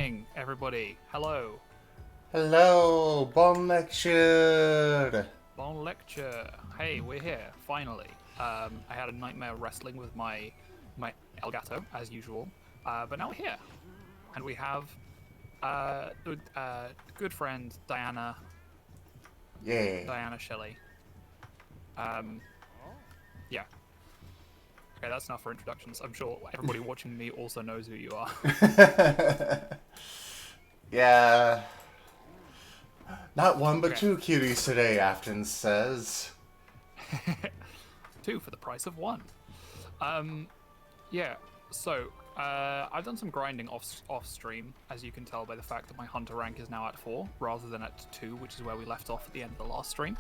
morning, everybody. Hello. Hello, bon lecture. Bon lecture. Hey, we're here, finally. I had a nightmare wrestling with my Elgato, as usual. But now we're here. And we have good friend Diana Yeah. Shelley. Yeah. Okay, that's enough for introductions. I'm sure everybody watching me also knows who you are. Yeah. Not one but Okay. two cuties today, Afton says. Two for the price of one. Yeah, so I've done some grinding off stream, as you can tell by the fact that my hunter rank is now at 4 rather than at 2, which is where we left off at the end of the last stream,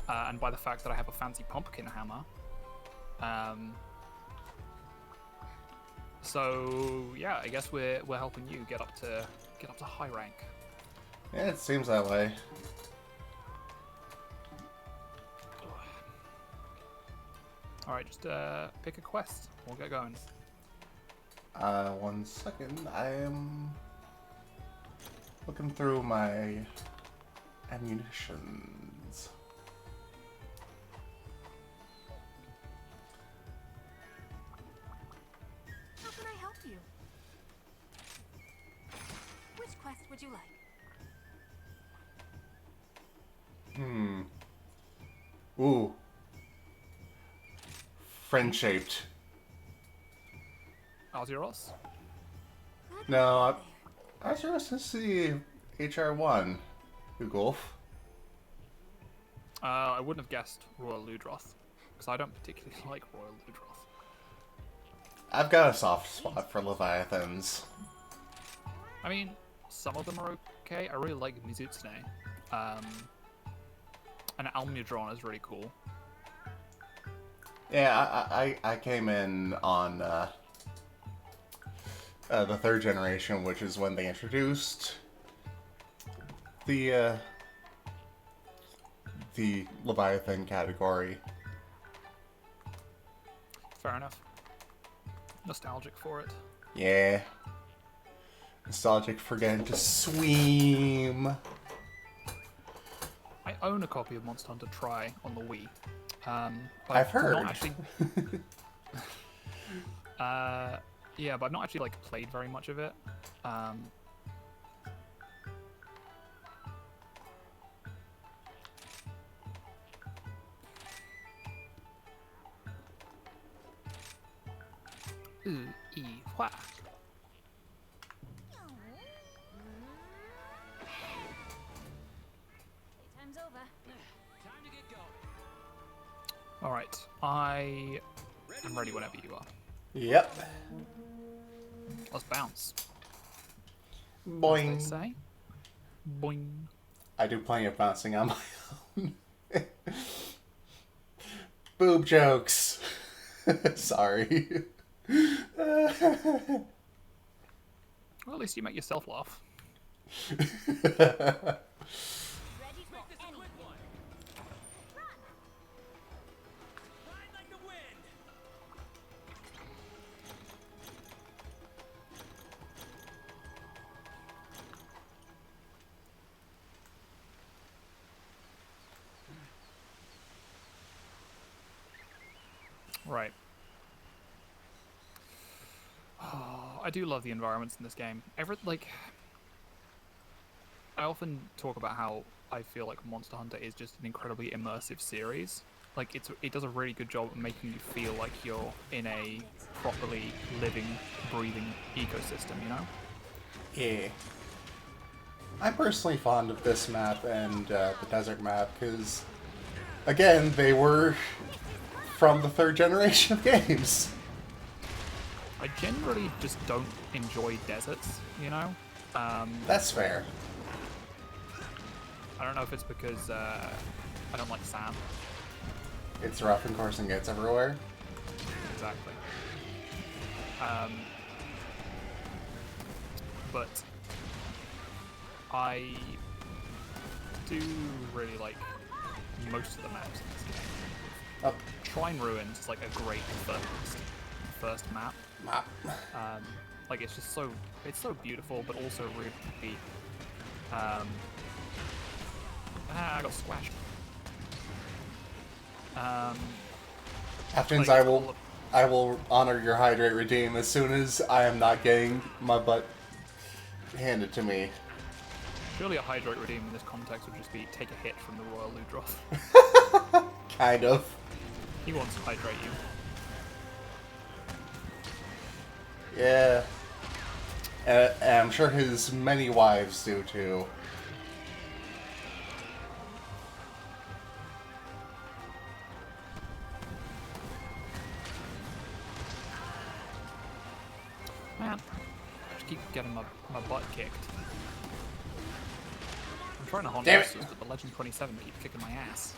and by the fact that I have a fancy pumpkin hammer. So yeah, I guess we're helping you get up to high rank. Yeah, it seems that way. All right, just pick a quest. We'll get going. 1 second. I am looking through my ammunitions. How can I help you? Which quest would you like? Ooh. Friend-shaped. Arzuros? No, I was supposed to see HR1. Golf. I wouldn't have guessed Royal Ludroth, because I don't particularly like Royal Ludroth. I've got a soft spot for Leviathans. I mean, some of them are okay. I really like Mizutsune. And Almudron is really cool. Yeah, I came in on the 3rd generation, which is when they introduced the Leviathan category. Fair enough. Nostalgic for it. Yeah. Nostalgic for getting to swim. I own a copy of Monster Hunter Tri on the Wii. But I've heard. Not actually... yeah, but I've not actually like played very much of it. Hua. Playtime's over. Time to get going. All right, I am ready whenever you are. Yep. Let's bounce. They Boing. say. Boing. I do plenty of bouncing on my own. Boob jokes. Sorry. Well, at least you make yourself laugh. Ready for Make this a any. quick one. Ride like the wind. Right. Oh, I do love the environments in this game. I often talk about how I feel like Monster Hunter is just an incredibly immersive series. Like, it does a really good job of making you feel like you're in a properly living, breathing ecosystem, you know? Yeah. I'm personally fond of this map and the desert map because, again, they were from the 3rd generation of games. I generally just don't enjoy deserts, you know? That's fair. I don't know if it's because I don't like sand. It's rough and coarse and gets everywhere. Exactly. But I do really like most of the maps in this game. Oh, Shrine Ruins is like a great first map. map. Like it's just so beautiful, but also really. I got squashed. Aftons, Like, it's all I will honor your hydrate redeem as soon as I am not getting my butt handed to me. Surely a hydrate redeem in this context would just be take a hit from the Royal Ludroth. Kind of. He wants to hydrate you. Yeah. And I'm sure his many wives do too. Man, I just keep getting my butt kicked. I'm trying to hunt Damn it. monsters, but the Legend 27 keeps kicking my ass.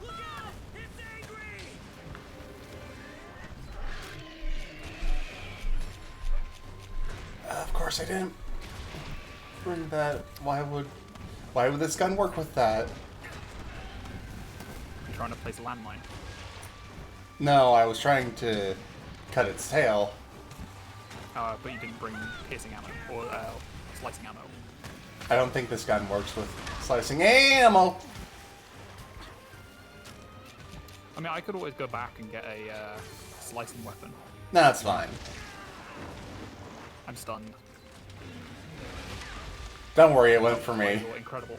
Look out! It's angry! Of course I didn't bring that. Why would this gun work with that? I'm trying to place a landmine. No, I was trying to cut its tail. But you didn't bring piercing ammo or slicing ammo. I don't think this gun works with slicing ammo. I mean, I could always go back and get a slicing weapon. No, that's fine. I'm stunned. Don't worry, it went for By me. your incredible,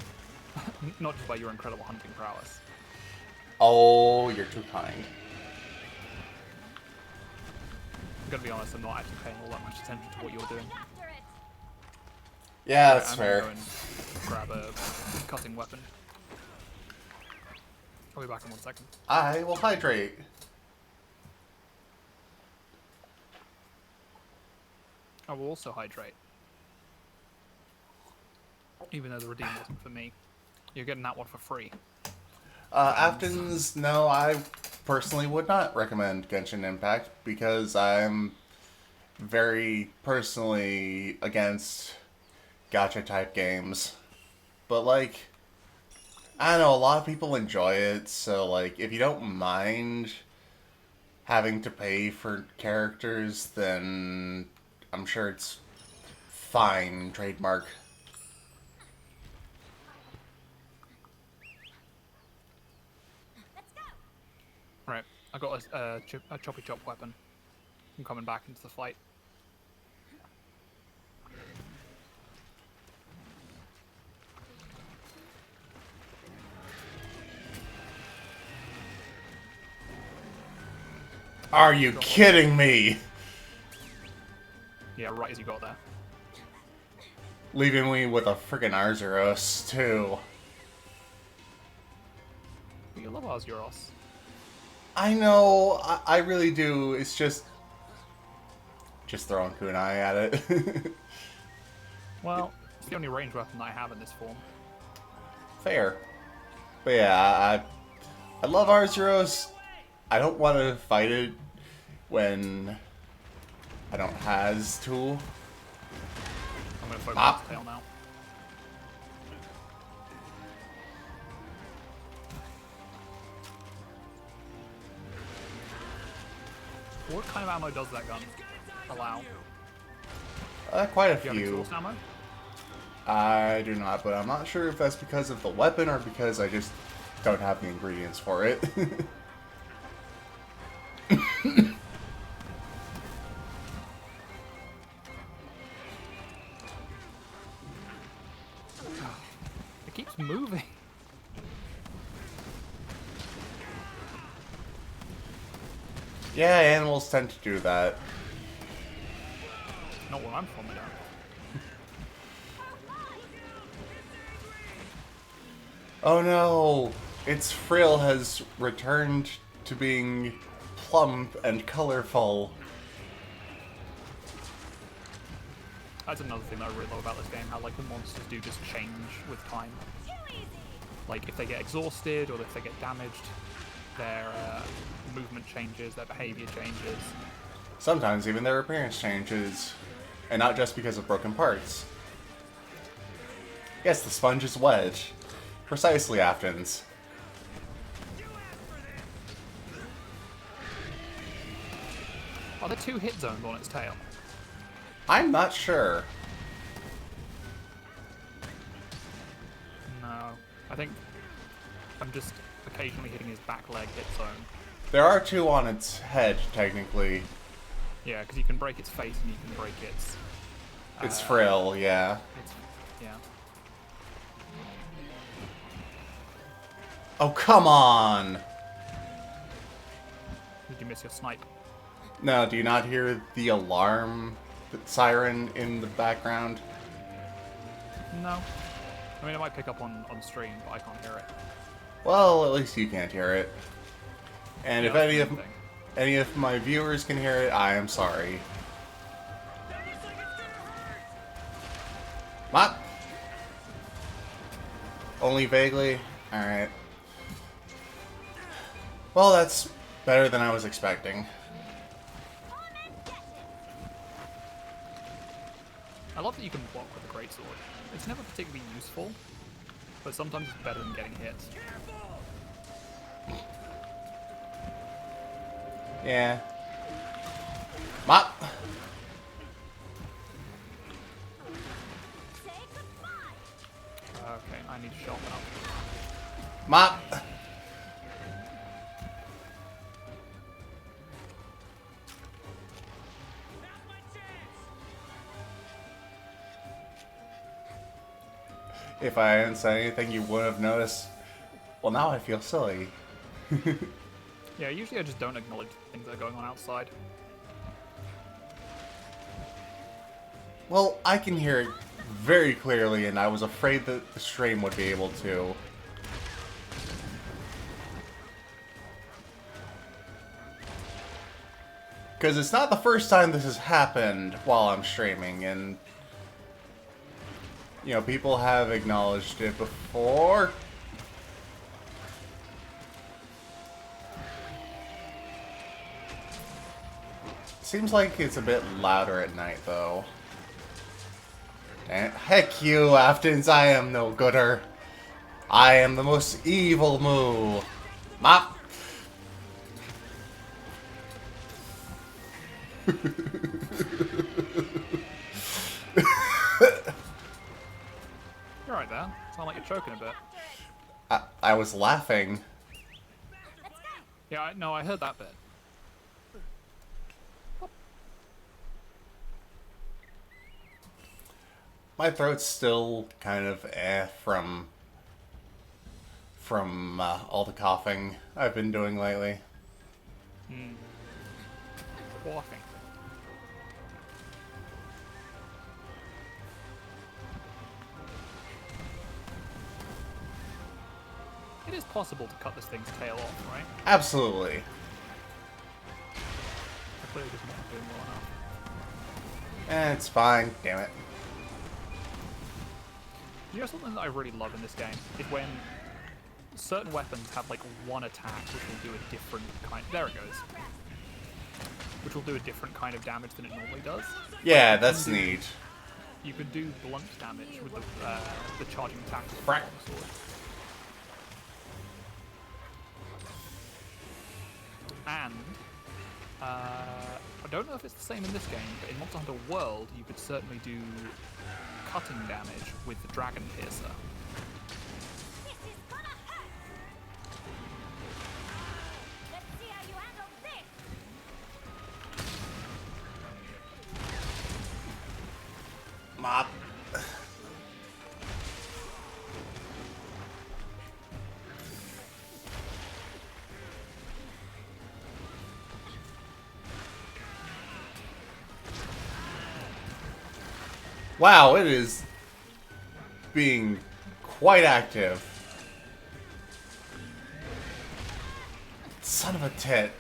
not just by your incredible hunting prowess. Oh, you're too kind. I'm gonna be honest, I'm not actually paying all that much attention to what you're doing. After it. Yeah, that's I'm fair. gonna go and grab a cutting weapon. I'll be back in 1 second. I will hydrate. I will also hydrate. Even though the redeem wasn't for me. You're getting that one for free. Aftons, no, I personally would not recommend Genshin Impact because I'm very personally against gacha type games. But like, I don't know, a lot of people enjoy it, so like, if you don't mind having to pay for characters, then I'm sure it's fine, trademark. Let's go. Right, I got a choppy chop weapon. I'm coming back into the fight. Are you kidding me? Yeah, right as you got there. Leaving me with a freaking Arzuros, too. You love Arzuros. I know, I really do. It's just throwing kunai at it. Well, it's the only ranged weapon that I have in this form. Fair. But yeah, I love Arzuros. I don't want to fight it when I don't has tool. I'm gonna focus Ah. on his tail now. What kind of ammo does that gun allow? Quite a Do you have few. exhaust ammo? I do not, but I'm not sure if that's because of the weapon or because I just don't have the ingredients for it. It keeps moving. Yeah, animals tend to do that. Not where I'm from, I don't. Oh no! Its frill has returned to being plump and colorful. That's another thing that I really love about this game, how like the monsters do just change with time. Too easy. Like if they get exhausted or if they get damaged, their movement changes, their behavior changes. Sometimes even their appearance changes. And not just because of broken parts. Yes, the sponge is wet. Precisely, Aftons. Are there 2 hit zones on its tail? I'm not sure. No. I think I'm just occasionally hitting his back leg hit zone. There are 2 on its head, technically. Yeah, because you can break its face and you can break its... It's frill, yeah. It's, yeah. Oh, come on! Did you miss your snipe? No, do you not hear the alarm siren in the background? No. I mean, it might pick up on stream, but I can't hear it. Well, at least you can't hear it. And Yeah, if that's any the of main thing. any of my viewers can hear it, I am sorry. That looks like it's gonna hurt. What? Only vaguely? Alright. Well, that's better than I was expecting. I love that you can block with a greatsword. It's never particularly useful, but sometimes it's better than getting hit. Yeah. Mop! Say goodbye. Okay, I need to sharpen up. Mop! Now's my chance. If I hadn't said anything, you would have noticed. Well, now I feel silly. Yeah, usually I just don't acknowledge things that are going on outside. Well, I can hear it very clearly, and I was afraid that the stream would be able to. Because it's not the first time this has happened while I'm streaming, and... You know, people have acknowledged it before. Seems like it's a bit louder at night, though. And heck you, Aftons, I am no gooder. I am the most evil moo. Mop! You're right there. Sound like you're choking a bit. I was laughing. Let's go. Yeah, no, I heard that bit. My throat's still kind of from all the coughing I've been doing lately. Walking. It is possible to cut this thing's tail off, right? Absolutely. I clearly just not doing well enough. It's fine. Damn it. You know something that I really love in this game is when certain weapons have like one attack which will do a different kind. There it goes. Which will do a different kind of damage than it normally does. Yeah, that's neat. You could do blunt damage with the charging attack with the Frack. sword. And I don't know if it's the same in this game, but in Monster Hunter World, you could certainly do cutting damage with the Dragon Piercer. This is gonna hurt. Let's see how you handle this. Mop. Wow, it is being quite active. Son of a tit.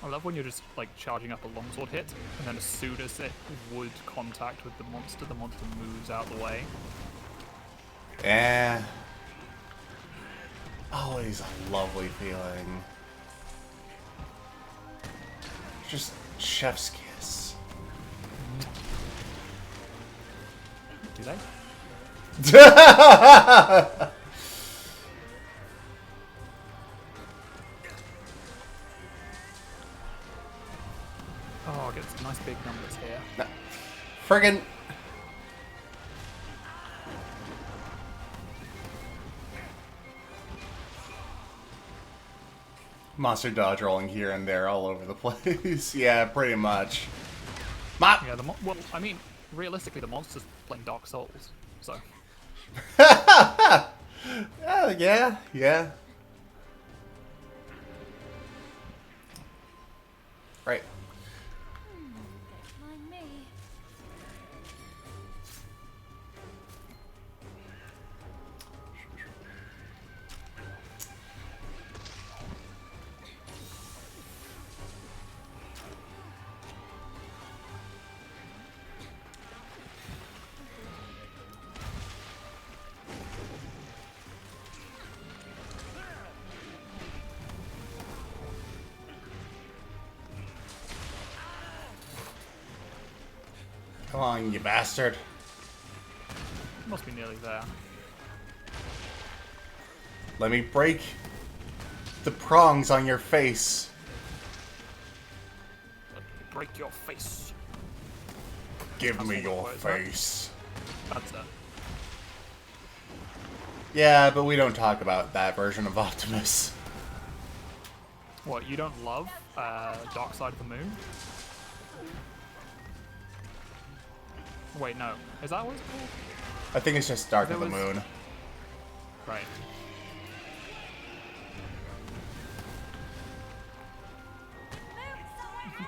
I love when you're just like charging up a longsword hit, and then as soon as it would contact with the monster moves out the way. Yeah. Always a lovely feeling. Just chef's kiss. Do they? nice big numbers here. Friggin'. Monster dodge rolling here and there all over the place. Yeah, pretty much. Mop! Yeah, well, I mean, realistically, the monster's playing Dark Souls, so... Yeah. Right. Don't mind me. Come on, you bastard. Must be nearly there. Let me break the prongs on your face. Break your face. Give That's me what your it is, right? face. That's it. Yeah, but we don't talk about that version of Optimus. What, you don't love Dark Side of the Moon? Wait, no. Is that what it's called? I think it's just Dark There of the was- Moon. Right.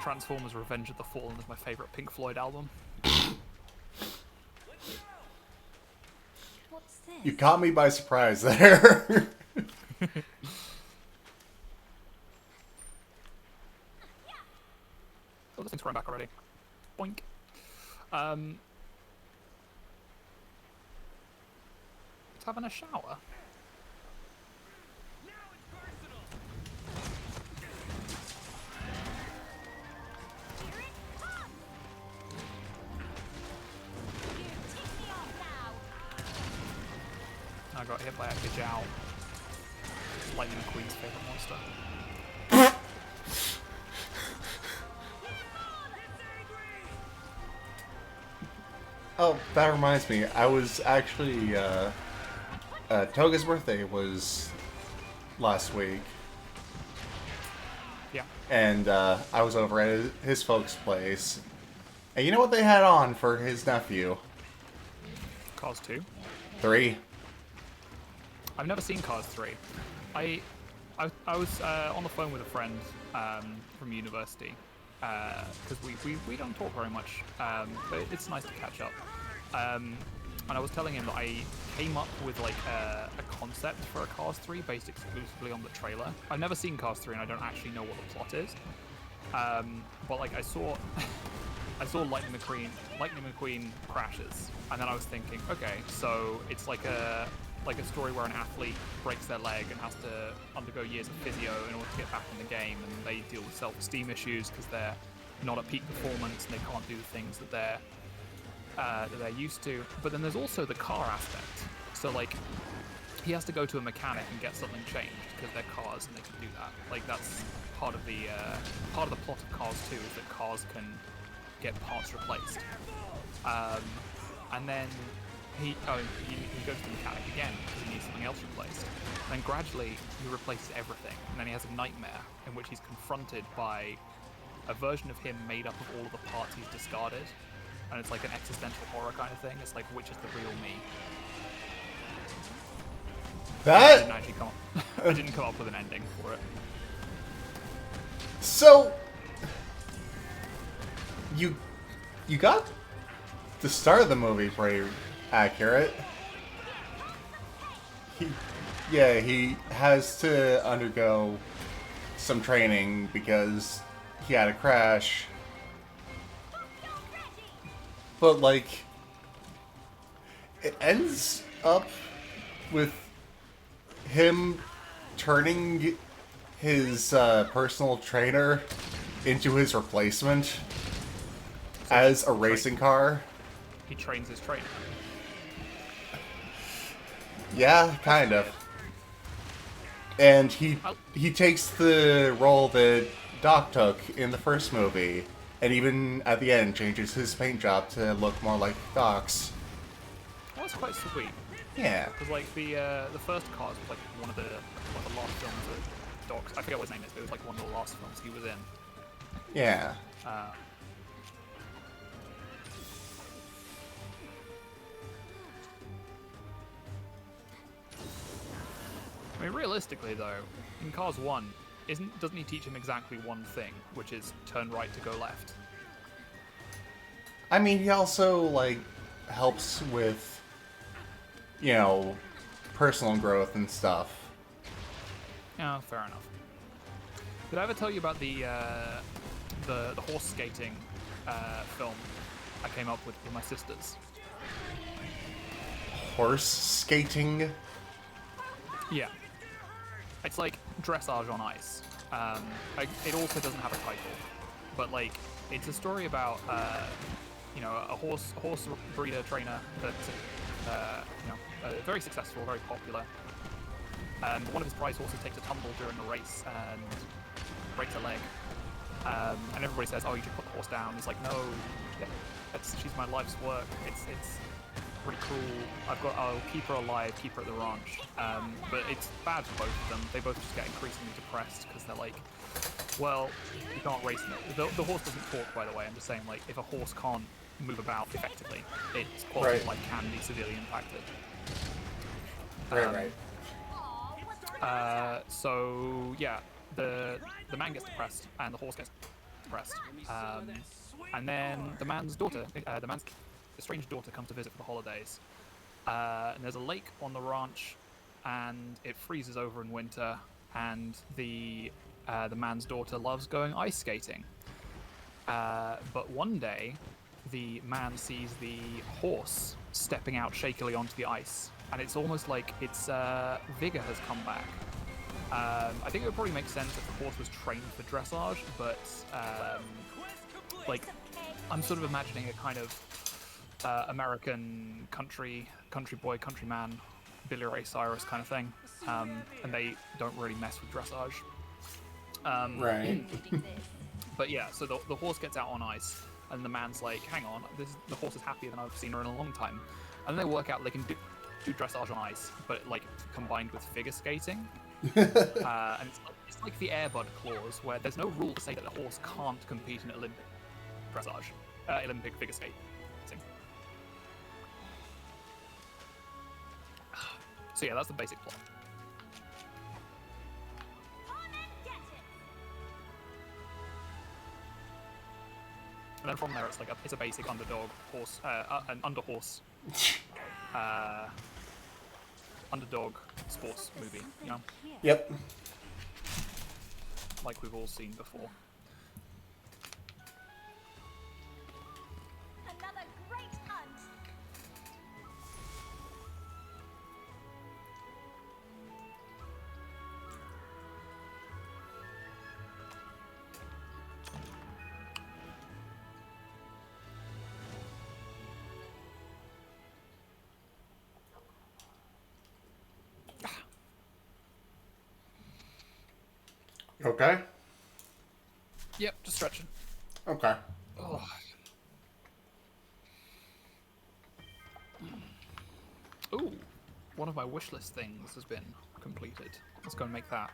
Transformers Revenge of the Fallen is my favourite Pink Floyd album. What's this? You caught me by surprise there. Oh, this thing's running back already. Boink. It's having a shower. Now it's personal. Here it comes! You tick me off now! I got hit by a Gajal. Lightning McQueen's favourite monster. Oh, that reminds me. I was actually, Toga's birthday was last week. Yeah. And I was over at his folks' place. And you know what they had on for his nephew? Cars 2. 3. I've never seen Cars 3. I was on the phone with a friend from university because we don't talk very much, but it's nice to catch up. And I was telling him that I came up with like a concept for a Cars 3 based exclusively on the trailer. I've never seen Cars 3 and I don't actually know what the plot is. But like I saw Lightning McQueen crashes, and then I was thinking, okay, so it's like a story where an athlete breaks their leg and has to undergo years of physio in order to get back in the game, and they deal with self-esteem issues because they're not at peak performance and they can't do the things that they're used to. But then there's also the car aspect. So like he has to go to a mechanic and get something changed because they're cars and they can do that. Like that's part of the plot of Cars 2 is that cars can get parts replaced. And then he goes to the mechanic again because he needs something else replaced. And then gradually he replaces everything, and then he has a nightmare in which he's confronted by a version of him made up of all of the parts he's discarded, and it's like an existential horror kind of thing. It's like, which is the real me? I didn't actually come up. I didn't come up with an ending for it. So you got the start of the movie pretty accurate. He has to undergo some training because he had a crash. But like it ends up with him turning his personal trainer into his replacement as a racing car. He trains his trainer. Yeah, kind of. And he takes the role that Doc took in the first movie, And even at the end, changes his paint job to look more like Doc's. Well, that's quite sweet. Yeah. Because like the first Cars was like one of the last films that Doc's, I forget what his name is, but it was like one of the last films he was in. Yeah. I mean, realistically though, in Cars 1, doesn't he teach him exactly one thing, which is turn right to go left? I mean, he also, like, helps with, you know, personal growth and stuff. Yeah, fair enough. Did I ever tell you about the horse skating film I came up with my sisters? Horse skating? Yeah. It's like dressage on ice. It also doesn't have a title, but like it's a story about you know, a horse breeder trainer that you know, very successful, very popular. And one of his prize horses takes a tumble during a race and breaks a leg. And everybody says, "Oh, you should put the horse down." He's like, "No, she's my life's work. It's pretty cruel. I'll keep her alive, keep her at the ranch." But it's bad for both of them. They both just get increasingly depressed because they're like, well, you can't race it. The horse doesn't talk, by the way. I'm just saying, like, if a horse can't move about effectively, its quality of Right. life can be severely impacted. Right. So yeah, the man gets depressed and the horse gets depressed, and then the man's daughter, the man's estranged daughter, comes to visit for the holidays. And there's a lake on the ranch, and it freezes over in winter. And the man's daughter loves going ice skating. But one day, the man sees the horse stepping out shakily onto the ice, and it's almost like its vigor has come back. I think it would probably make sense if the horse was trained for dressage, but like I'm sort of imagining a kind of American country boy, country man, Billy Ray Cyrus kind of thing, and they don't really mess with dressage. Right. But yeah, so the horse gets out on ice, and the man's like, "Hang on, the horse is happier than I've seen her in a long time." And then they work out they can do dressage on ice, but like combined with figure skating. And it's like the Airbud clause, where there's no rule to say that the horse can't compete in Olympic dressage, Olympic figure skating. So yeah, that's the basic plot. Come and get it. And then from there, it's like it's a basic underdog horse, an underhorse, underdog sports movie, you know, Yep. like we've all seen before. Another great hunt. Okay. Yep, just stretching. Okay. Oh. Ooh, one of my wish list things has been completed. Let's go and make that.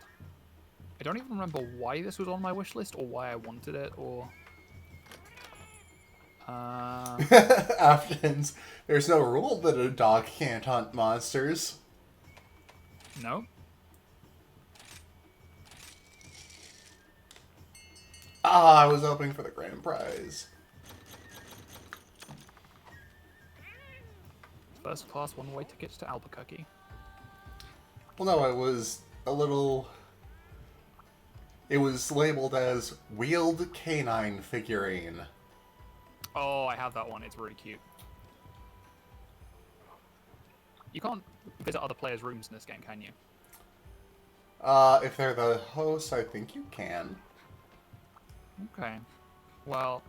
I don't even remember why this was on my wish list or why I wanted it or. Aftons, there's no rule that a dog can't hunt monsters. No. Ah, I was hoping for the grand prize. First class one-way tickets to Albuquerque. Well, no, it was a little... It was labeled as wheeled canine figurine. Oh, I have that one. It's really cute. You can't visit other players' rooms in this game, can you? If they're the host, I think you can. Okay. Well,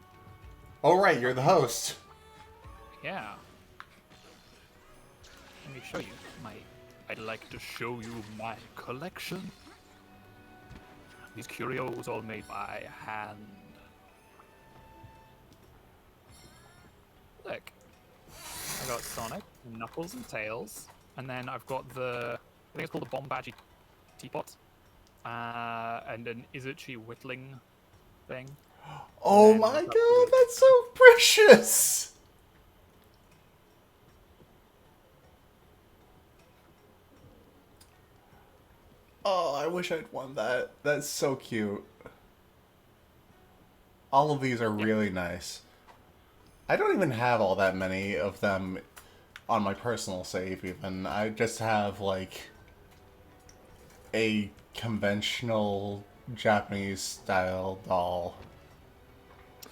Oh, right, you're the host. yeah. Let me show you my... I'd like to show you my collection. These curios all made by hand. Sonic. I got Sonic, Knuckles, and Tails, and then I've got I think it's called the Bombadgy Teapot, and an Izuchi Whittling thing. Oh then my I've got god, that's so precious! Oh, I wish I'd won that. That's so cute. All of these are really nice. I don't even have all that many of them on my personal save, even. I just have, like, a conventional Japanese-style doll.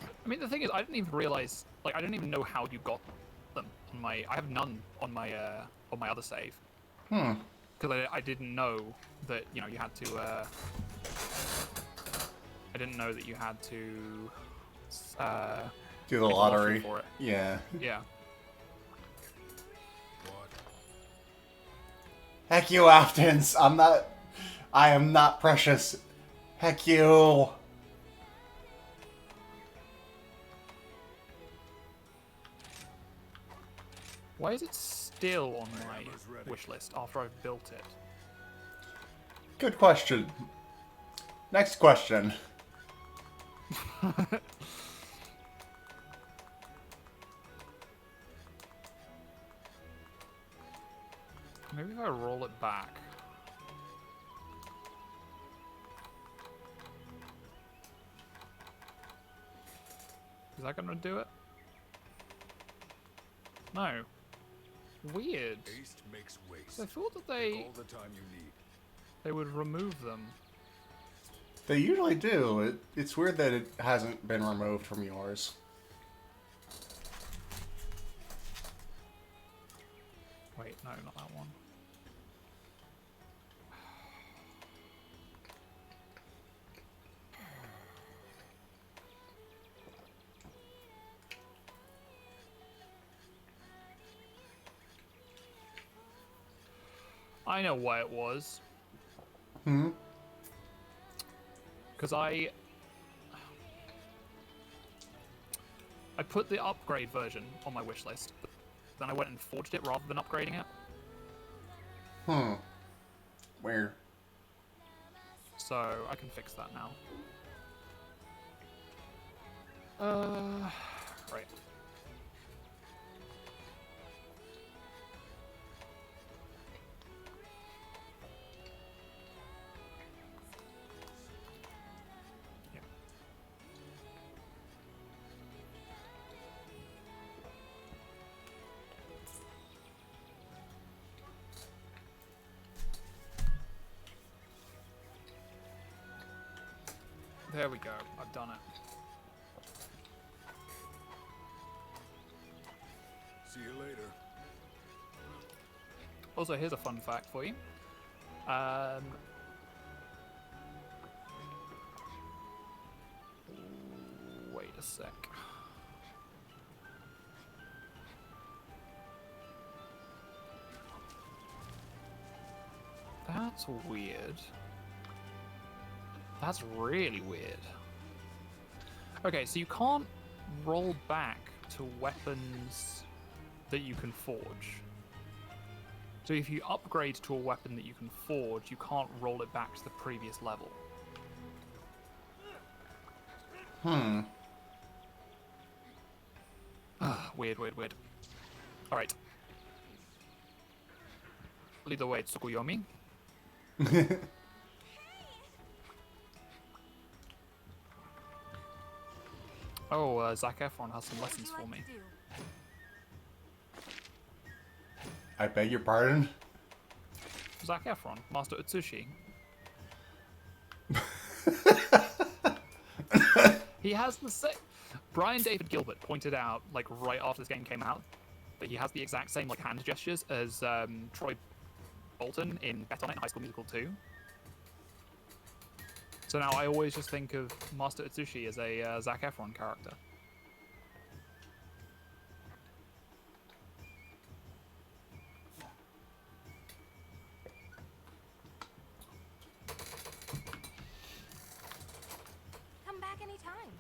I mean, the thing is, I didn't even realize, like, I didn't even know how you got them on my. I have none on my other save. Because I didn't know that you had to. I didn't know that you had to. Do the make a lottery lottery. for it. Yeah. Yeah. Heck you, Aftons! I am not precious. Heck you! Why is it still on my wish list after I've built it? Good question. Next question. Maybe if I roll it back. Is that gonna do it? No. Weird. Haste makes waste. So I thought that All the time you need. they would remove them. They usually do. It's weird that it hasn't been removed from yours. Wait, no, not that one. I know why it was. Because I put the upgrade version on my wish list, but then I went and forged it rather than upgrading it. Weird. So I can fix that now. Right. Yeah. There we go. I've done it. See you later. Also, here's a fun fact for you. Wait a sec. That's weird. That's really weird. Okay, so you can't roll back to weapons that you can forge. So if you upgrade to a weapon that you can forge, you can't roll it back to the previous level. Weird, weird, weird. Alright. Lead the way, Tsukuyomi. Oh, Zac Efron has some lessons for me. I beg your pardon? Zac Efron, Master Utsushi. He has the same. Brian David Gilbert pointed out, like right after this game came out, that he has the exact same like hand gestures as Troy Bolton in Bet on It in High School Musical 2. So now I always just think of Master Utsushi as a Zac Efron character. Come back anytime.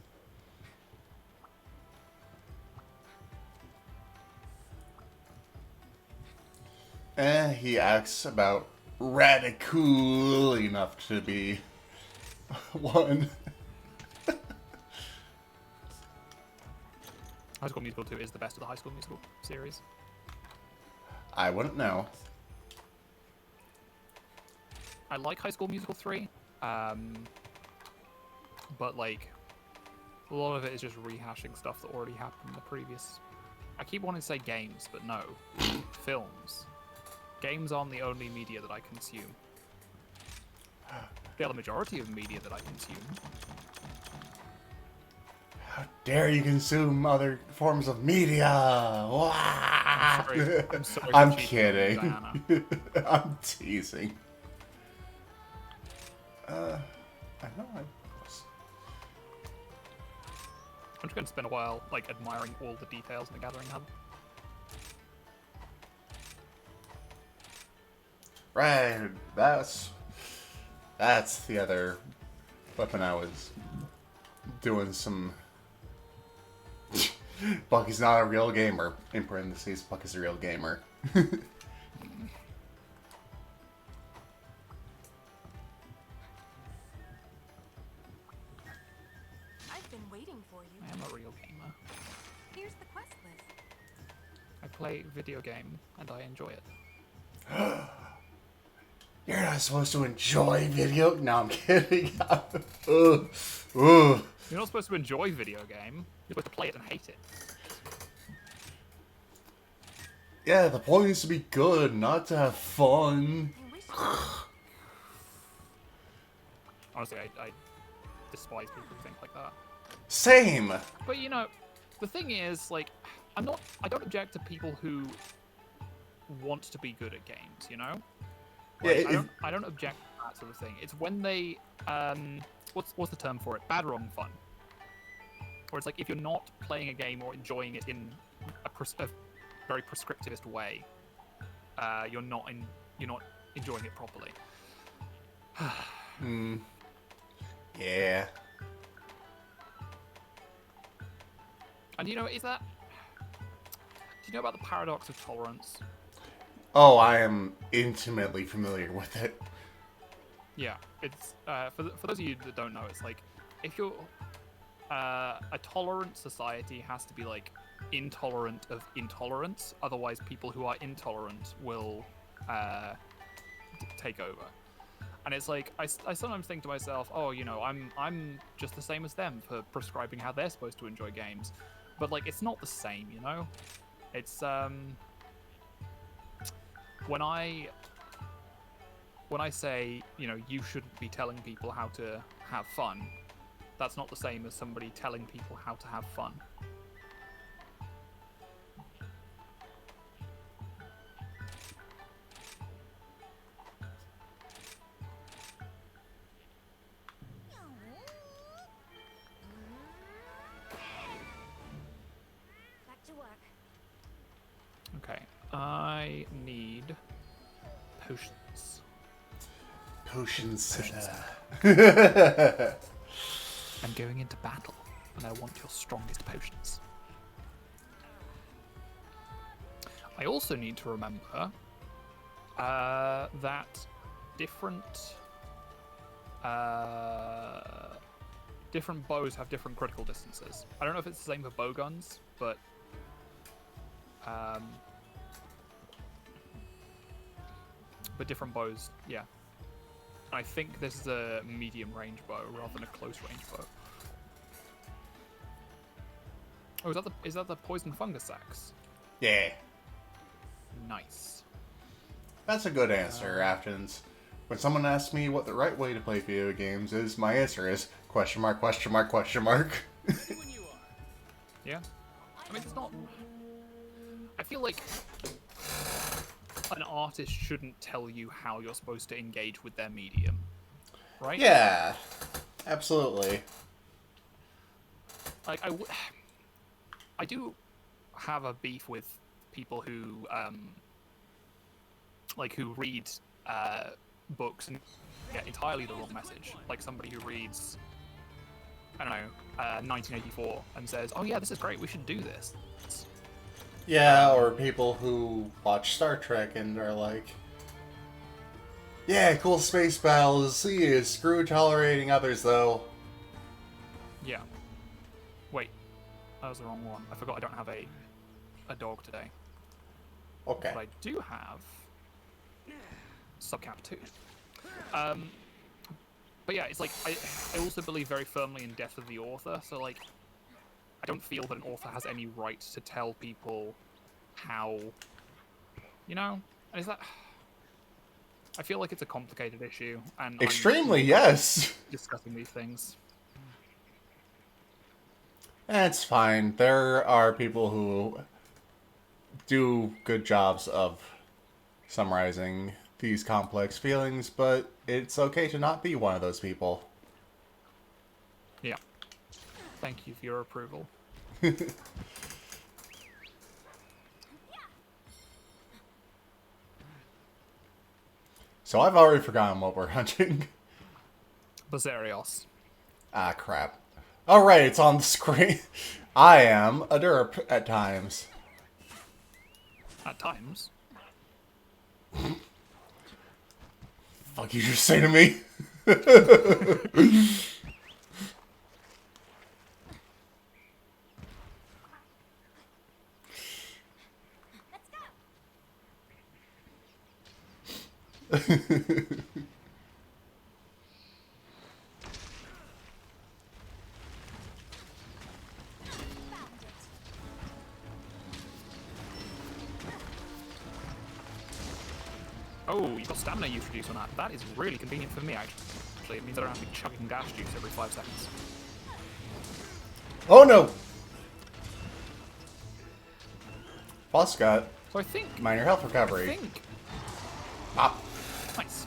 He acts about radical enough to be one. High School Musical 2 is the best of the High School Musical series. I wouldn't know. I like High School Musical 3, but like a lot of it is just rehashing stuff that already happened in the previous. I keep wanting to say games, but no, films. Games aren't the only media that I consume. They are the majority of media that I consume. How dare you consume other forms of media? Wah! I'm sorry I'm for cheating on you, kidding. Diana. I'm teasing. I know. I'm just going to spend a while like admiring all the details in the Gathering Hub. Right. That's the other weapon I was doing some. Bucky's not a real gamer. In parentheses, Bucky's a real gamer. I've been waiting for you. I am a real gamer. Here's the quest list. I play video game and I enjoy it. You're not supposed to enjoy video. No, I'm kidding. Ugh. Ugh. You're not supposed to enjoy video game. You're supposed to play it and hate it. Yeah, the point is to be good, not to have fun. I wish Honestly, I despise people who think like that. Same. But you know, the thing is, like, I don't object to people who want to be good at games. You know, Yeah, like, I don't object to that sort of thing. It's when they what's the term for it? Bad, wrong, fun. Or it's like if you're not playing a game or enjoying it in a very prescriptivist way, you're not enjoying it properly. Yeah. And you know, do you know about the paradox of tolerance? Oh, I am intimately familiar with it. Yeah, it's for those of you that don't know, it's like if you're a tolerant society has to be like intolerant of intolerance, otherwise people who are intolerant will take over. And it's like I sometimes think to myself, oh, you know, I'm just the same as them for prescribing how they're supposed to enjoy games, but like it's not the same, you know. It's when I say, you know, you shouldn't be telling people how to have fun, that's not the same as somebody telling people how to have fun. back to work. Okay, I need potions. Potions. I'm going into battle, and I want your strongest potions. I also need to remember that different bows have different critical distances. I don't know if it's the same for bow guns, but different bows, yeah. I think this is a medium range bow rather than a close range bow. Oh, is that the poison fungus axe? Yeah. Nice. That's a good answer, Aftons. When someone asks me what the right way to play video games is, my answer is question mark, question mark, question mark. When you are. Yeah. I mean, it's not. I feel like an artist shouldn't tell you how you're supposed to engage with their medium, right? Yeah, absolutely. Like I do have a beef with people who who read books and get entirely the wrong message. Like somebody who reads, I don't know, 1984 and says, "Oh yeah, this is great. We should do this." Yeah, or people who watch Star Trek and are like, yeah, cool space battles, yeah, screw tolerating others though. Yeah. Wait, that was the wrong one. I forgot I don't have a dog today. Okay. But I do have Subcap 2. But yeah, it's like, I also believe very firmly in death of the author, so like, I don't feel that an author has any right to tell people how, you know? And is that... I feel like it's a complicated issue, and Extremely, I'm not yes. discussing these things. It's fine. There are people who do good jobs of summarizing these complex feelings, but it's okay to not be one of those people. Yeah. Thank you for your approval. So I've already forgotten what we're hunting. Basarios. Ah, crap. Alright, it's on the screen. I am a derp at times. At times. Fuck you just say to me? Oh, you've got stamina use reduce on that. That is really convenient for me, actually. It means I don't have to be chugging dash juice every 5 seconds. Oh no! Plus got So I think... minor health I recovery. think... Pop. Nice.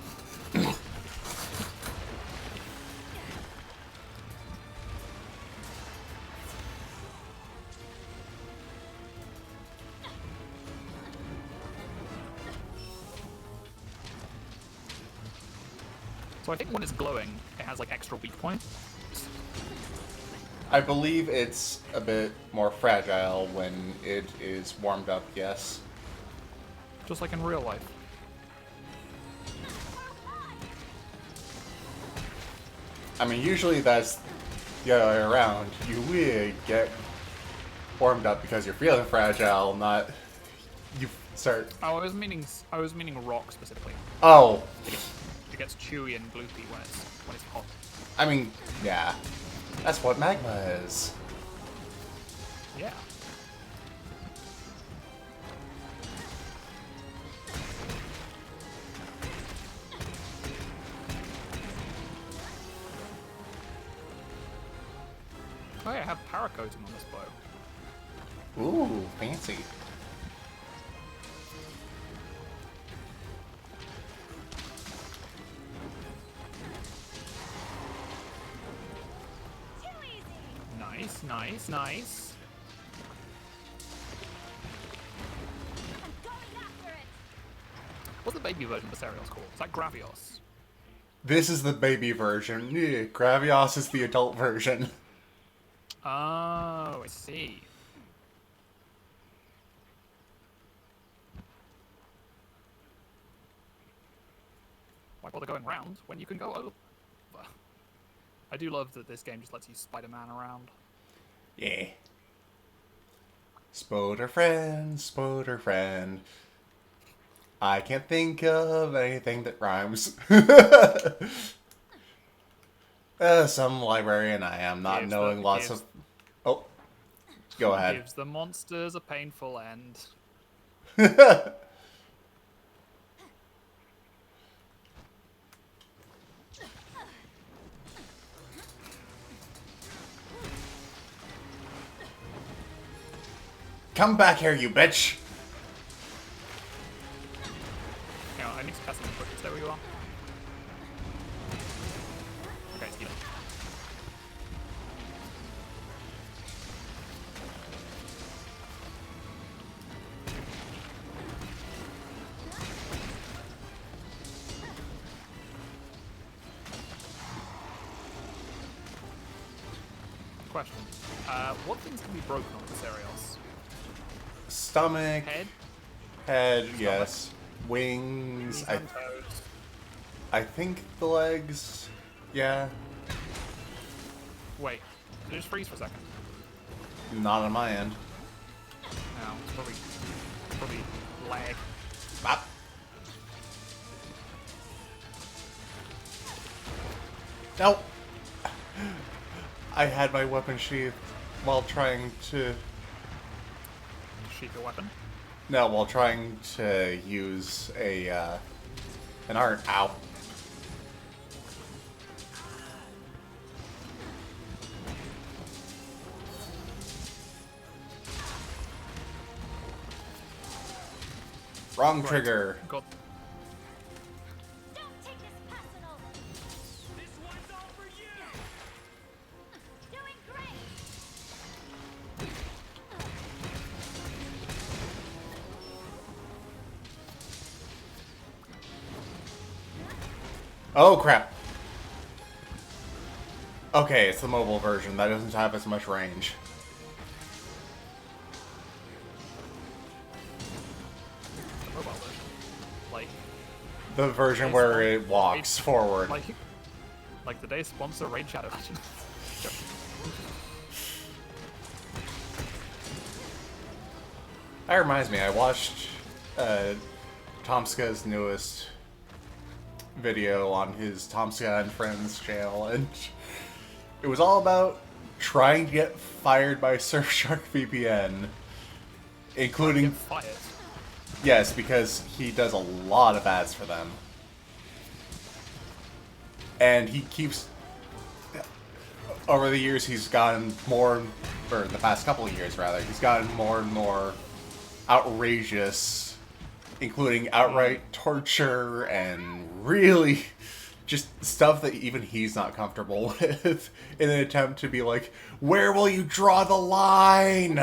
So I think when it's glowing, it has like extra weak points. I believe it's a bit more fragile when it is warmed up, yes. Just like in real life. I mean, usually that's the other way around. You really get warmed up because you're feeling fragile, not you start... Oh, I was meaning rock specifically. Oh, It gets chewy and gloopy when it's hot. I mean, yeah. That's what magma is. Yeah. Oh yeah, I have paracoating on this bow. Ooh, fancy. Nice, nice, nice. What's the baby version of Basarios called? Is that Gravios? This is the baby version. Yeah, Gravios is the adult version. Oh, I see. Why bother going round when you can go over? I do love that this game just lets you Spider-Man around. Yeah. Spoder friend. I can't think of anything that rhymes. Some librarian I am, not Gives knowing the- lots gives- of... Oh, go ahead. Gives the monsters a painful end. Come back here, you bitch! Hang on, I need to test something quick. Stay where you are. Okay, it's healing. Question. What things can be broken on Basarios? Stomach, Head, head, yes. Wings, knees and toes. I think the legs, yeah. Wait, did it just freeze for a second? Not on my end. No, it's probably lag. Ah. No! I had my weapon sheathed while trying to... Sheath your weapon. No, while trying to use an art. Ow. Wrong Right. trigger. Got Don't take this personal. This one's all for you! Doing great. Oh, crap. Okay, it's the mobile version. That doesn't have as much range. the mobile version. Like, The version where it walks forward. like today's sponsor, Raid Shadow Legends. That reminds me, I watched Tomska's newest video on his Tomska and Friends channel, and it was all about trying to get fired by Surfshark VPN, including... Get fired. Yes, because he does a lot of ads for them. And he keeps... Over the years, he's gotten more... Or the past couple of years, rather, he's gotten more and more outrageous, including outright torture and really just stuff that even he's not comfortable with in an attempt to be like, where will you draw the line?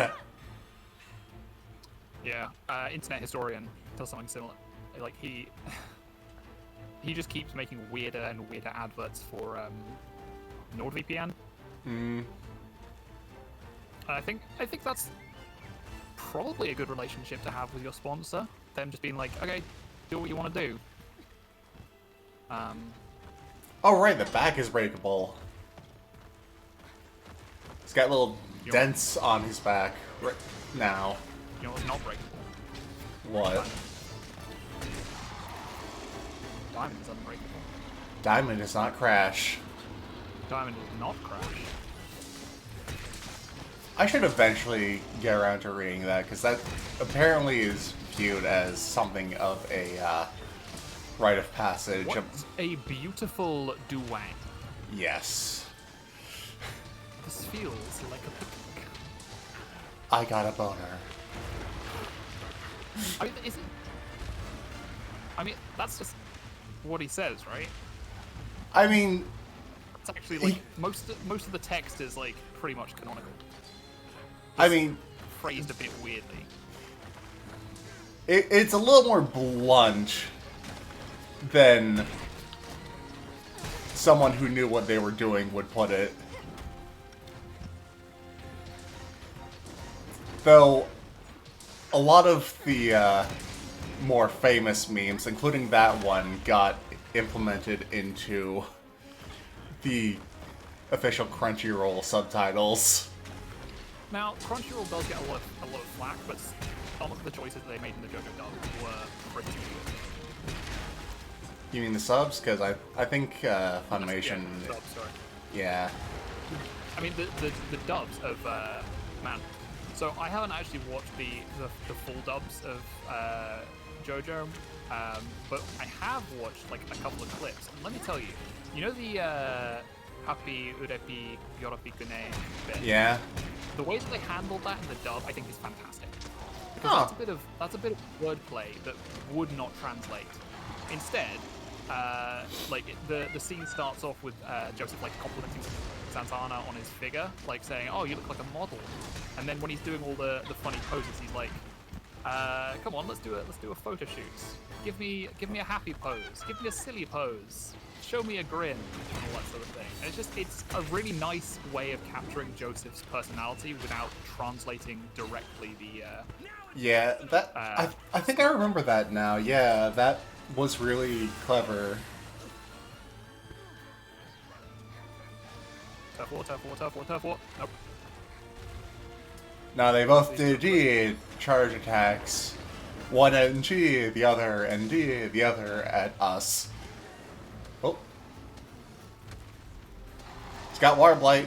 Yeah, Internet Historian does something similar. Like he just keeps making weirder and weirder adverts for NordVPN. Hmm. I think that's probably a good relationship to have with your sponsor. Them just being like, okay, do what you want to do. Oh, right, the back is breakable. He's got little You know- dents on his back right now. You know what's not breakable? What? Diamond is unbreakable. Diamond does not crash. Diamond does not crash. I should eventually get around to reading that, because that apparently is viewed as something of a rite of passage. What a beautiful duet. Yes. This feels like a picnic. I got a boner. I mean, is it? I mean, that's just what he says, right? I mean, It's actually like most of the text is like pretty much canonical. I mean, Phrased a bit weirdly. it's a little more blunt than someone who knew what they were doing would put it. Though, a lot of the more famous memes, including that one, got implemented into the official Crunchyroll subtitles. Now, Crunchyroll does get a lot of flack, but some of the choices they made in the JoJo dub were pretty good. You mean the subs? Because I think Funimation... Yeah, dubs, sorry. Yeah. I mean, the dubs of man. So I haven't actually watched the full dubs of JoJo, but I have watched like a couple of clips. And let me tell you, you know the Happy Urepi Yoropi Kune bit? Yeah. The way that they handled that in the dub, I think, is fantastic. Because Huh. that's a bit of wordplay that would not translate. Instead, like the scene starts off with Joseph like complimenting Santana on his figure, like saying, "Oh, you look like a model," and then when he's doing all the funny poses, he's like, "Come on, let's do a photo shoot. Give me a happy pose. Give me a silly pose. show me a grin, and all that sort of thing. And it's a really nice way of capturing Joseph's personality without translating directly the. Yeah, that I think I remember that now. Yeah, that was really clever. Turf war, turf war, turf war, turf war. Nope. Now they both did G charge attacks. One at G, the other and D, the other at us. Oh. It's got Water Blight.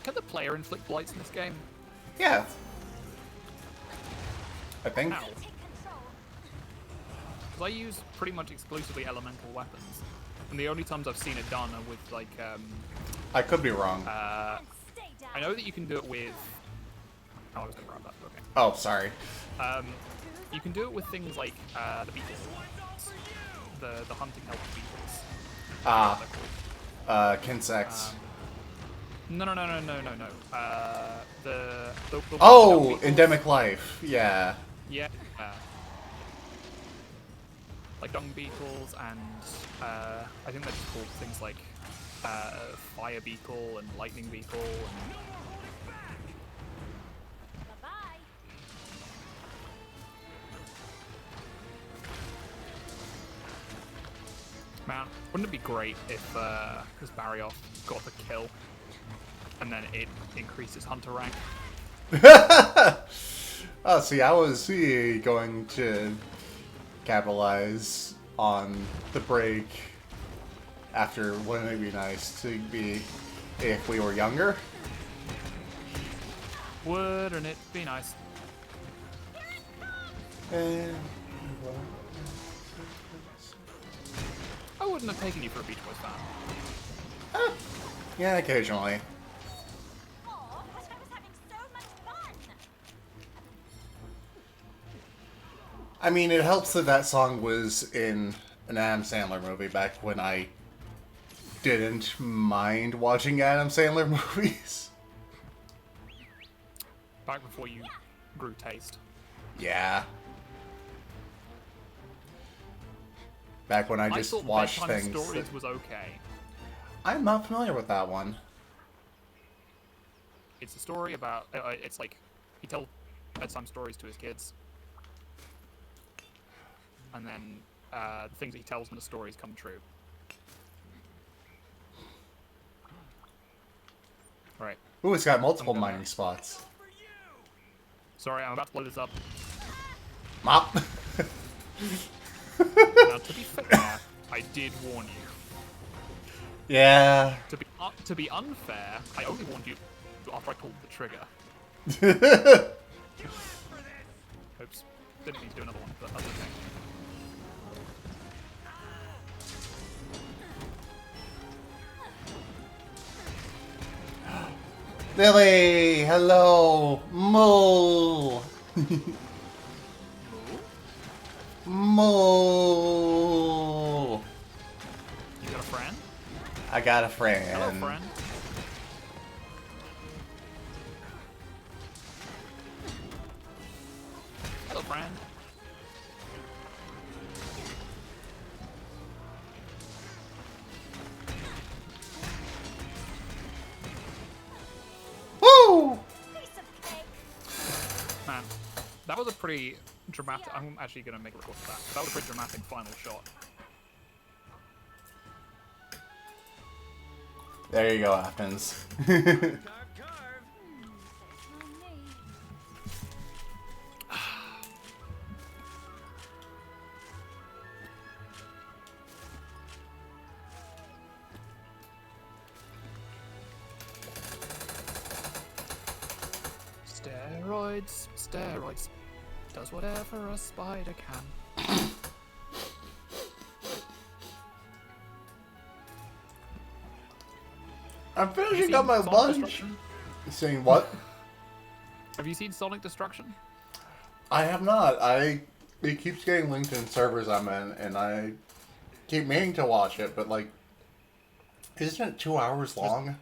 Can the player inflict blights in this game? Yeah. I think. How? Take control. Because I use pretty much exclusively elemental weapons. And the only times I've seen it done are with, like, I could be wrong. And stay down. I know that you can do it with... Oh, I was going to grab that. Okay. Oh, sorry. You can do it with things like the beetles. The hunting help beetles. Ah. They're called. Kinsects. No. The Oh! beetles. Endemic Life. Yeah. Yeah. Like dung beetles and I think they're just called things like fire beetle and lightning beetle and Bye-bye. man, wouldn't it be great if this Barrioff got the kill and then it increases hunter rank? Oh, see, I was going to capitalize on the break after wouldn't it be nice to be if we were younger? Wouldn't it be nice? And... I wouldn't have taken you for a Beach Boys fan. yeah, occasionally. Aw, but I was having so much fun. I mean, it helps that that song was in an Adam Sandler movie back when I didn't mind watching Adam Sandler movies. Back before you grew taste. Yeah. Back when I I just thought watched Bedtime things. Stories that- was okay. I'm not familiar with that one. It's a story about. It's like he tells bedtime stories to his kids, and then the things that he tells in the stories come true. Right. Ooh, it's got multiple I'm gonna- mining spots. Sorry, I'm about to blow this up. Mop. Now, to be fair, I did warn you. Yeah. To be unfair, I only warned you after I pulled the trigger. Oops. Didn't mean to do another one, but that's okay. Lily, hello, Moo. Moo. You got a friend? I got a friend. Hello, friend. Hello, friend. Woo! Piece of cake. Man, that was a pretty dramatic. I'm actually gonna make a record for that. That was a pretty dramatic final shot. There you go, Athens. Carve, carve. On me. Steroids, steroids. Does whatever a spider can. I'm finishing seen up my Sonic lunch. Destruction? Saying what? Have you seen Sonic Destruction? I have not. It keeps getting linked in servers I'm in, and I keep meaning to watch it, but like, isn't it 2 hours long?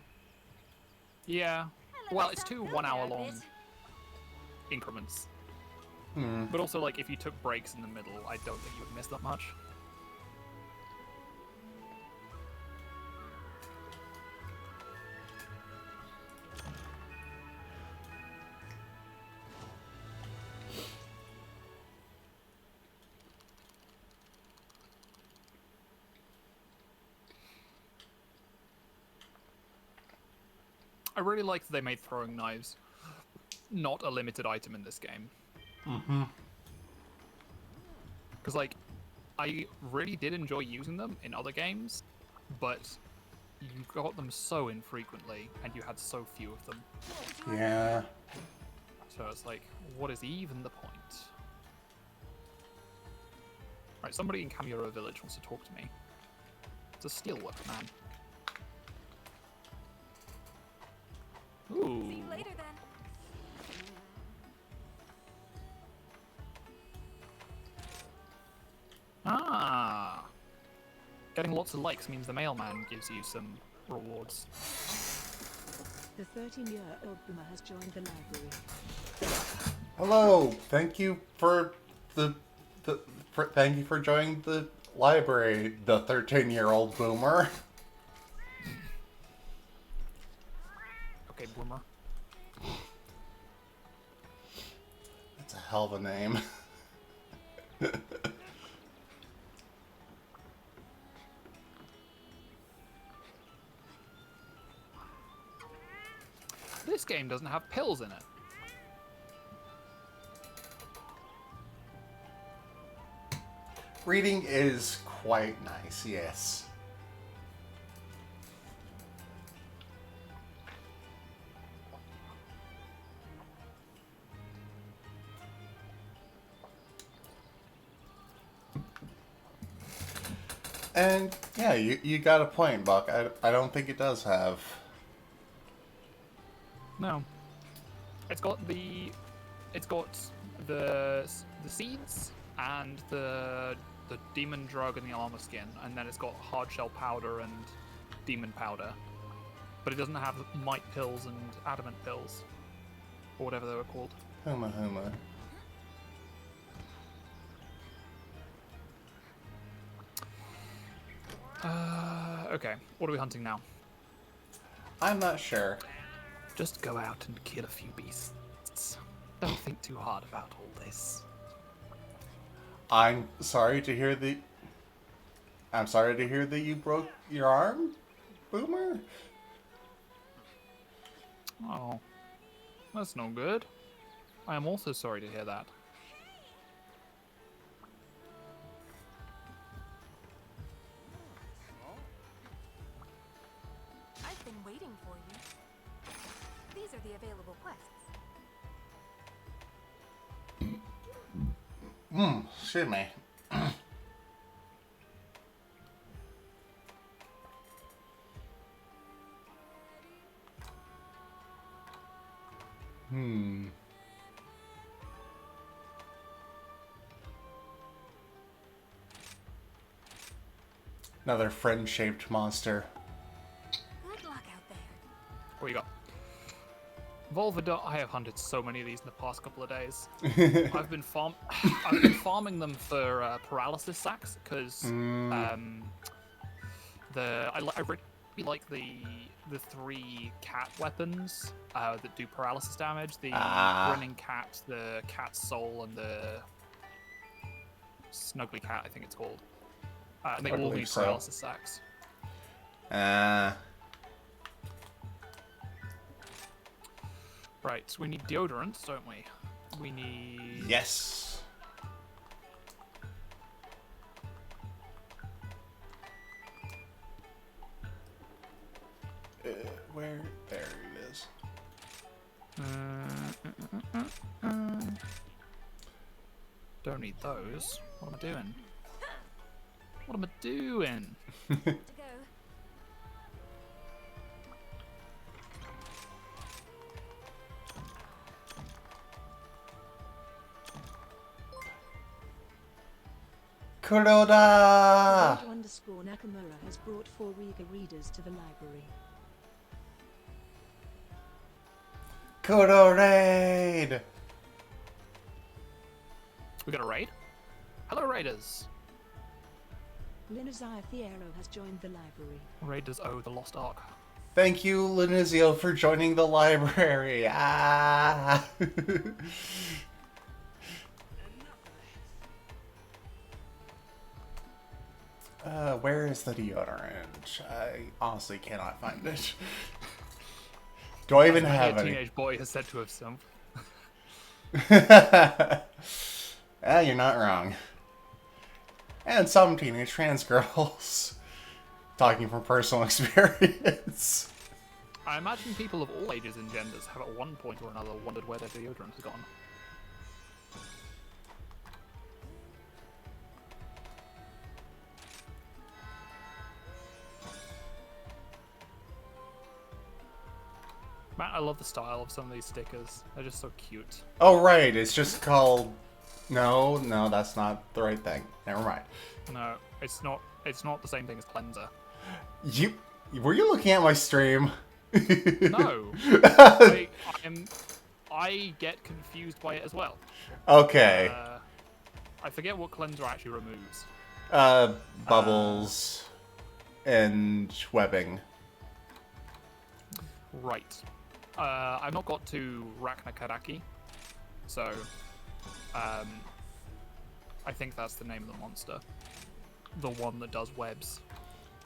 Yeah. I let Well, it's myself two go 1 hour there a long bit. increments. But also, like, if you took breaks in the middle, I don't think you would miss that much. I really like that they made throwing knives not a limited item in this game. Mm-hmm. Because, like, I really did enjoy using them in other games, but you got them so infrequently, and you had so few of them. Yeah. So it's like, what is even the point? Right, somebody in Kamura Village wants to talk to me. It's a steelwork man. Ooh. See you later then. Ah. Getting lots of likes means the mailman gives you some rewards. The 13-year-old boomer has joined the library. Hello. Thank you for thank you for joining the library, the 13-year-old boomer. Okay, boomer. That's a hell of a name. This game doesn't have pills in it. Reading is quite nice, yes. And yeah, you got a point, Buck. I don't think it does have. No. It's got the seeds and the demon drug and the armor skin, and then it's got hard shell powder and demon powder. But it doesn't have might pills and adamant pills, or whatever they were called. Huma huma. Okay, what are we hunting now? I'm not sure. Just go out and kill a few beasts. Don't think too hard about all this. I'm sorry to hear that. I'm sorry to hear that you broke your arm, Boomer. Oh, that's no good. I am also sorry to hear that. I've been waiting for you. These are the available quests. Excuse me. Another friend-shaped monster. Good luck out there. What you got? Volvidar. I have hunted so many of these in the past couple of days. I've been farming them for paralysis sacks because I really like the 3 cat weapons that do paralysis damage. The grinning cat, the cat's soul, and the snuggly cat. I think it's called. And they I all believe need so. paralysis sacks. Right, so we need deodorants, don't we? We need... Yes. Where? There it is. Don't need those. What am I doing? What am I doing? To go. Kuroda! _Nakamura has brought 4 Riga readers to the library. Kuro Raid! We got a raid. Hello, raiders. Linazia Fiero has joined the library. Raiders owe the Lost Ark. Thank you, Linizio, for joining the library. Ah. Where is the deodorant? I honestly cannot find it. Do I even have A any? teenage boy has said to himself. Ah, you're not wrong. And some teenage trans girls. Talking from personal experience. I imagine people of all ages and genders have at one point or another wondered where their deodorant has gone. Man, I love the style of some of these stickers. They're just so cute. Oh, right. It's just called... No, that's not the right thing. Never mind. No, it's not. It's not the same thing as cleanser. Were you looking at my stream? No, I get confused by it as well. Okay. I forget what cleanser actually removes. Bubbles and webbing. Right. I've not got to Rachna Karaki, so I think that's the name of the monster. The one that does webs.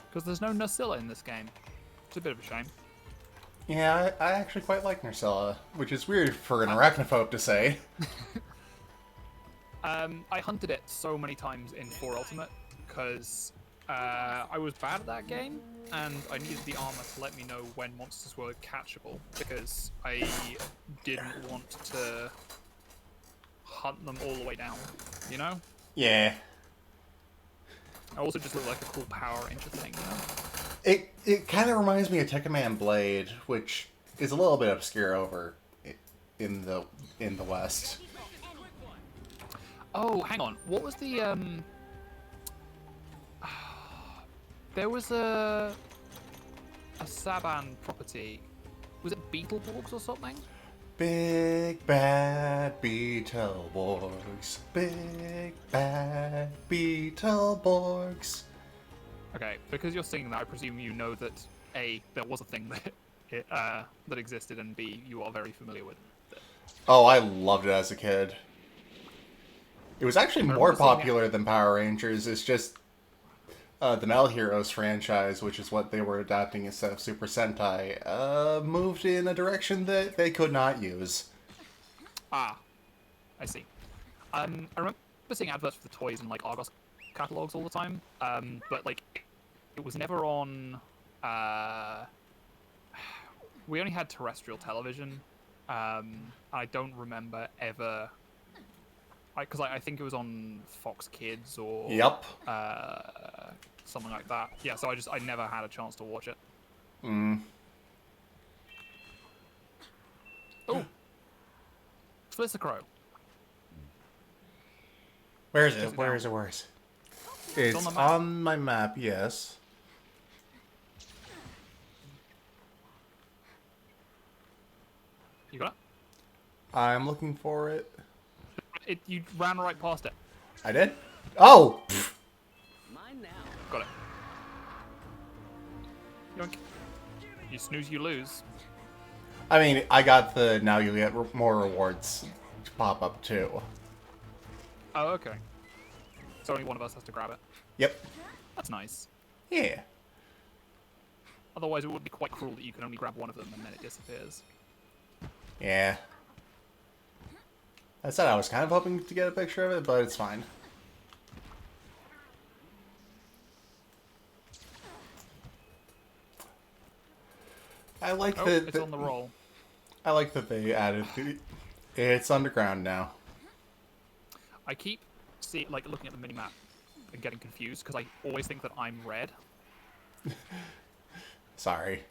Because there's no Nursilla in this game. It's a bit of a shame. Yeah, I actually quite like Nursilla, which is weird for an arachnophobe to say. I hunted it so many times in 4 Ultimate, because I was bad at that game, and I needed the armor to let me know when monsters were catchable, because I didn't want to hunt them all the way down, you know? Yeah. I also just look like a cool Power Ranger thing, you know? It kind of reminds me of Tekkaman Blade, which is a little bit obscure over in the West. Oh, hang on. What was the there was a Saban property. Was it Beetleborgs or something? Big bad Beetleborgs. Big bad Beetleborgs. Okay, because you're singing that, I presume you know that A, there was a thing that that existed, and B, you are very familiar with it. Oh, I loved it as a kid. It was actually more popular than Power Rangers. It's just the Metal Heroes franchise, which is what they were adapting instead of Super Sentai, moved in a direction that they could not use. Ah, I see. I remember seeing adverts for the toys in like Argos catalogs all the time, but like it was never on. We only had terrestrial television. I don't remember ever. Because I think it was on Fox Kids or Yep. Something like that. Yeah, so I never had a chance to watch it. Mm. Oh, Flicicrow. Where is it? Just Where down. is it? Where is it? It's on the map. on my map, yes. You got I'm looking for it. it? You ran right past it. I did? Oh! Mine now. Got it. Yoink. You snooze, you lose. I mean, I got the now you get more rewards to pop up too. Oh, okay. So only one of us has to grab it. Yep. That's nice. Yeah. Otherwise, it would be quite cruel that you can only grab one of them and then it disappears. Yeah. I said I was kind of hoping to get a picture of it, but it's fine. I like Oh, that. it's on the roll. I like that they added. It's underground now. I keep looking at the minimap and getting confused because I always think that I'm red. Sorry.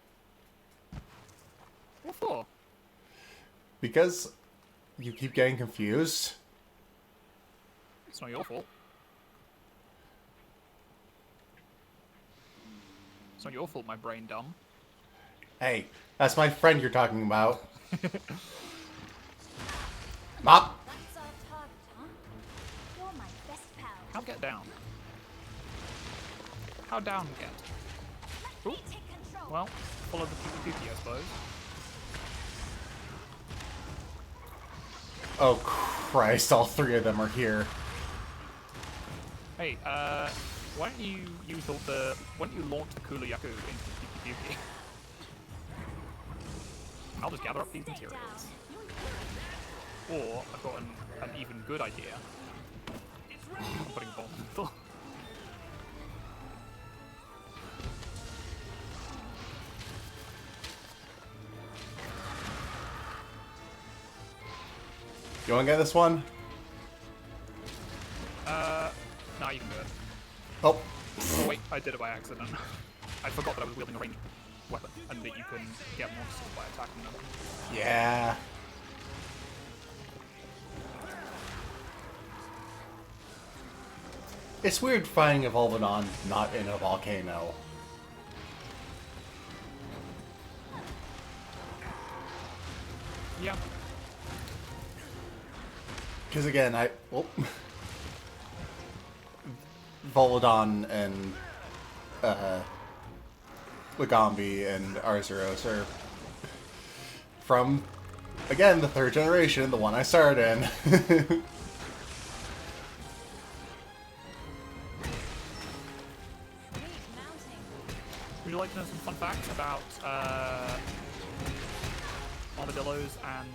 What for? Because you keep getting confused. It's not your fault. It's not your fault, my brain dumb. Hey, that's my friend you're talking about. Mop. That's our target, huh? get down? How down get? Ooh. Well, follow the Pookie, I suppose. Oh Christ! All three of them are here. Hey, why don't you use why don't you launch the Kula Yaku into the Pookie? I'll just gather up these materials. Or I've got an even good idea. I'm putting a bomb in the middle. You want to get this one? Nah, you can do it. Oh. Oh wait, I did it by accident. I forgot that I was wielding a ranged weapon, and that you can get monsters by attacking them. Yeah. It's weird finding a Volvanon not in a volcano. Yeah. Because again, Volodon and Lagambi and Arzuros are from, again, the third generation, the one I started in. Would you like to know some fun facts about armadillos and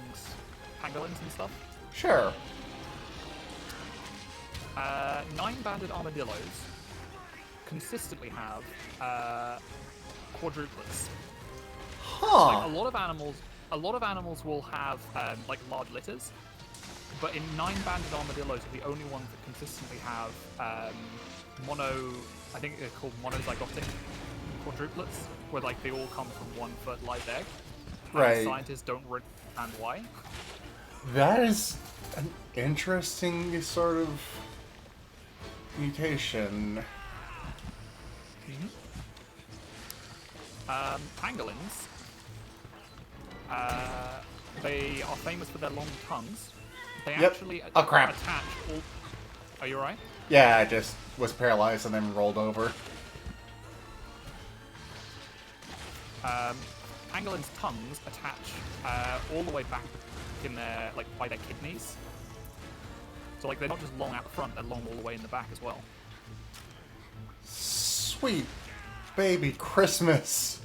pangolins and stuff? Sure. 9-banded armadillos consistently have quadruplets. Huh. Like, a lot of animals will have like large litters, but in 9-banded armadillos are the only ones that consistently have I think they're called monozygotic quadruplets, where like they all come from one fertilized egg. Right. Scientists don't really understand why. That is an interesting sort of mutation. Pangolins, they are famous for their long tongues. They Yep. actually Oh, crap. attach all... Are you alright? Yeah, I just was paralyzed and then rolled over. Pangolins' tongues attach all the way back in their, like, by their kidneys. So, like, they're not just long out the front, they're long all the way in the back as well. Sweet baby Christmas.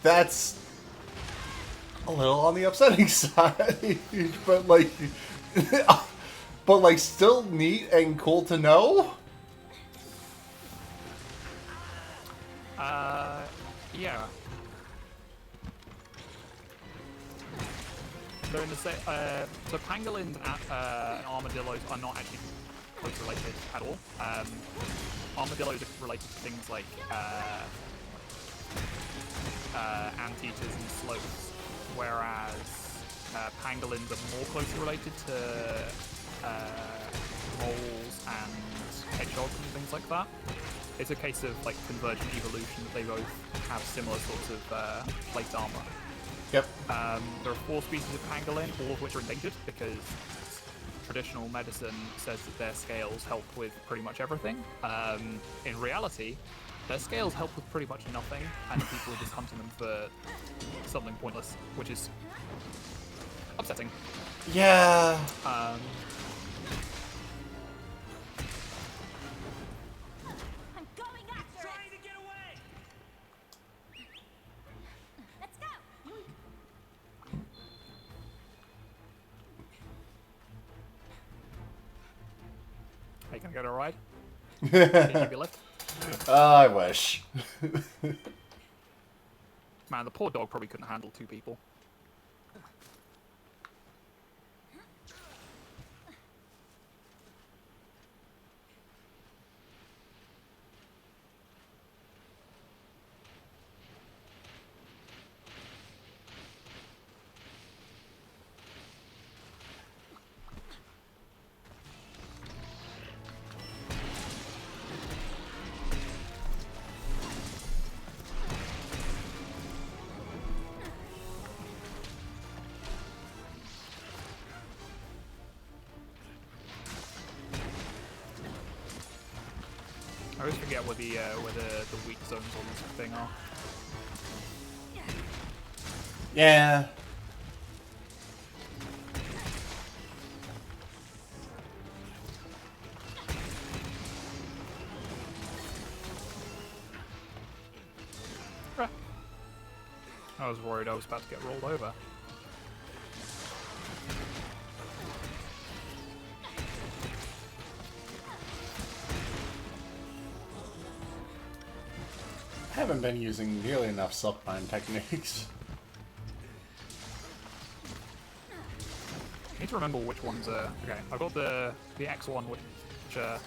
That's a little on the upsetting side, but like, still neat and cool to know. Yeah. So in the so pangolins and armadillos are not actually close related at all. Armadillos are related to things like anteaters and sloths, whereas pangolins are more closely related to moles and hedgehogs and things like that. It's a case of like convergent evolution that they both have similar sorts of plate armor. Yep. There are 4 species of pangolin, all of which are endangered because traditional medicine says that their scales help with pretty much everything. In reality, their scales help with pretty much nothing, and people are just hunting them for something pointless, which is upsetting. Yeah. I'm going after it. to get away! Let's go. Hey, can I get a ride? Can you be left? I wish. Man, the poor dog probably couldn't handle 2 people. always forget where the weak zones on this thing are. Yeah. I was worried I was about to get rolled over. I haven't been using nearly enough silkbind techniques. I need to remember which ones are... Okay, I've got the X one, which is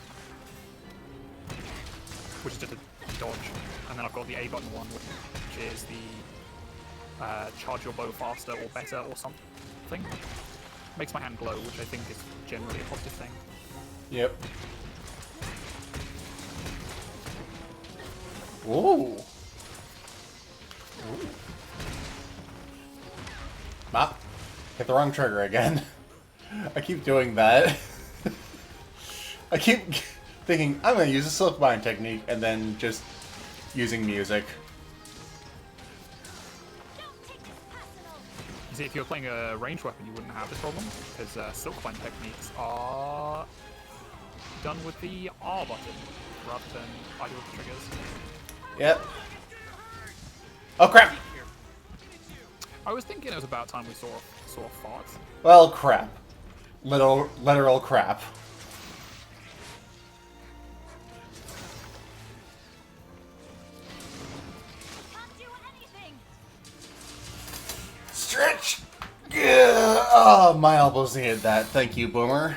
just a dodge, and then I've got the A button one, which is the charge your bow faster or better or something. Makes my hand glow, which I think is generally a positive thing. Yep. Ooh. Ooh. Ah, hit the wrong trigger again. I keep doing that. I keep thinking I'm gonna use a silkbind technique and then just using music. See, if you're playing a ranged weapon, you wouldn't have this problem, because silkbind techniques are done with the R button rather than either of the triggers. Yep. Oh crap! I was thinking it was about time we saw a fart. Well, crap. Literal crap. Can't do anything. Stretch! Yeah. Oh, my elbows needed that. Thank you, Boomer.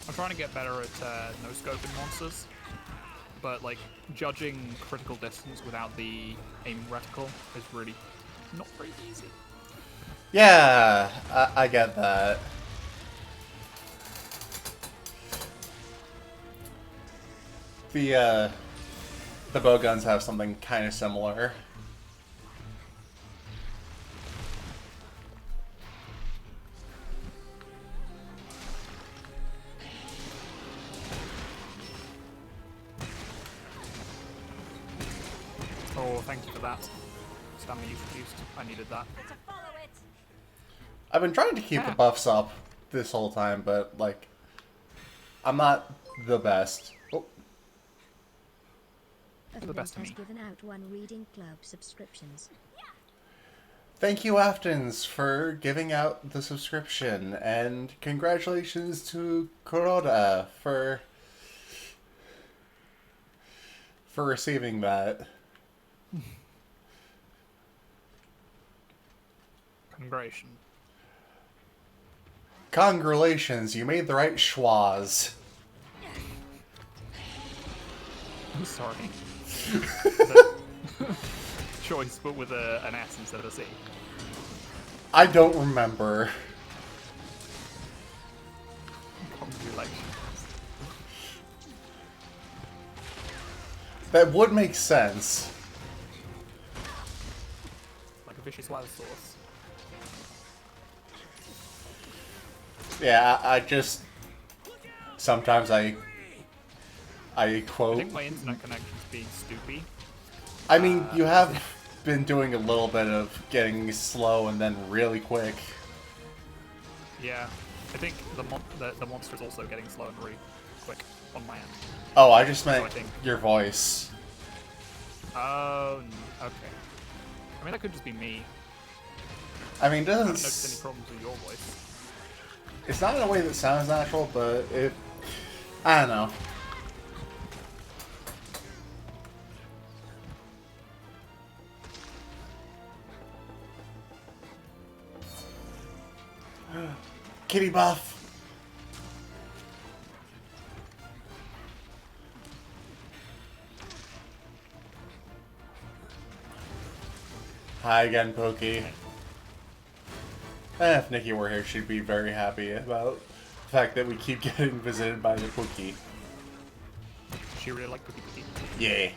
I'm trying to get better at no-scoping monsters, but like judging critical distance without the aiming reticle is really not very easy. Yeah, I get that. The bow guns have something kind of similar. Oh, thank you for that. Stamina you've reduced. I needed that. To follow it. I've been trying to keep the Yeah. buffs up this whole time, but, like, I'm not the best. Oh, You're the best of has me. given out 1 reading club subscriptions. thank you, Aftons, for giving out the subscription, and congratulations to Kuroda for receiving that. Congratulations. Congratulations, you made the right schwaz. I'm sorry. Choice, but with an S instead of a C. I don't remember. Congratulations. That would make sense. Like a vicious wild sauce. Yeah, I just... Sometimes I I quote... think my internet connection's being stoopy. I mean, you have been doing a little bit of getting slow and then really quick. Yeah. I think the monster's also getting slow and really quick on my end. Oh, I just meant I think. your voice. Oh, okay. I mean, that could just be me. I mean, it I haven't doesn't... noticed any problems with your voice. It's not in a way that sounds natural, but it... I don't know. Kitty buff. Hi again, Pokey. If Nikki were here, she'd be very happy about the fact that we keep getting visited by the Pokey. She really liked Cookie Cookie. Yeah.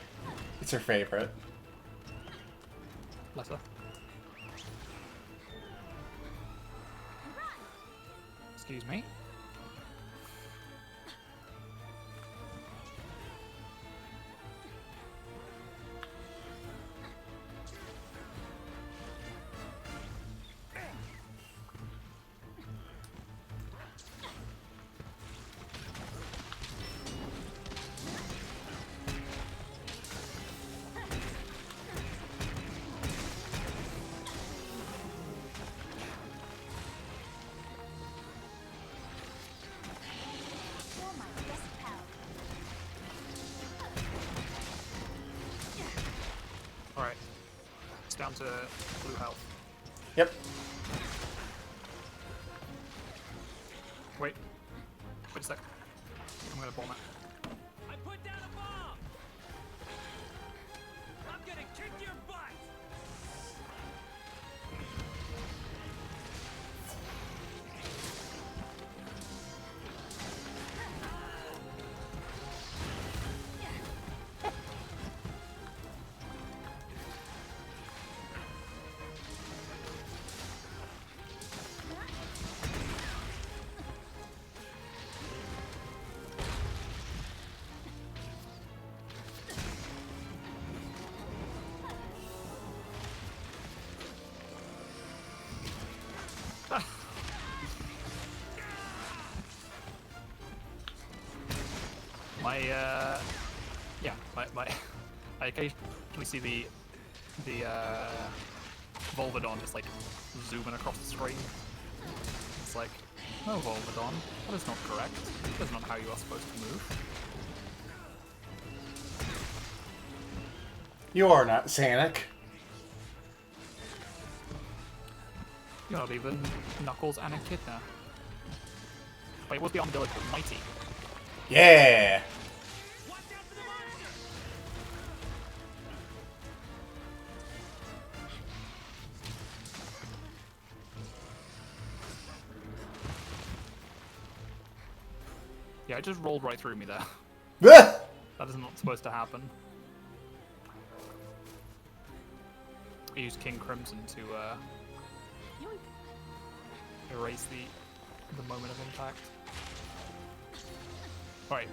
It's her favorite. Bless her. Excuse me. You're my best pal. Alright. It's down to blue health. Yep. Wait. Wait a sec. I'm gonna bomb it. I put down a bomb. I'm gonna kick your butt. Yeah, I occasionally see the Volvidon just like zooming across the screen. It's like, no Volvidon, that is not correct. That is not how you are supposed to move. You are not Sonic. You're not even Knuckles and Echidna. Wait, what's the armadillo called? Mighty. Yeah. Watch out for the monster. Yeah, it just rolled right through me there. Ah! That is not supposed to happen. I used King Crimson to erase the moment of impact. Right.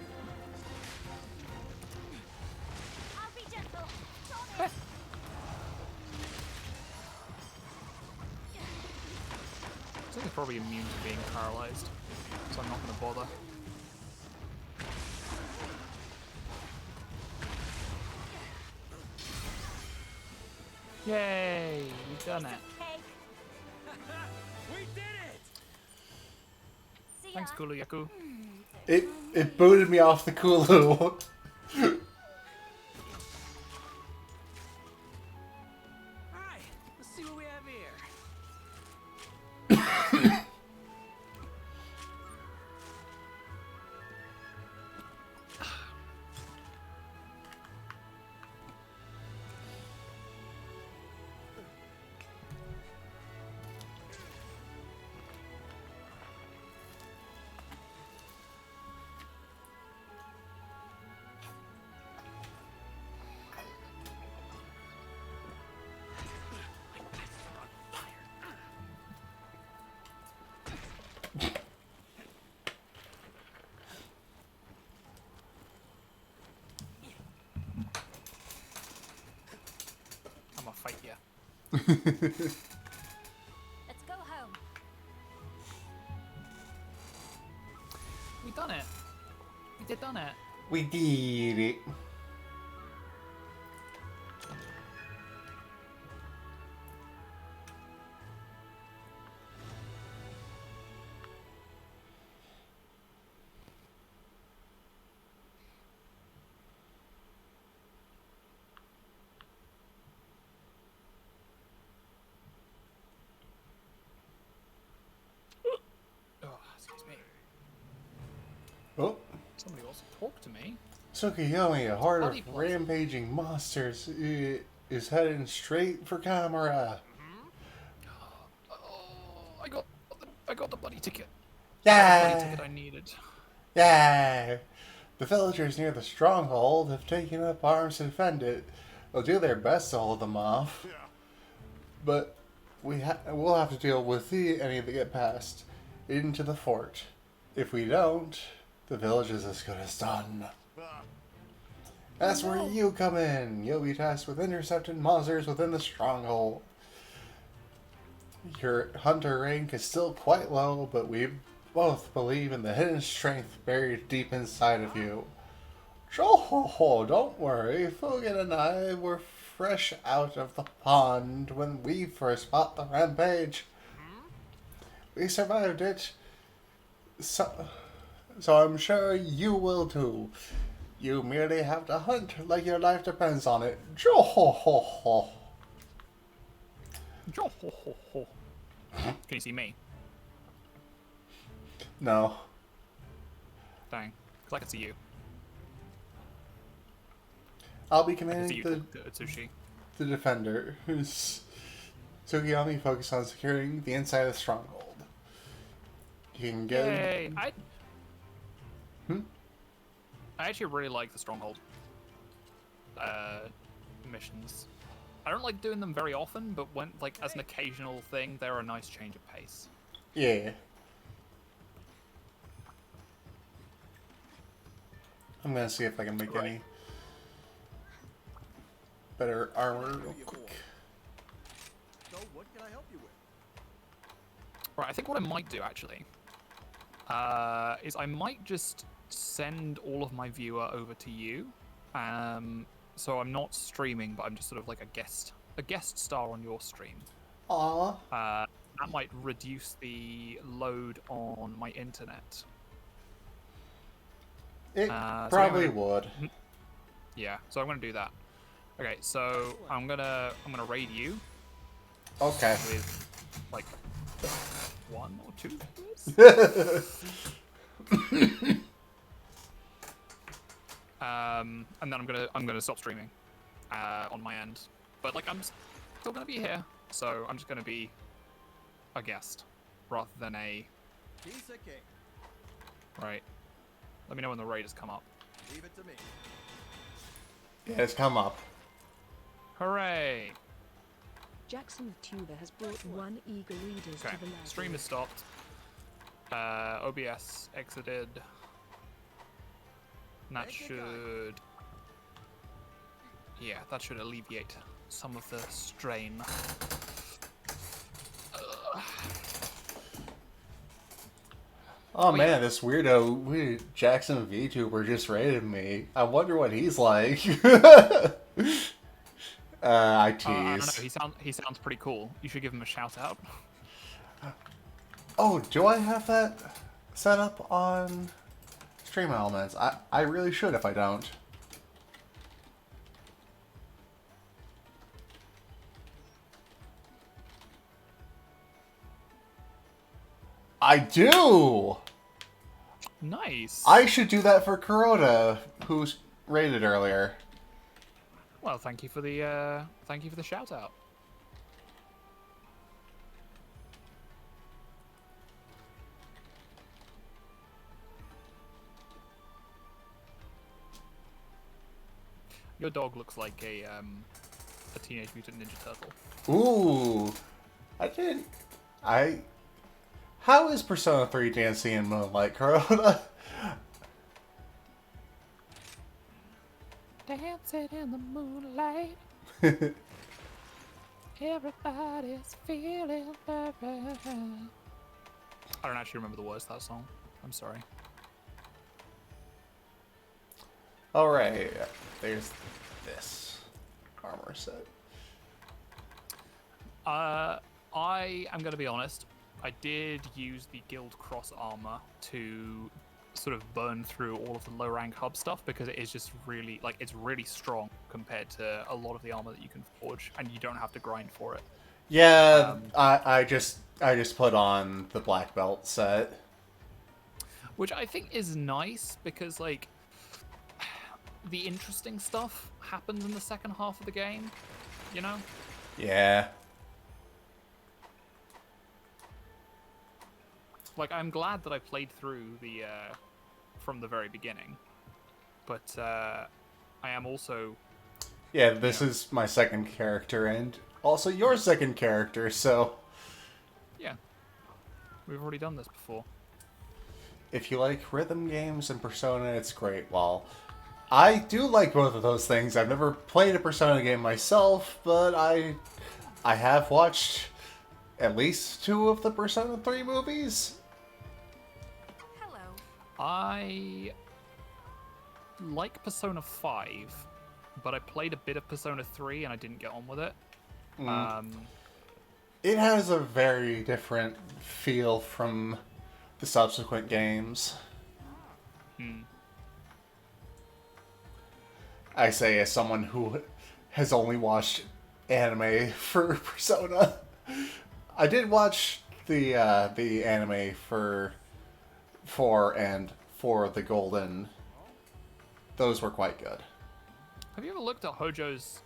I'll be gentle. I think it's probably immune to being paralyzed, so I'm not going to bother. Yay! We've done it. Cake. We did it. See ya. Thanks, Kulu Yaku. It booted me off the Kulu. Alright, let's see what we have here. I'm gonna fight you. Let's go home. We done it. We did done it. We did it. Oh, excuse me. Oh, Somebody wants to talk to me. Tsukuyomi, a horde Bloody of plot. rampaging monsters, is heading straight for Kamara. Oh, I got the bloody ticket. The bloody Yeah, ticket I needed. yeah. The villagers near the stronghold have taken up arms to defend it. They'll do their best to hold them off. But we'll have to deal with the enemy that get past into the fort. If we don't, the village is as good as done. That's where you come in. You'll be tasked with intercepting monsters within the stronghold. Your hunter rank is still quite low, but we both believe in the hidden strength buried deep inside of you. Oh, don't worry. Fugan and I were fresh out of the pond when we first fought the rampage. We survived it, so I'm sure you will too. You merely have to hunt like your life depends on it. Jo-ho-ho-ho. Can you see me? No. Dang. Because I can see you. I'll be I can see commanding you, Tsushi. the defender, who's Sugiyami focused on securing the inside of the stronghold. You can get... Yay! I actually really like the stronghold missions. I don't like doing them very often, but when, like, as an occasional thing, they're a nice change of pace. Yeah. I'm gonna see if I can make any better armor real quick. So, what can I help you with? Right, I think what I might do, actually, is I might just send all of my viewer over to you. So I'm not streaming, but I'm just sort of like a guest star on your stream. Aww. That might reduce the load on my internet. It So probably anyway, would. Yeah, so I'm gonna do that. Okay, so I'm gonna raid you Okay. with like 1 or 2 viewers. And then I'm gonna stop streaming on my end. But like I'm still gonna be here, so I'm just gonna be a guest rather than a Piece of cake. right. Let me know when the raid has come up. Leave it to me. Yeah, it's come up. Hooray! Jackson of Tuba has brought 1 eager readers Okay, to the library. stream is stopped. OBS exited. And that should... Yeah, that should alleviate some of the strain. Oh man, this weirdo Jackson VTuber just raided me. I wonder what he's like. I tease. I don't know. He sounds pretty cool. You should give him a shout out. Oh, do I have that set up on Stream Elements? I really should if I don't. I do! Nice. I should do that for Kuroda, who's raided earlier. Well, thank you for the shout out. Your dog looks like a Teenage Mutant Ninja Turtle. Ooh. How is Persona 3 dancing in Moonlight, Kuroda? Dancing in the moonlight. Everybody's feeling alright. I don't actually remember the words to that song. I'm sorry. Alright, there's this armor set. I am going to be honest. I did use the Guild Cross armor to sort of burn through all of the low rank hub stuff because it is just really, like, it's really strong compared to a lot of the armor that you can forge, and you don't have to grind for it. Yeah, I just put on the black belt set. Which I think is nice because, like, the interesting stuff happens in the second half of the game, you know? Yeah. Like, I'm glad that I played through the, from the very beginning. But I am also Yeah, this is my second character, and also your second character, so yeah. We've already done this before. if you like rhythm games and Persona, it's great. Well, I do like both of those things. I've never played a Persona game myself, but I have watched at least 2 of the Persona 3 movies. Hello. I like Persona 5, but I played a bit of Persona 3 and I didn't get on with it. It has a very different feel from the subsequent games. I say as someone who has only watched anime for Persona. I did watch the anime for 4 and for the Golden. Those were quite good. Have you ever looked at Hojo's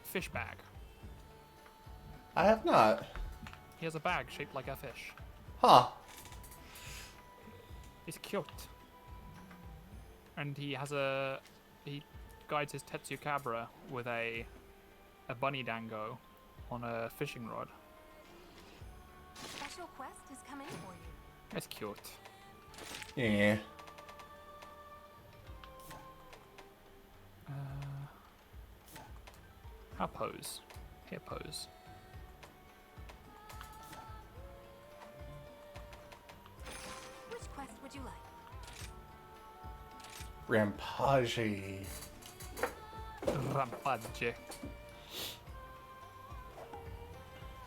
fish bag? I have not. He has a bag shaped like a fish. Huh. It's cute. And he guides his Tetsukabra with a bunny dango on a fishing rod. Special quest is coming for you. That's cute. Yeah. How pose? Here pose. Which quest would you like? Rampage. Rampage.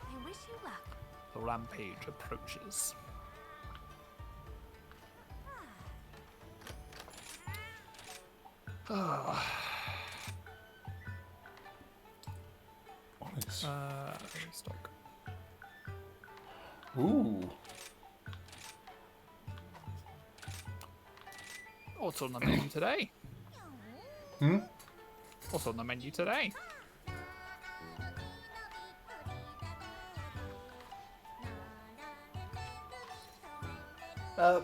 I wish you luck. The rampage approaches. Stock. Ooh. What's on the menu today? What's on the menu today?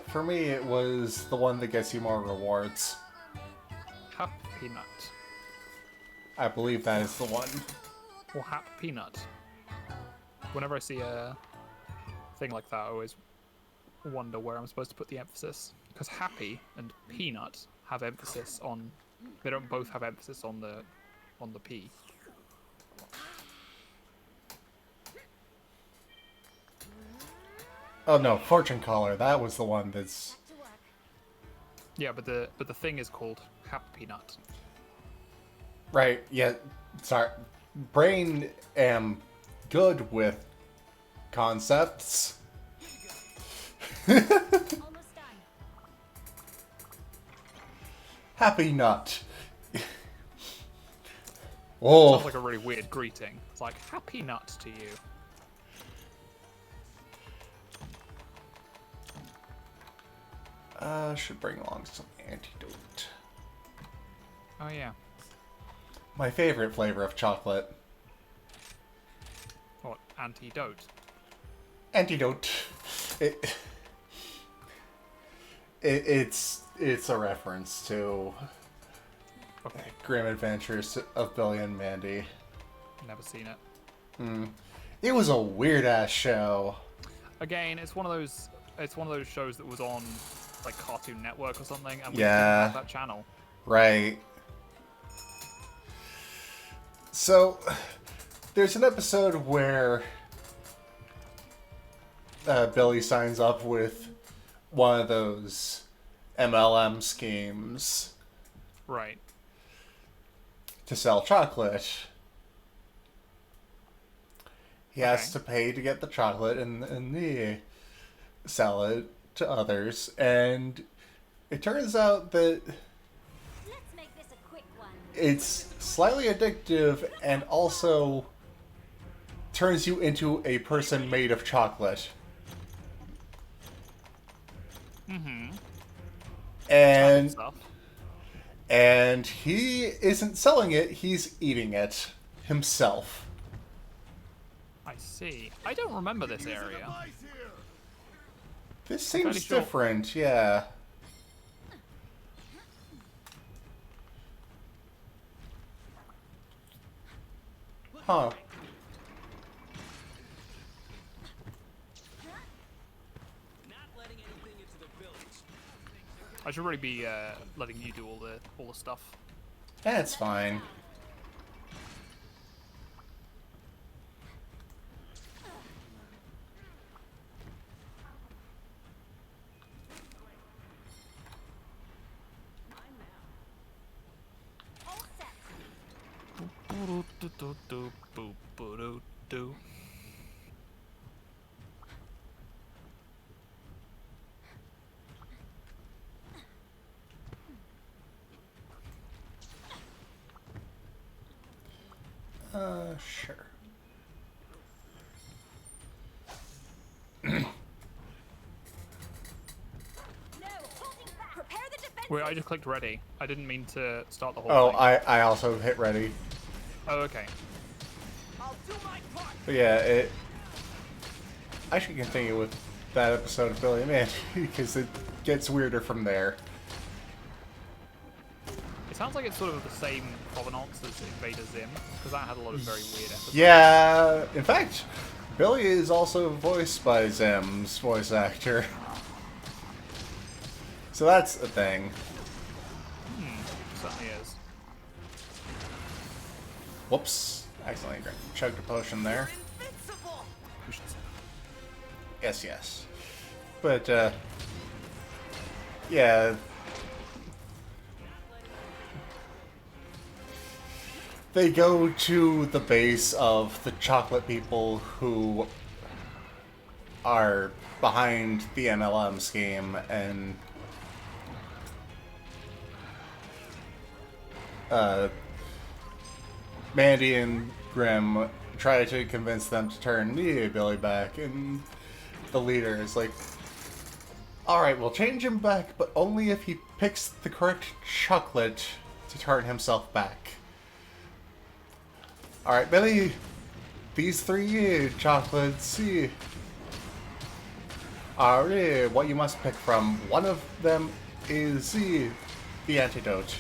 For me, it was the one that gets you more rewards. Happy Nut. I believe that is the one. Or Hap Peanut. Whenever I see a thing like that, I always wonder where I'm supposed to put the emphasis. Because happy and peanut have emphasis on... They don't both have emphasis on the P. Oh no, Fortune Caller. That was the one that's... Yeah, but the thing is called Hap Peanut. Right, yeah. Sorry. Brain am good with concepts. Almost done. Happy Nut. Oh. Sounds like a really weird greeting. It's like, Happy Nut to you. Should bring along some antidote. Oh yeah. My favorite flavor of chocolate. What? Antidote? Antidote. It's a reference to Okay. Grim Adventures of Billy and Mandy. Never seen it. It was a weird ass show. Again, it's one of those shows that was on like Cartoon Network or something, and we Yeah. didn't have that channel. Right. So, there's an episode where Billy signs up with one of those MLM schemes Right. to sell chocolate. He has Okay. to pay to get the chocolate and they sell it to others. And it turns out that Let's make this a quick one. it's slightly addictive and also turns you into a person made of chocolate. And Stuff. and he isn't selling it, he's eating it himself. I see. I don't remember this area. This fairly seems sure. different, yeah. Huh. Not letting anything into the village. I should really be letting you do all the stuff. That's fine. All set. Sure. No, holding back. Prepare the defense. Wait, I just clicked ready. I didn't mean to start the whole Oh, thing. I also hit ready. Oh, okay. I'll do my part. But yeah, I should continue with that episode of Billy and Mandy because it gets weirder from there. It sounds like it's sort of the same provenance as Invader Zim, because that had a lot of very weird episodes. Yeah, in fact, Billy is also voiced by Zim's voice actor. So that's a thing. Certainly is. Whoops. Accidentally chugged a potion there. Invincible. We should say. Yes. But, yeah. They go to the base of the chocolate people who are behind the MLM scheme, and Mandy and Grim try to convince them to turn the Billy back, and the leader is like, alright, we'll change him back, but only if he picks the correct chocolate to turn himself back. Alright, Billy, these 3 chocolates are what you must pick from. One of them is the antidote.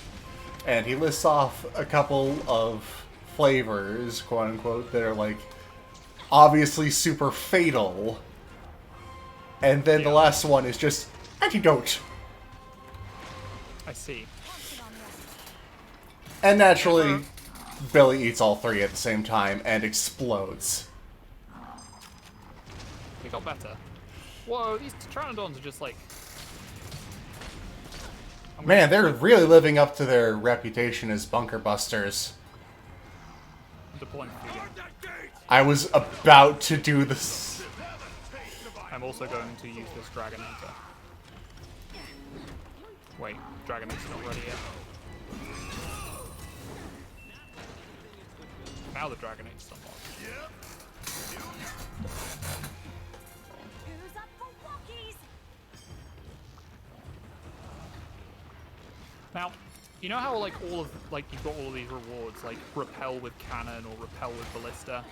And he lists off a couple of flavors, quote unquote, that are like obviously super fatal. And then the last one is just antidote. I see. And naturally, Billy eats all 3 at the same time and explodes. It got better. Whoa, these Pteranodons are just like... Man, they're really living up to their reputation as bunker busters. deploying feeding. I was about to do this. I'm also going to use this Dragonator. Wait, Dragonator's not ready yet. Now the Dragonator's unlocked. Who's up for walkies? Now, you know how like all of you've got all of these rewards, like repel with cannon or repel with ballista.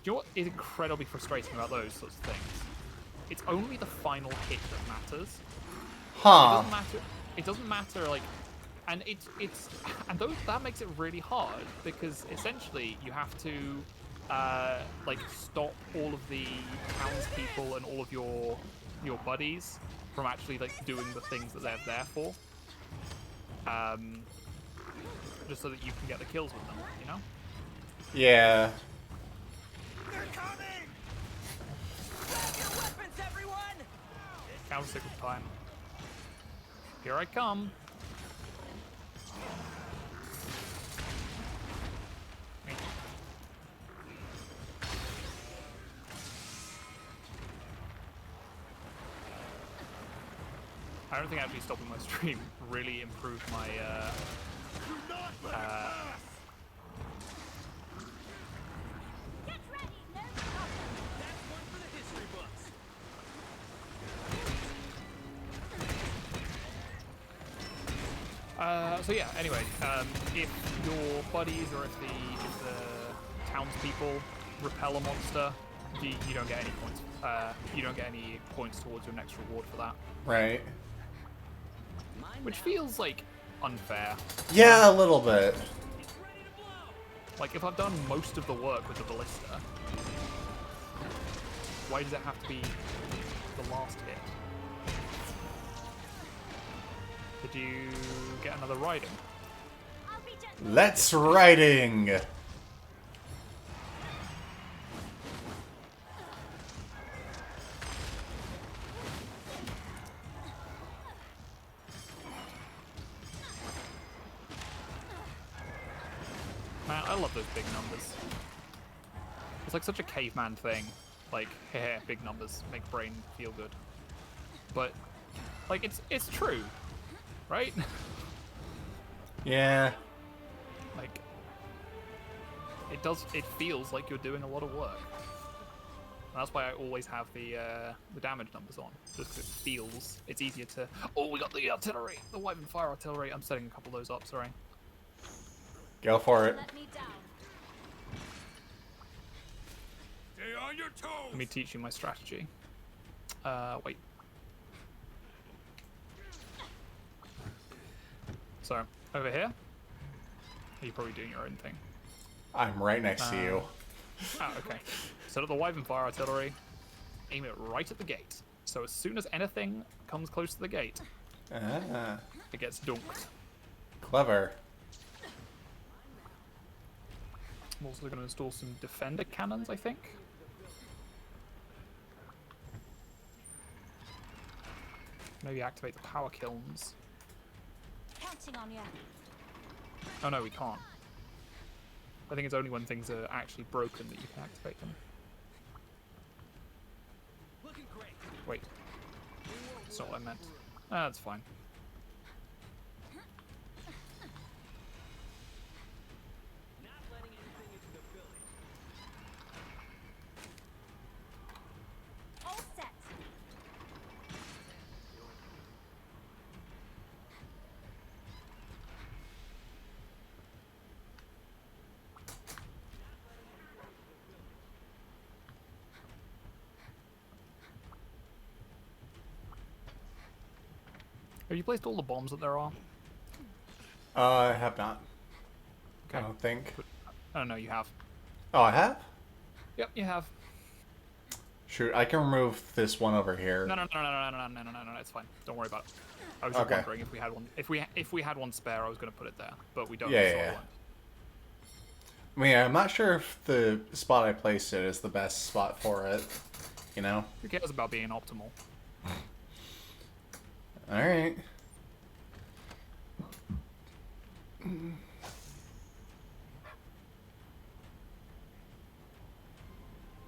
Do you know what is incredibly frustrating about those sorts of things? It's only the final hit that matters. It Huh. doesn't matter. It doesn't matter like, and that makes it really hard because essentially you have to like stop all of the townspeople and all of your buddies from actually like doing the things that they're there for. Just so that you can get the kills with them, you know? Yeah. They're coming! Grab your weapons, everyone! Counter signal time. Here I come. I don't think actually stopping my stream really improved my Get ready, no problem. That's one for the history books. so yeah, anyway, if your buddies or if the townspeople repel a monster, you don't get any points. You don't get any points towards your next reward for that, Right. which feels like unfair. Yeah, a little bit. It's ready to blow! Like, if I've done most of the work with the ballista, why does it have to be the last hit? Did you get another riding? Let's riding! Man, I love those big numbers. It's like such a caveman thing. Like, heh, big numbers make brain feel good. But, like, it's true, right? Yeah. Like, it feels like you're doing a lot of work. And that's why I always have the damage numbers on, just because it feels, it's easier to... Oh, we got the artillery! The Wyvern Fire Artillery. I'm setting a couple of those up, sorry. Go for it. Let me down. Stay on your toes. Let me teach you my strategy. Wait. So, over here. You're probably doing your own thing. I'm right next to you. Oh, okay. Set up the Wyvern Fire Artillery. Aim it right at the gate. So as soon as anything comes close to the gate, Ah, it gets dunked. clever. I'm also going to install some defender cannons, I think. Maybe activate the power kilns. Counting on you. Oh no, we can't. I think it's only when things are actually broken that you can activate them. Looking great. Wait. That's not what I meant. Ah, that's fine. Not letting anything into the village. All set. Have you placed all the bombs that there are? I have not. I Okay. don't think. Oh no, you have. Oh, I have? Yep, you have. Shoot, I can remove this one over here. No, it's fine. Don't worry about it. I was just Okay. wondering if we had one. If we had one spare, I was going to put it there, but we don't. Yeah, so I yeah. won't. I mean, I'm not sure if the spot I placed it is the best spot for it. You know? Who cares about being optimal? Alright.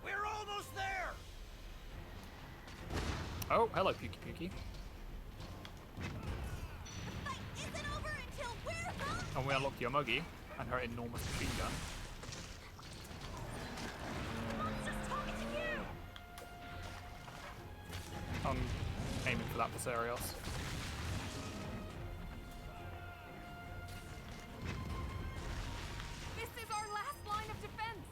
We're almost there. Oh, hello, Pukey Pukey. Fight isn't over until we're home. And we unlocked Yomogi and her enormous machine gun. Just talking to you. I'm aiming for that Viserios. This is our last line of defense.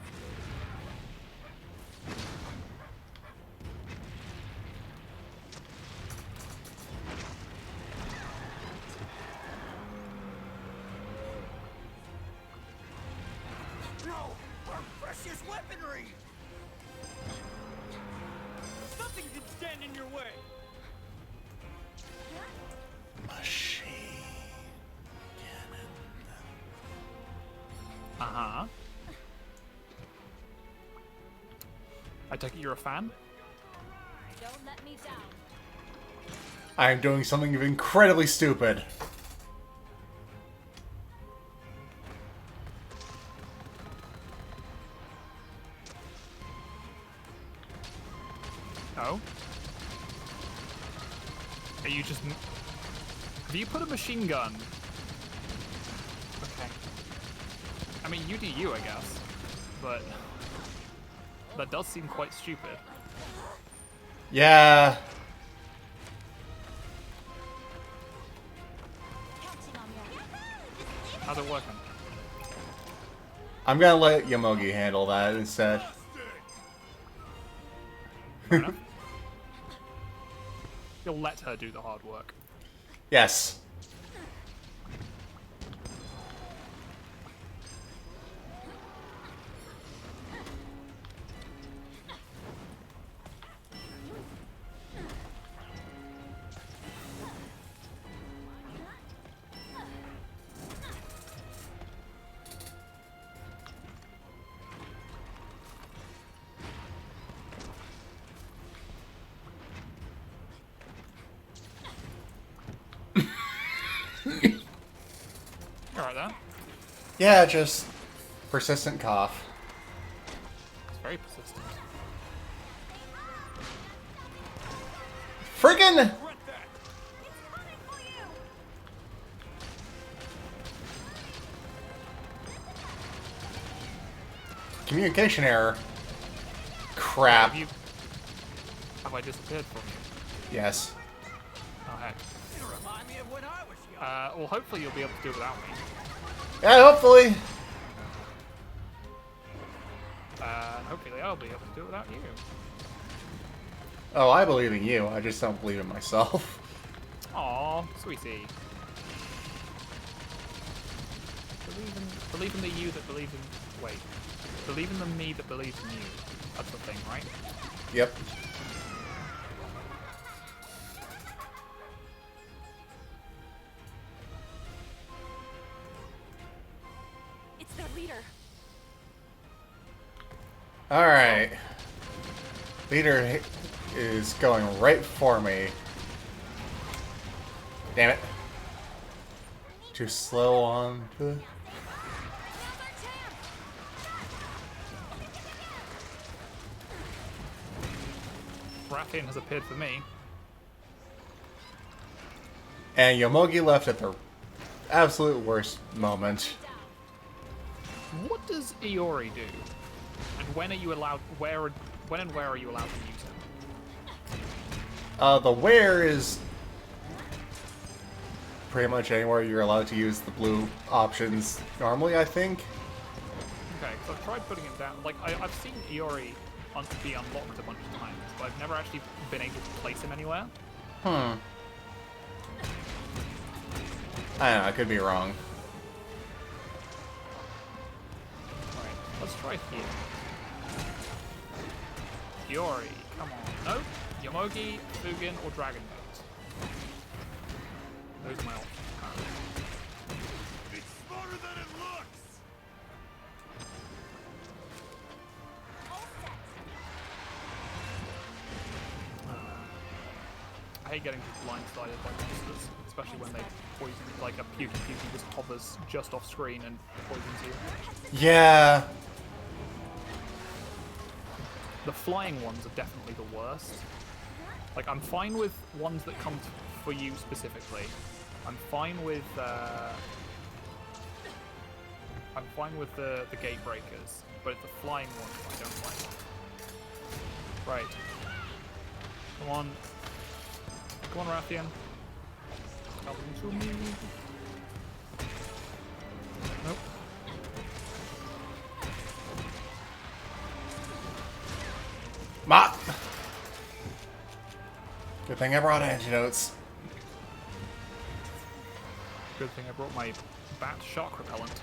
No! Our precious weaponry! Something can stand in your way. Machine. Uh-huh. I take it you're a fan? Don't let me down. I am doing something incredibly stupid. Oh? Are you just... Have you put a machine gun? Okay. I mean, you do you, I guess. But... That does seem quite stupid. Yeah. Counting on you. How's it working? I'm gonna let Yomogi handle that instead. Fair enough. You'll let her do the hard work. Yes. alright there? Yeah, just persistent cough. It's very persistent. Friggin' Regret that. communication error. Crap. Have I disappeared from you? Yes. Oh heck. You remind me of when I was young. Well, hopefully you'll be able to do it without me. Yeah, hopefully. Hopefully I'll be able to do it without you. Oh, I believe in you. I just don't believe in myself. Aw, sweetie. Believe in the you that believes in... Wait. Believe in the me that believes in you. That's the thing, right? Yep. It's their leader. Alright. Leader is going right for me. Damn it. Too slow on the... Rathian has appeared for me. And Yomogi left at the absolute worst moment. What does Iori do? And when are you allowed... When and where are you allowed to use it? The where is pretty much anywhere you're allowed to use the blue options normally, I think. Okay, so I've tried putting him down. Like, I've seen Iori be unlocked a bunch of times, but I've never actually been able to place him anywhere. I don't know, I could be wrong. Alright, let's try here. Iori, come on. No? Yomogi, Fugen, or Dragon Boat? Those are my options. It's smarter than it looks. I hate getting blindsided by monsters, especially when they poison, like a Puky just hovers just off screen and poisons you. Yeah. The flying ones are definitely the worst. Like, I'm fine with ones that come for you specifically. I'm fine with the gate breakers, but it's the flying ones I don't like. Right. Come on. Come on, Rathian. Come to me. Nope. Mop! Good thing I brought antidotes. Good thing I brought my bat shark repellent.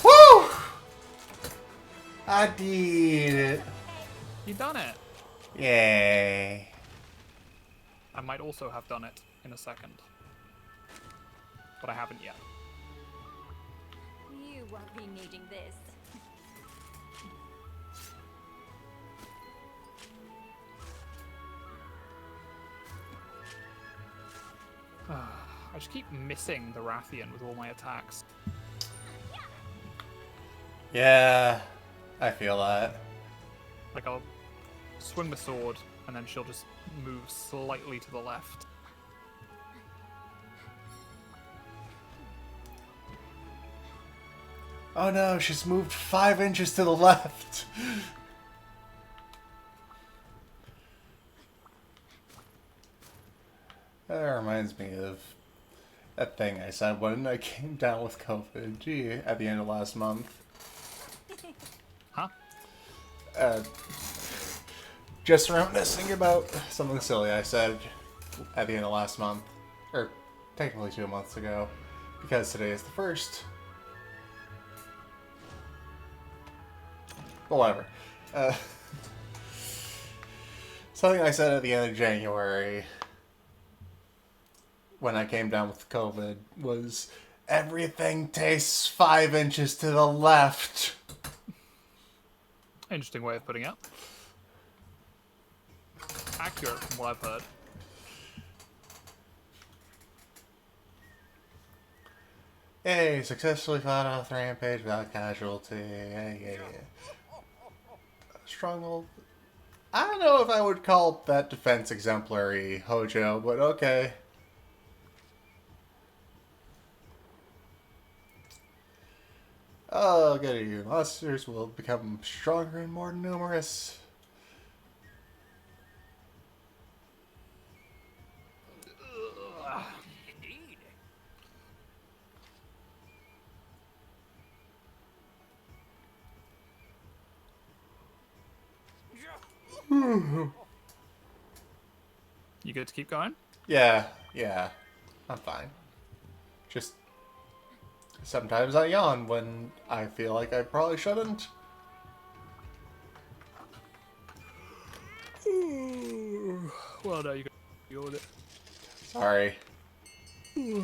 Woo! I did it. You done it! Yay. I might also have done it in a second. But I haven't yet. You won't be needing this. I just keep missing the Rathian with all my attacks. Yeah, I feel that. Like, I'll swing the sword, and then she'll just move slightly to the left. Oh no, she's moved 5 inches to the left. That reminds me of that thing I said when I came down with COVID. Gee, at the end of last month. Huh? Just reminiscing about something silly I said at the end of last month. Or technically 2 months ago. Because today is the 1st. But whatever. Something I said at the end of January when I came down with COVID was, everything tastes 5 inches to the left. Interesting way of putting it. Accurate from what I've heard. Hey, successfully fought off the rampage without casualty. Yeah. Stronghold. I don't know if I would call that defense exemplary, Hojo, but okay. Oh, good at you. Monsters will become stronger and more numerous. Indeed. You good to keep going? Yeah. I'm fine. Just sometimes I yawn when I feel like I probably shouldn't. Well, no, you yawn it. Sorry. I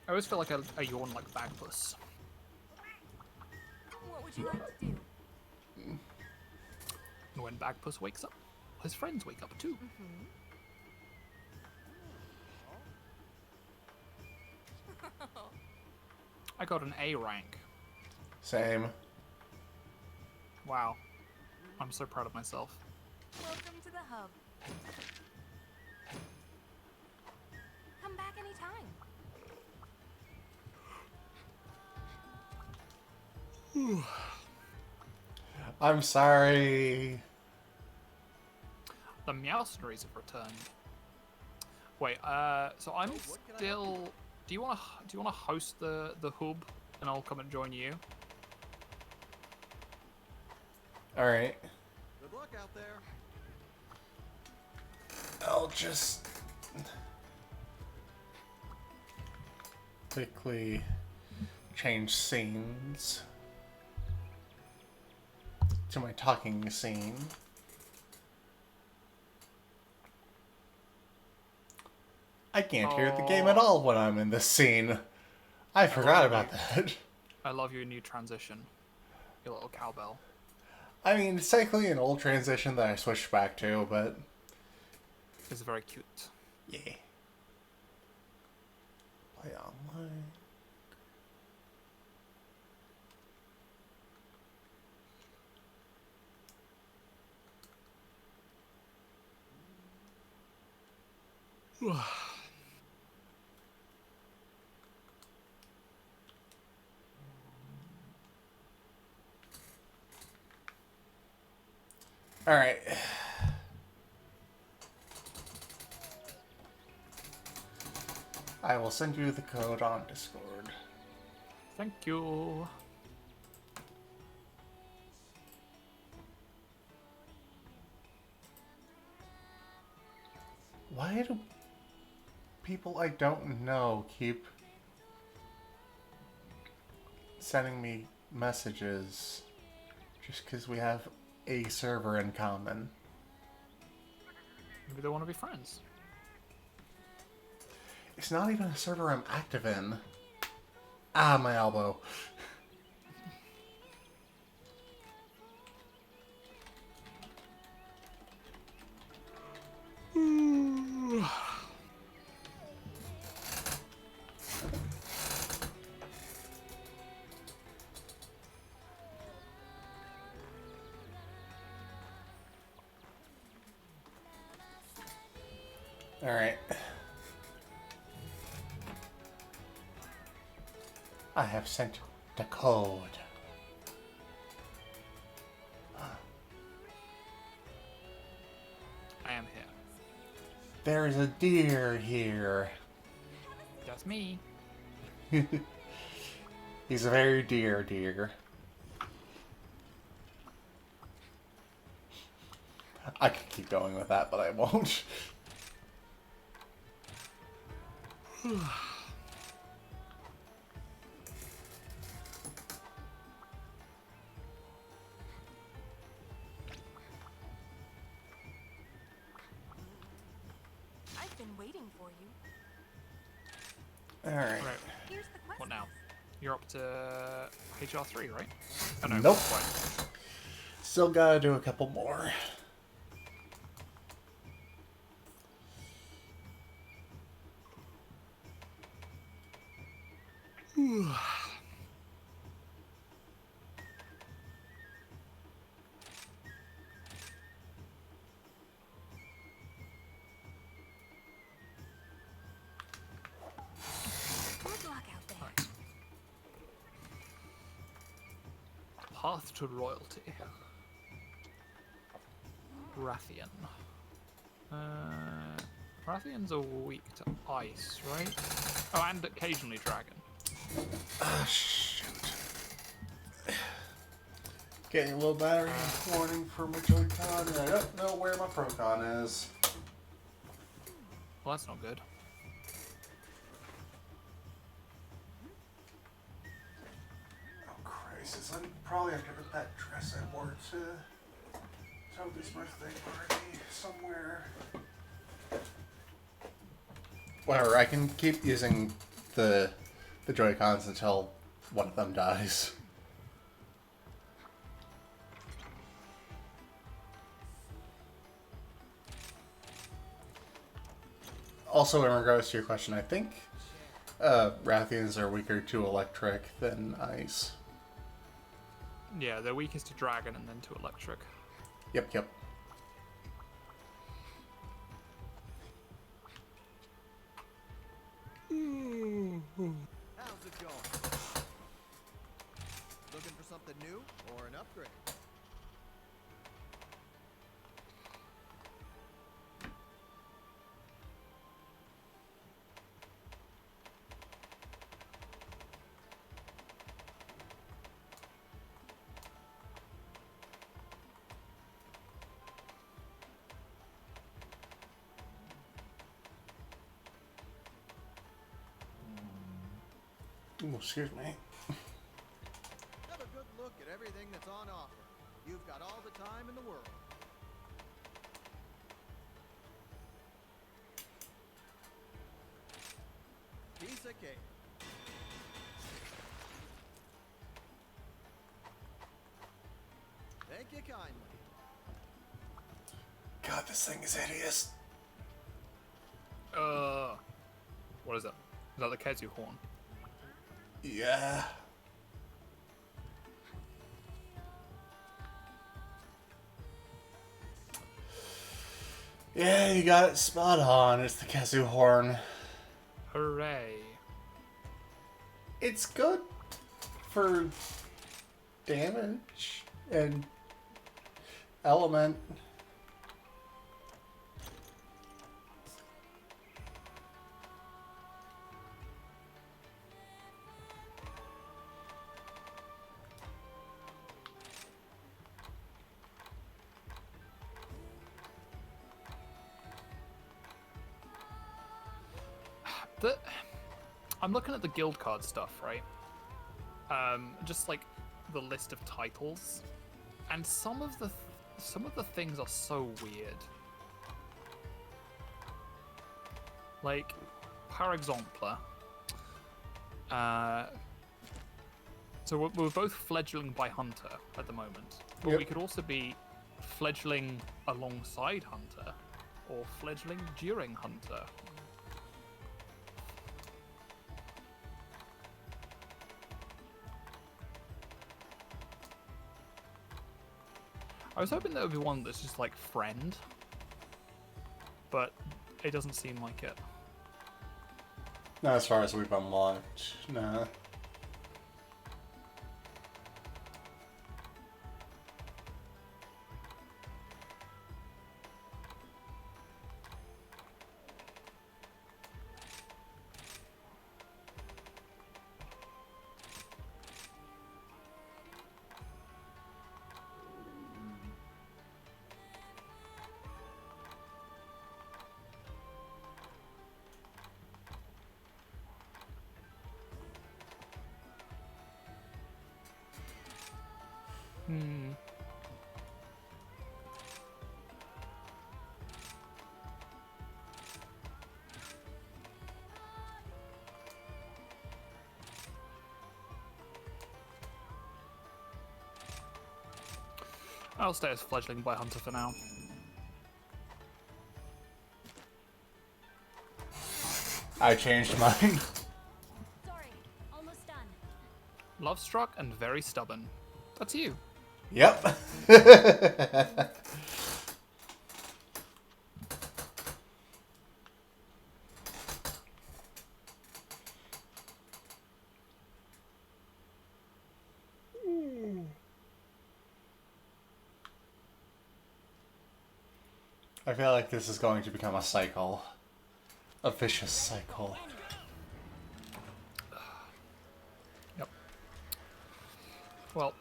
always feel like I yawn like Bagpuss. What would you like to do? And when Bagpuss wakes up, his friends wake up too. I got an A rank. Same. Wow. I'm so proud of myself. Welcome to the hub. Come back anytime. I'm sorry. The Meowsnaries have returned. Wait, so I'm still. Do you wanna host the hub, and I'll come and join you? Alright. Good luck out there. I'll just quickly change scenes to my talking scene. I can't hear the game at all when I'm in this scene. I forgot about that. I love your new transition. Your little cowbell. I mean, it's technically an old transition that I switched back to, but It's very cute. yeah. Play online. Alright. I will send you the code on Discord. Thank you. Why do people I don't know keep sending me messages just because we have a server in common? Maybe they want to be friends. It's not even a server I'm active in. Ah, my elbow. Alright. I have sent the code. I am here. There's a deer here. That's me. He's a very deer. I could keep going with that, but I won't. I've been waiting for you. Alright. Right. Here's the quest. What now? You're up to HR3, right? Oh, no, Nope. not quite. Still gotta do a couple more. Good luck out there. Nice. Path to royalty. Rathian. Rathians are weak to ice, right? Oh, and occasionally dragon. Ah, shoot. Getting a little battery warning for my Joy-Con, and I don't know where my Pro-Con is. Well, that's not good. Oh, Christ. I probably have to rip that dress I wore to Toby's birthday party somewhere. Whatever, I can keep using the Joy-Cons until one of them dies. Also, in regards to your question, I think Rathians are weaker to electric than ice. Yeah, they're weakest to dragon and then to electric. Yep. How's it going? Looking for something new or an upgrade? Ooh, excuse me. Have a good look at everything that's on offer. You've got all the time in the world. Piece of cake. Thank you kindly. God, this thing is hideous. What is that? Is that the Kezu horn? Yeah. Yeah, you got it spot on. It's the Kezu horn. Hooray. It's good for damage and element. I'm looking at the guild card stuff, right? Just like the list of titles, and some of the things are so weird. Like, par exemple, so we're both fledgling by Hunter at the moment, but Yep. we could also be fledgling alongside Hunter, or fledgling during Hunter. I was hoping there would be one that's just like friend, but it doesn't seem like it. Not as far as we've unlocked. Nah. I'll stay as fledgling by Hunter for now. I changed mine. Sorry, almost done. Love struck and very stubborn. That's you. Yep. I feel like this is going to become a cycle. A vicious cycle. Yep. Well,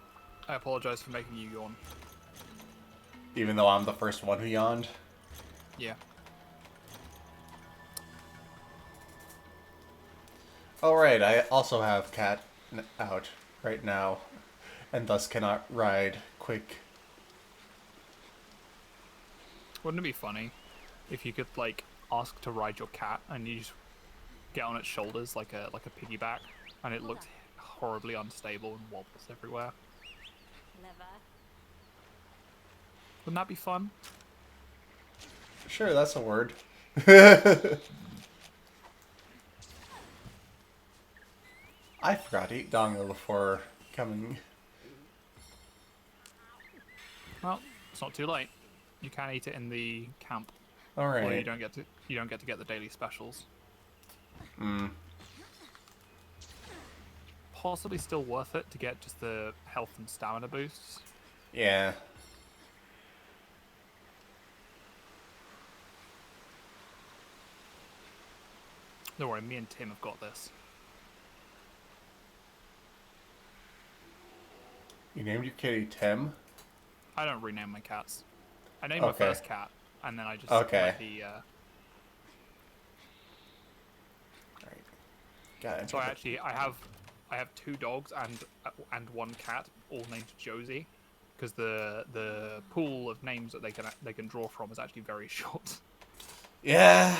I apologize for making you yawn. Even though I'm the first one who yawned. Yeah. Oh right, I also have Cat out right now, and thus cannot ride quick. Wouldn't it be funny if you could like ask to ride your cat and you just get on its shoulders like a piggyback, and it looked horribly unstable and wobbles everywhere? Clever. Wouldn't that be fun? Sure, that's a word. I forgot to eat dongo before coming. Well, it's not too late. You can eat it in the camp. All Although you right. don't get to get the daily specials. Possibly still worth it to get just the health and stamina boosts. Yeah. Don't worry, me and Tim have got this. You named your kitty Tim? I don't rename my cats. I named my Okay. first cat, and then I just Okay. let the. Alright. Got it. So I have 2 dogs and 1 cat, all named Josie, because the pool of names that they can draw from is actually very short. Yeah.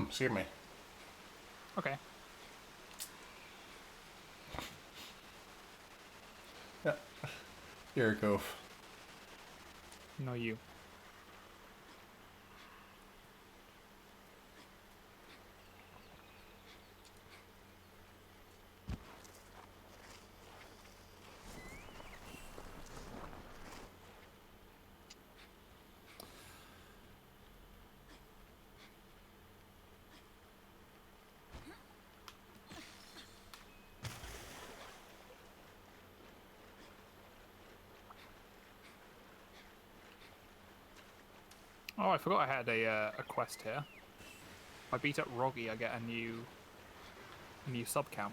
Excuse me. Okay. Yeah. You're a goof. No, you. Oh, I forgot I had a quest here. If I beat up Roggy, I get a new sub camp.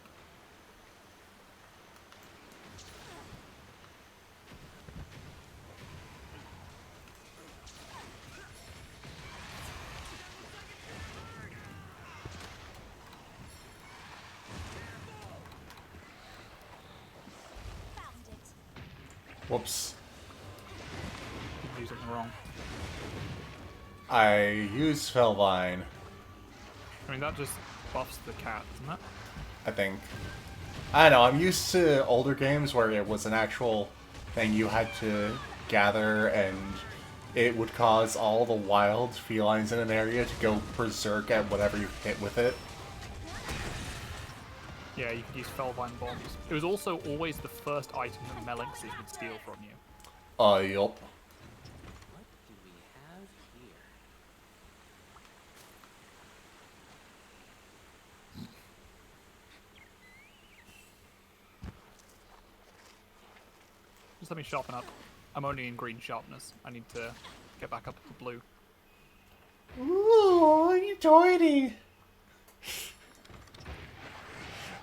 Found it. Whoops. Did do something wrong. I used Fellvine, I mean, that just buffs the cat, doesn't it? I think. I don't know, I'm used to older games where it was an actual thing you had to gather and it would cause all the wild felines in an area to go berserk at whatever you hit with it. Yeah, you could use Fellvine bombs. It was also always the first item that Melinxes would steal from you. Yup. What do we have here? Just let me sharpen up. I'm only in green sharpness. I need to get back up to blue. Ooh, you toity.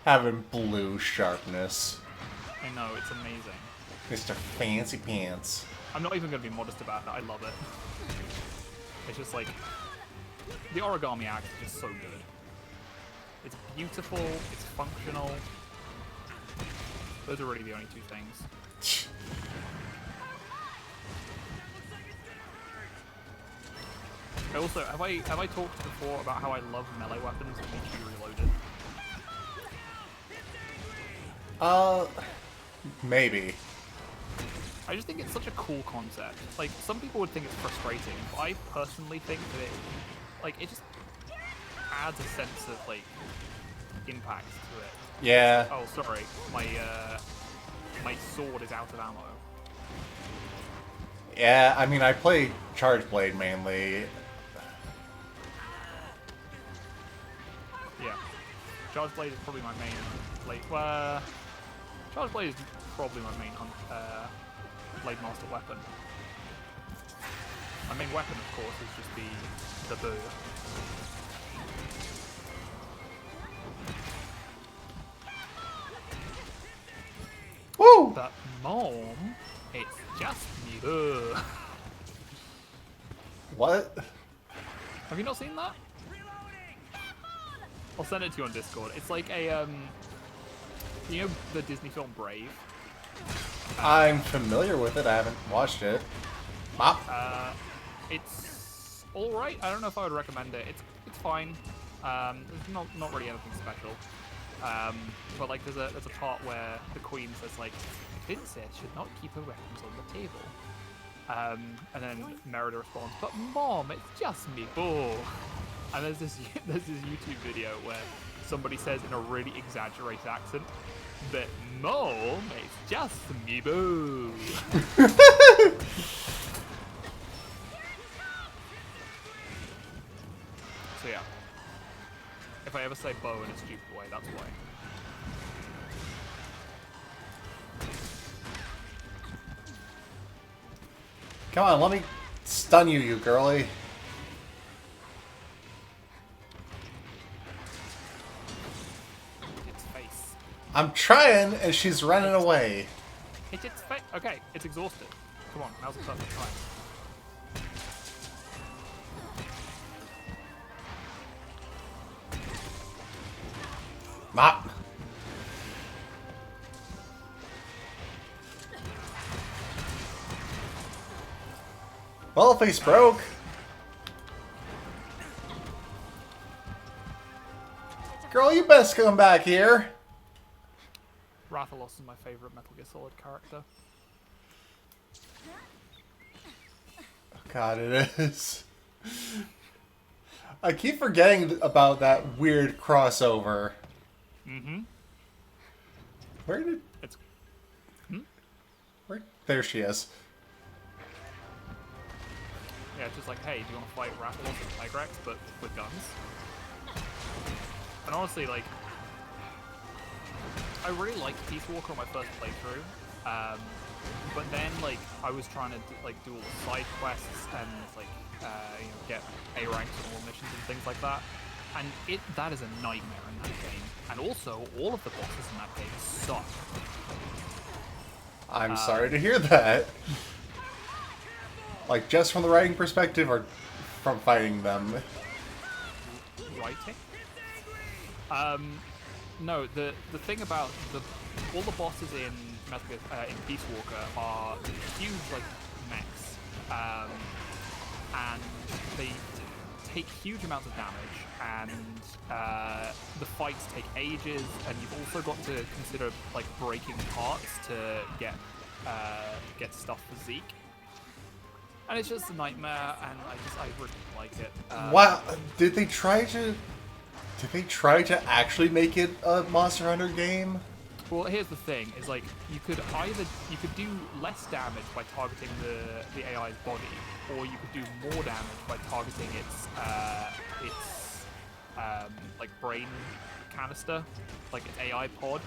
Having blue sharpness. I know, it's amazing. Mr. Fancy Pants. I'm not even going to be modest about it. I love it. It's just like... The origami axe is just so good. It's beautiful, it's functional. Those are really the only 2 things. Also, have I talked before about how I love melee weapons that make you reloaded? Maybe. I just think it's such a cool concept. Like, some people would think it's frustrating, but I personally think that it just adds a sense of, like, impact to it. Yeah. Oh, sorry, my sword is out of ammo. Yeah, I mean, I play Charge Blade mainly. Yeah. Charge Blade is probably my main, Charge Blade is probably my main Blade Master weapon. My main weapon, of course, is just the bow. Woo! But Mom, it's just me. Ugh. What? Have you not seen that? I'll send it to you on Discord. It's like a you know the Disney film Brave? I'm familiar with it. I haven't watched it. Mop. It's all right. I don't know if I would recommend it. It's fine. There's not really anything special. But like there's a part where the Queen says like, "The princess should not keep her weapons on the table." And then Merida responds, "But Mom, it's just me, boo." And there's this YouTube video where somebody says in a really exaggerated accent, "But Mom, it's just me, boo." So yeah, if I ever say "bo" in a stupid way, that's why. Come on, let me stun you, you girly. Its face. I'm trying, and she's running away. Hit its face. Okay, it's exhausted. Come on, now's the perfect time. Mop. Well, face broke. Girl, you best come back here. Rathalos is my favorite Metal Gear Solid character. God, it is. I keep forgetting about that weird crossover. Mm-hmm. Where did... It's Where... There she is. yeah, it's just like, hey, do you want to fight Rathalos and Tigrex, but with guns? And honestly, like, I really liked Peace Walker on my first playthrough, but then like I was trying to do all the side quests and like get A ranks and all missions and things like that, and that is a nightmare in that game. And also, all of the bosses in that game suck. I'm sorry to hear that. Like, just from the writing perspective, or from fighting them? Writing? No, the thing about all the bosses in Metal Gear, in Peace Walker are huge like mechs, and they take huge amounts of damage, and the fights take ages, and you've also got to consider like breaking parts to get stuff for Zeke. And it's just a nightmare, and I really like it. Wow, did they try to actually make it a Monster Hunter game? Well, here's the thing: is like you could do less damage by targeting the AI's body, or you could do more damage by targeting its like brain canister, like its AI pod.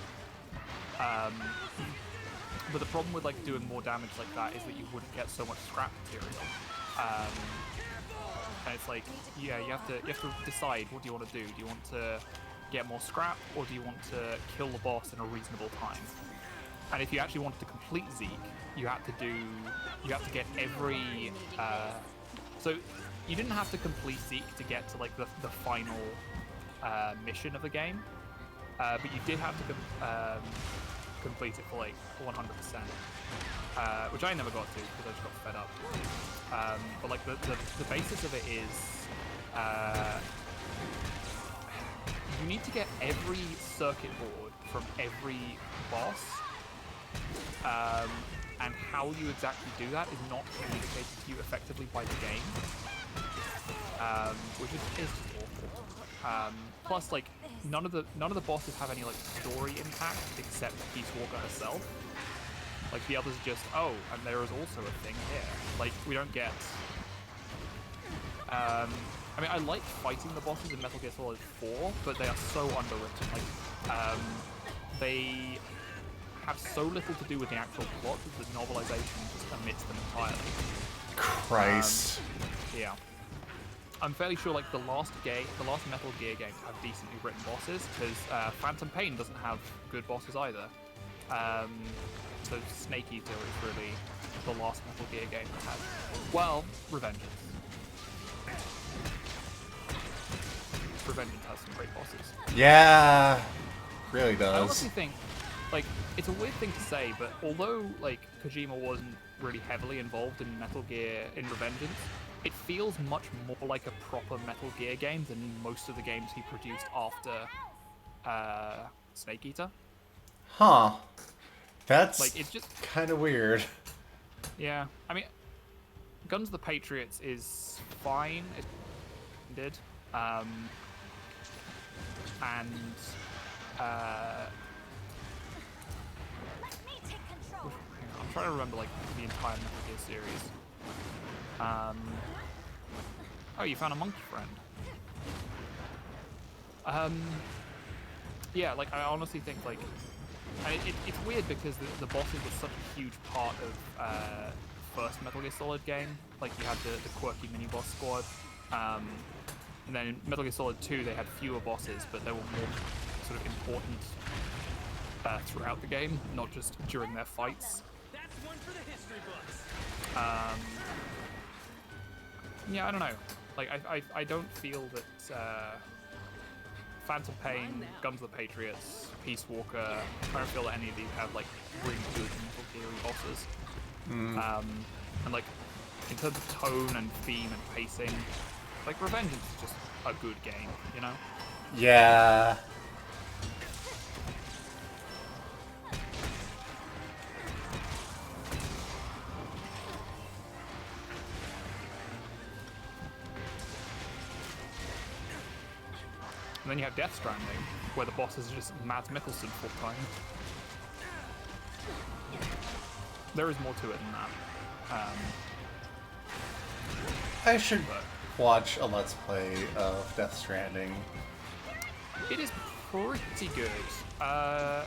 But the problem with like doing more damage like that is that you wouldn't get so much scrap material. And it's like, yeah, you have to decide what do you want to do. Do you want to get more scrap, or do you want to kill the boss in a reasonable time? And if you actually wanted to complete Zeke, you have to get every. So you didn't have to complete Zeke to get to like the final mission of the game, but you did have to complete it for like 100%, which I never got to because I just got fed up. But like the basis of it is you need to get every circuit board from every boss, and how you exactly do that is not communicated to you effectively by the game, which is just awful. Plus, like, none of the bosses have any like story impact except Peace Walker herself. Like, the others just, oh, and there is also a thing here. Like, we don't get. I mean, I like fighting the bosses in Metal Gear Solid 4, but they are so underwritten. Like, they have so little to do with the actual plot that the novelization just omits them entirely. Christ. Yeah. I'm fairly sure, like, the last Metal Gear game to have decently written bosses, because Phantom Pain doesn't have good bosses either. So Snake Eater is really the last Metal Gear game that has, well, Revengeance. Revengeance has some great bosses. Yeah, really does. I honestly think, like, it's a weird thing to say, but although, like, Kojima wasn't really heavily involved in Metal Gear in Revengeance, it feels much more like a proper Metal Gear game than most of the games he produced after Snake Eater. Huh. That's Like, it's just kind of weird. Yeah, I mean, Guns of the Patriots is fine. It did, and Let me take control. hang on, I'm trying to remember like the entire Metal Gear series. Oh, you found a monkey friend. Yeah, like I honestly think like, and it's weird because the bosses were such a huge part of first Metal Gear Solid game. Like you had the quirky mini boss squad, and then in Metal Gear Solid 2 they had fewer bosses, but they were more sort of important throughout the game, not just during their fights. That's one for the history books. Yeah, I don't know. Like I don't feel that Phantom Pain, Guns of the Patriots, Peace Walker, I don't feel that any of these have like really good Metal Gear bosses. And like in terms of tone and theme and pacing, like Revengeance is just a good game, you know? Yeah. And then you have Death Stranding, where the boss is just Mads Mikkelsen full time. There is more to it than that. I should watch a Let's Play of Death Stranding. It is pretty good. I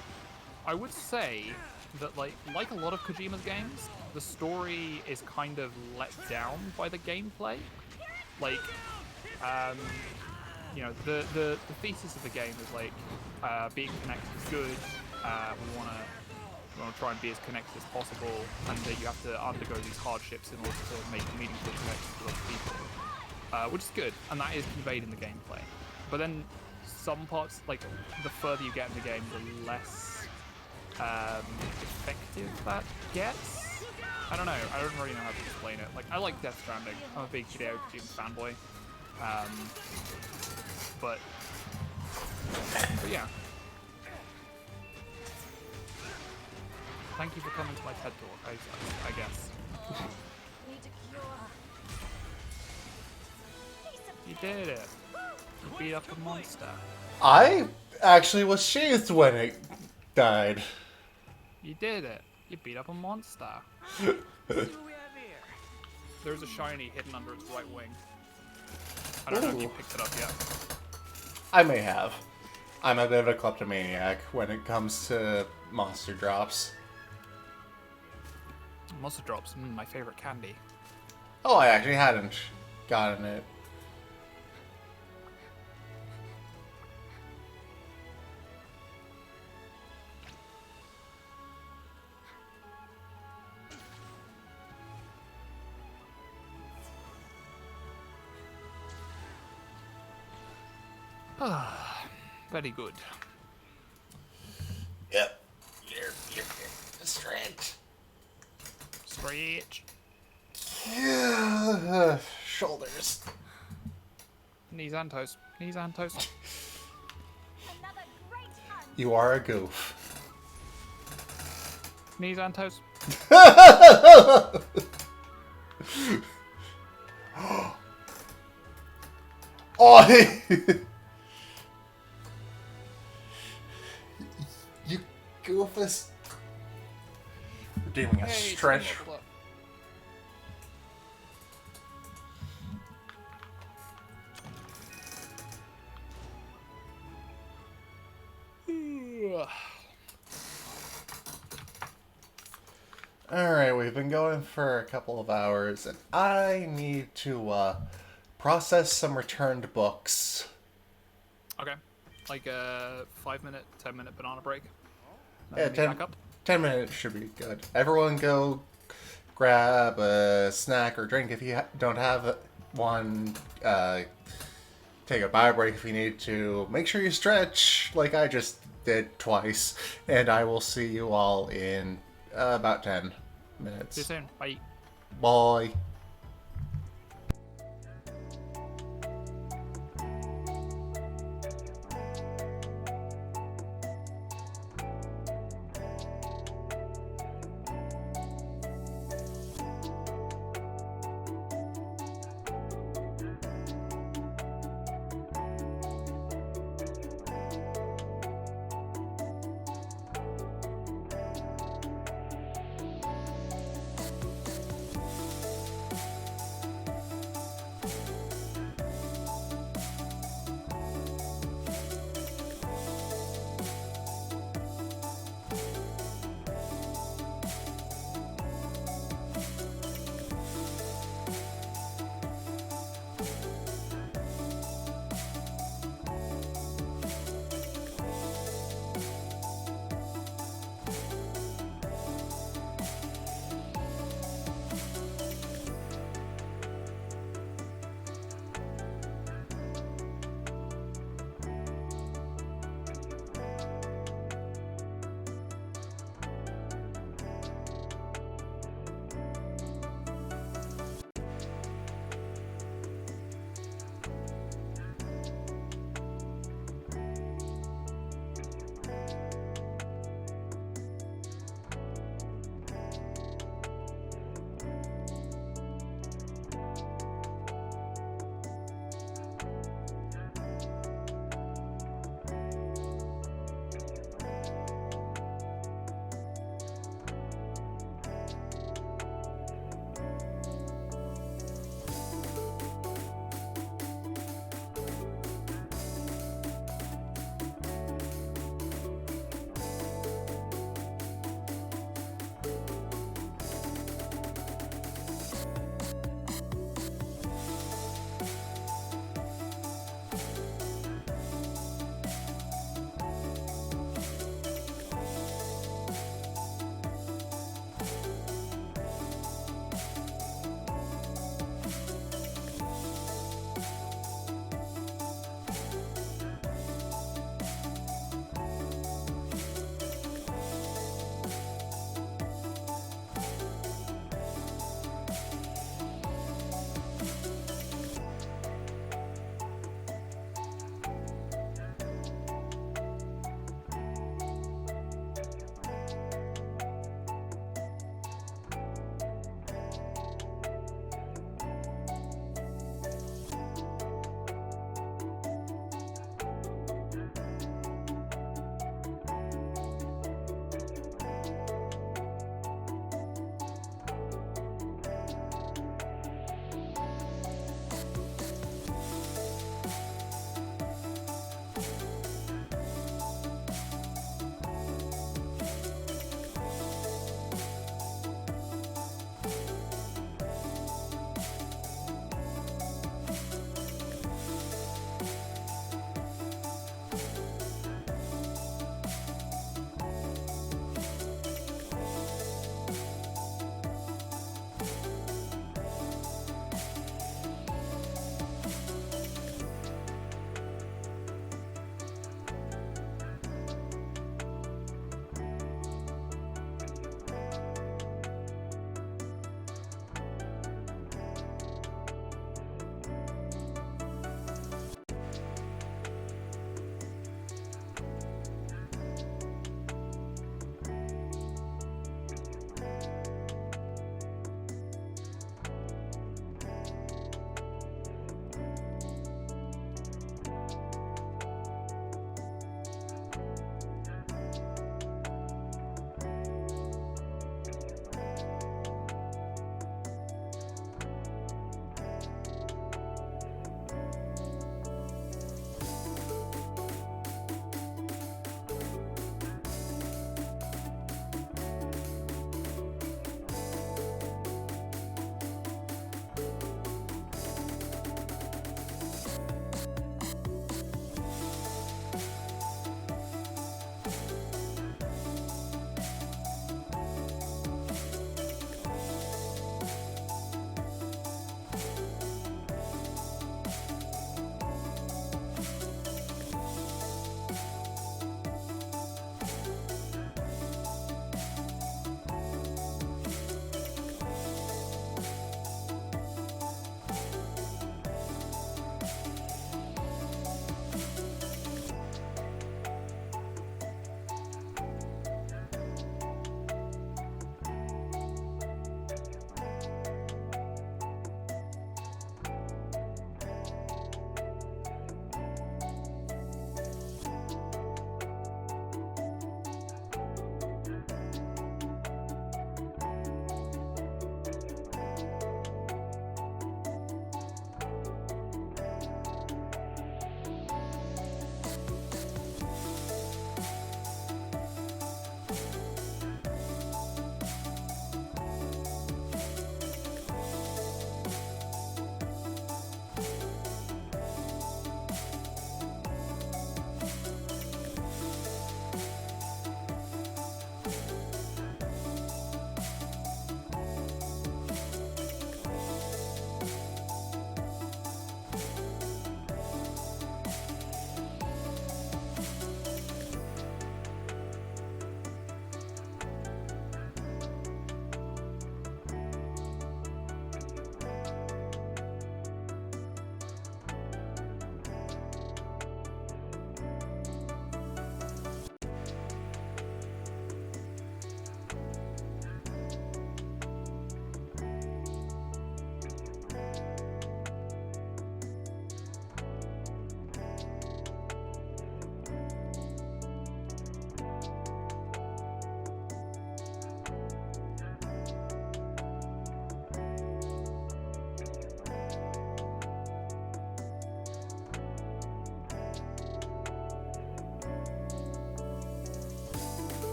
would say that like a lot of Kojima's games, the story is kind of let down by the gameplay. Like, you know, the thesis of the game is like being connected is good. We want to try and be as connected as possible, and that you have to undergo these hardships in order to make meaningful connections with other people, which is good, and that is conveyed in the gameplay. But then some parts, like the further you get in the game, the less effective that gets. I don't know. I don't really know how to explain it. Like, I like Death Stranding. I'm a big Hideo Kojima fanboy. But yeah. Thank you for coming to my TED Talk, I guess. Need to cure. You did it. You beat up a monster. I actually was sheathed when it died. You did it. You beat up a monster. See what we have here. There's a shiny hidden under its right wing. I don't know if you picked it up yet. I may have. I'm a bit of a kleptomaniac when it comes to monster drops. Monster drops, my favorite candy. Oh, I actually hadn't gotten it. Very good. Yep. You're stretch. Stretch. Yeah. Shoulders. Knees and toes. Knees and toes. Another great hunt. You are a goof. Knees and toes. Oh, you goofus. We're doing a Hey, stretch. level up. Alright, we've been going for a couple of hours, and I need to process some returned books. Okay. Like a 5-minute, 10-minute banana break. Yeah, Then meet back up. 10 minutes should be good. Everyone go grab a snack or drink if you don't have one. Take a bio break if you need to. Make sure you stretch like I just did twice. And I will see you all in about 10 minutes. See you soon. Bye. Bye.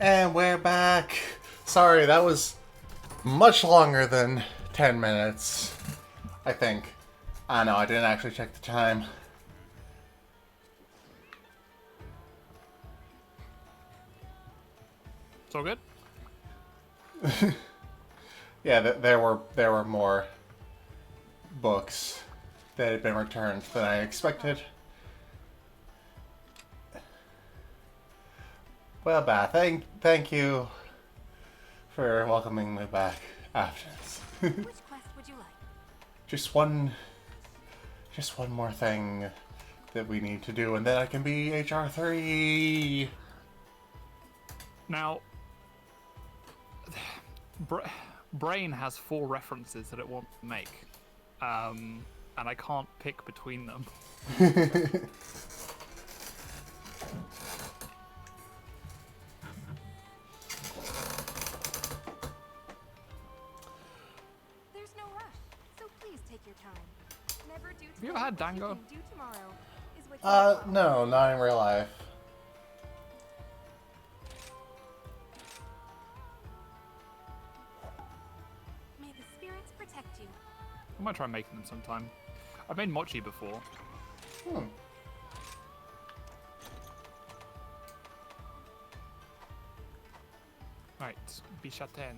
And we're back. Sorry, that was much longer than 10 minutes, I think. I know, I didn't actually check the time. It's all good? Yeah, there were more books that had been returned than I expected. Well, Beth, thank you for welcoming me back after this. Which quest would you like? Just one more thing that we need to do, and then I can be HR3. Now, Brain has 4 references that it wants to make, and I can't pick between them. There's no rush, so please take your time. Never do Have you ever had today what you Dango? can do tomorrow is what you No, not in real life. May the spirits protect you. I might try making them sometime. I've made mochi before. Hmm. Right, Bishaten.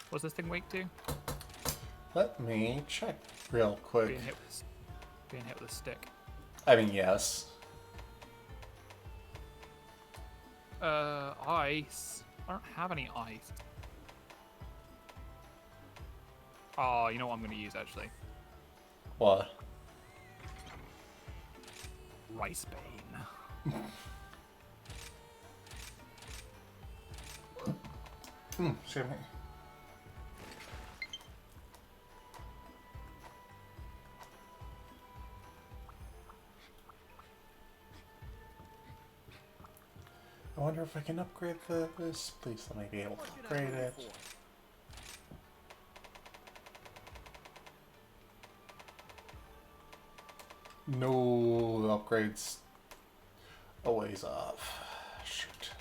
What's this thing weak to? Let me check real quick. Being hit with a stick. I mean, yes. Ice. I don't have any ice. Oh, you know what I'm going to use actually? What? Rice Bane. Excuse me. I wonder if I can upgrade this. Please let me be able to upgrade it. No, the upgrade's a ways off. Shoot.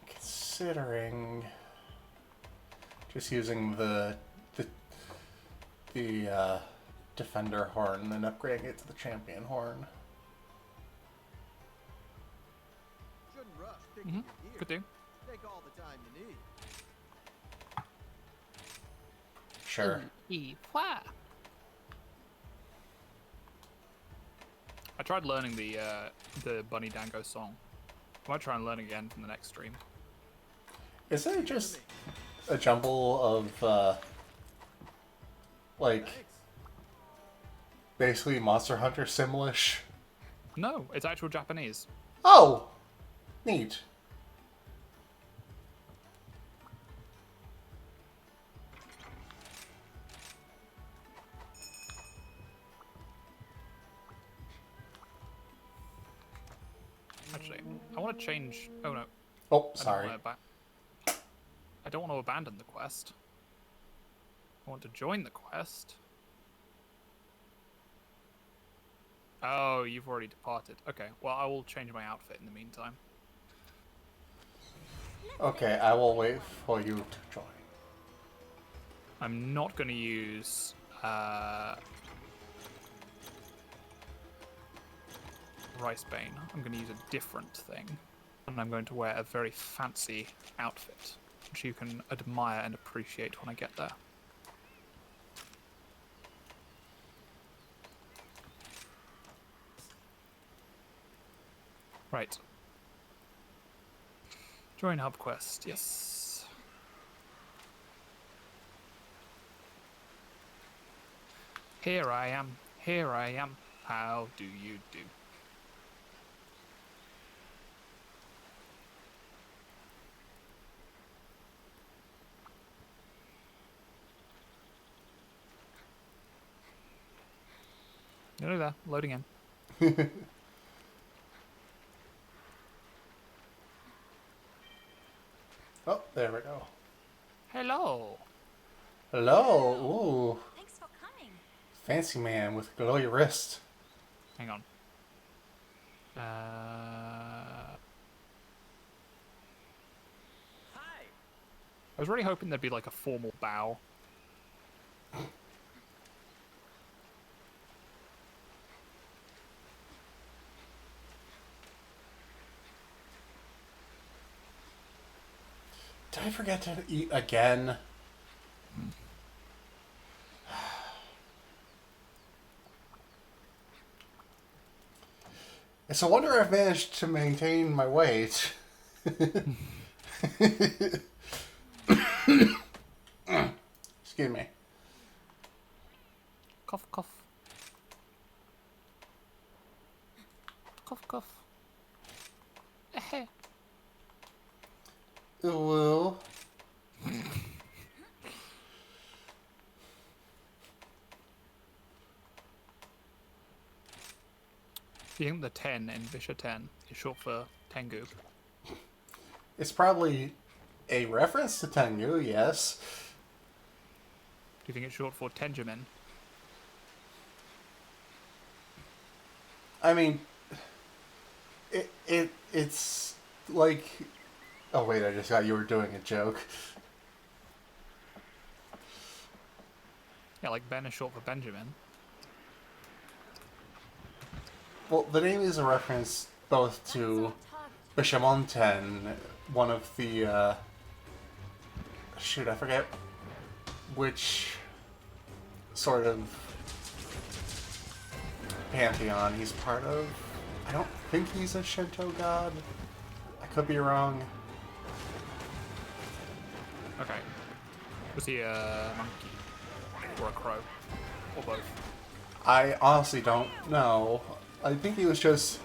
Considering just using the defender horn and upgrading it to the champion horn. Shouldn't rush picking your gear. Could do. Take all the time you need. Sure. I tried learning the Bunny Dango song. I might try and learn again from the next stream. Is it just a jumble of like Thanks. basically Monster Hunter Simlish? No, it's actual Japanese. Oh, neat. Actually, I want to change. Oh no. Oh, I sorry. don't wanna I don't want to abandon the quest. I want to join the quest. Oh, you've already departed. Okay, well, I will change my outfit in the meantime. Okay, I will wait for you to join. I'm not going to use Rice Bane. I'm going to use a different thing. And I'm going to wear a very fancy outfit, which you can admire and appreciate when I get there. Right. Join hub quest, yes. Here I am, how do you do? Nearly there, loading in. Oh, there we go. Hello. Hello. Ooh, Thanks for coming. fancy man with glowy wrist. Hang on. Hi. I was really hoping there'd be like a formal bow. Did I forget to eat again? It's a wonder I've managed to maintain my weight. Excuse me. Cough, cough. Cough, cough. Eh. Well, Do you think the 10 in Visha 10 is short for Tengu? it's probably a reference to Tengu, yes. Do you think it's short for Tenjimin? I mean, it's like... Oh wait, I just thought you were doing a joke. Yeah, like Ben is short for Benjamin. Well, the name is a reference both to Bishamon Ten, one of the, shoot, I forget which sort of pantheon he's part of. I don't think he's a Shinto god. I could be wrong. Okay. Was he a monkey? Or a crow? Or both? I honestly don't know. I think he was just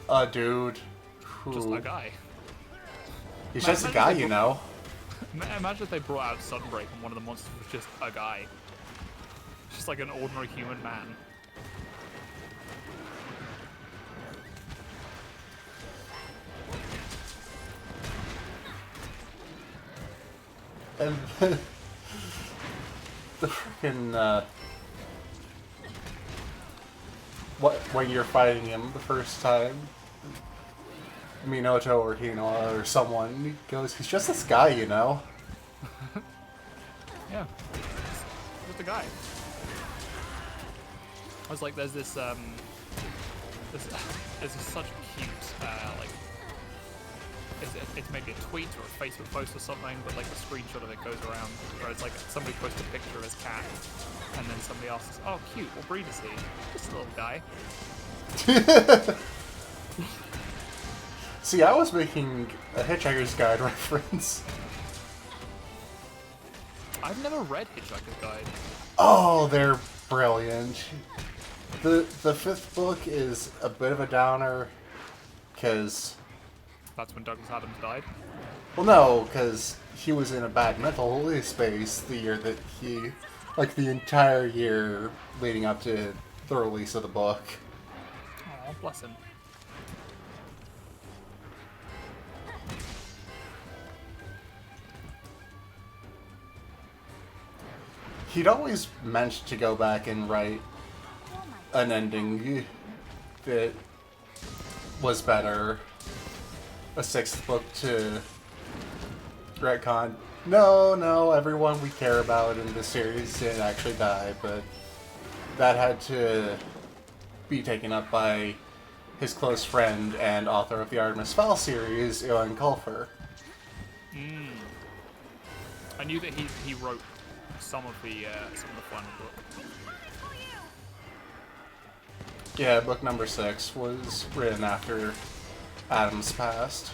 a dude who... Just a guy. He's just a guy, you know. Imagine if they brought out Sunbreak and one of the monsters was just a guy. Just like an ordinary human man. And the freaking, when you're fighting him the first time, Minato or Hinoa or someone, he goes, he's just this guy, you know? Yeah. Just a guy. I was like, there's this, there's this such a cute, like, it's maybe a tweet or a Facebook post or something, but like the screenshot of it goes around, where it's like somebody posts a picture of his cat, and then somebody asks, oh cute, what breed is he? Just a little guy. See, I was making a Hitchhiker's Guide reference. I've never read Hitchhiker's Guide. Oh, they're brilliant. The fifth book is a bit of a downer, because... That's when Douglas Adams died. Well, no, because he was in a bad mental space the year that he... Like, the entire year leading up to the release of the book. Oh, bless him. He'd always meant to go back and write an ending that was better. A sixth book to retcon. No, everyone we care about in the series didn't actually die, but that had to be taken up by his close friend and author of the Artemis Fowl series, Eoin Colfer. I knew that he wrote some of the final book. Yeah, book number 6 was written after Adams passed.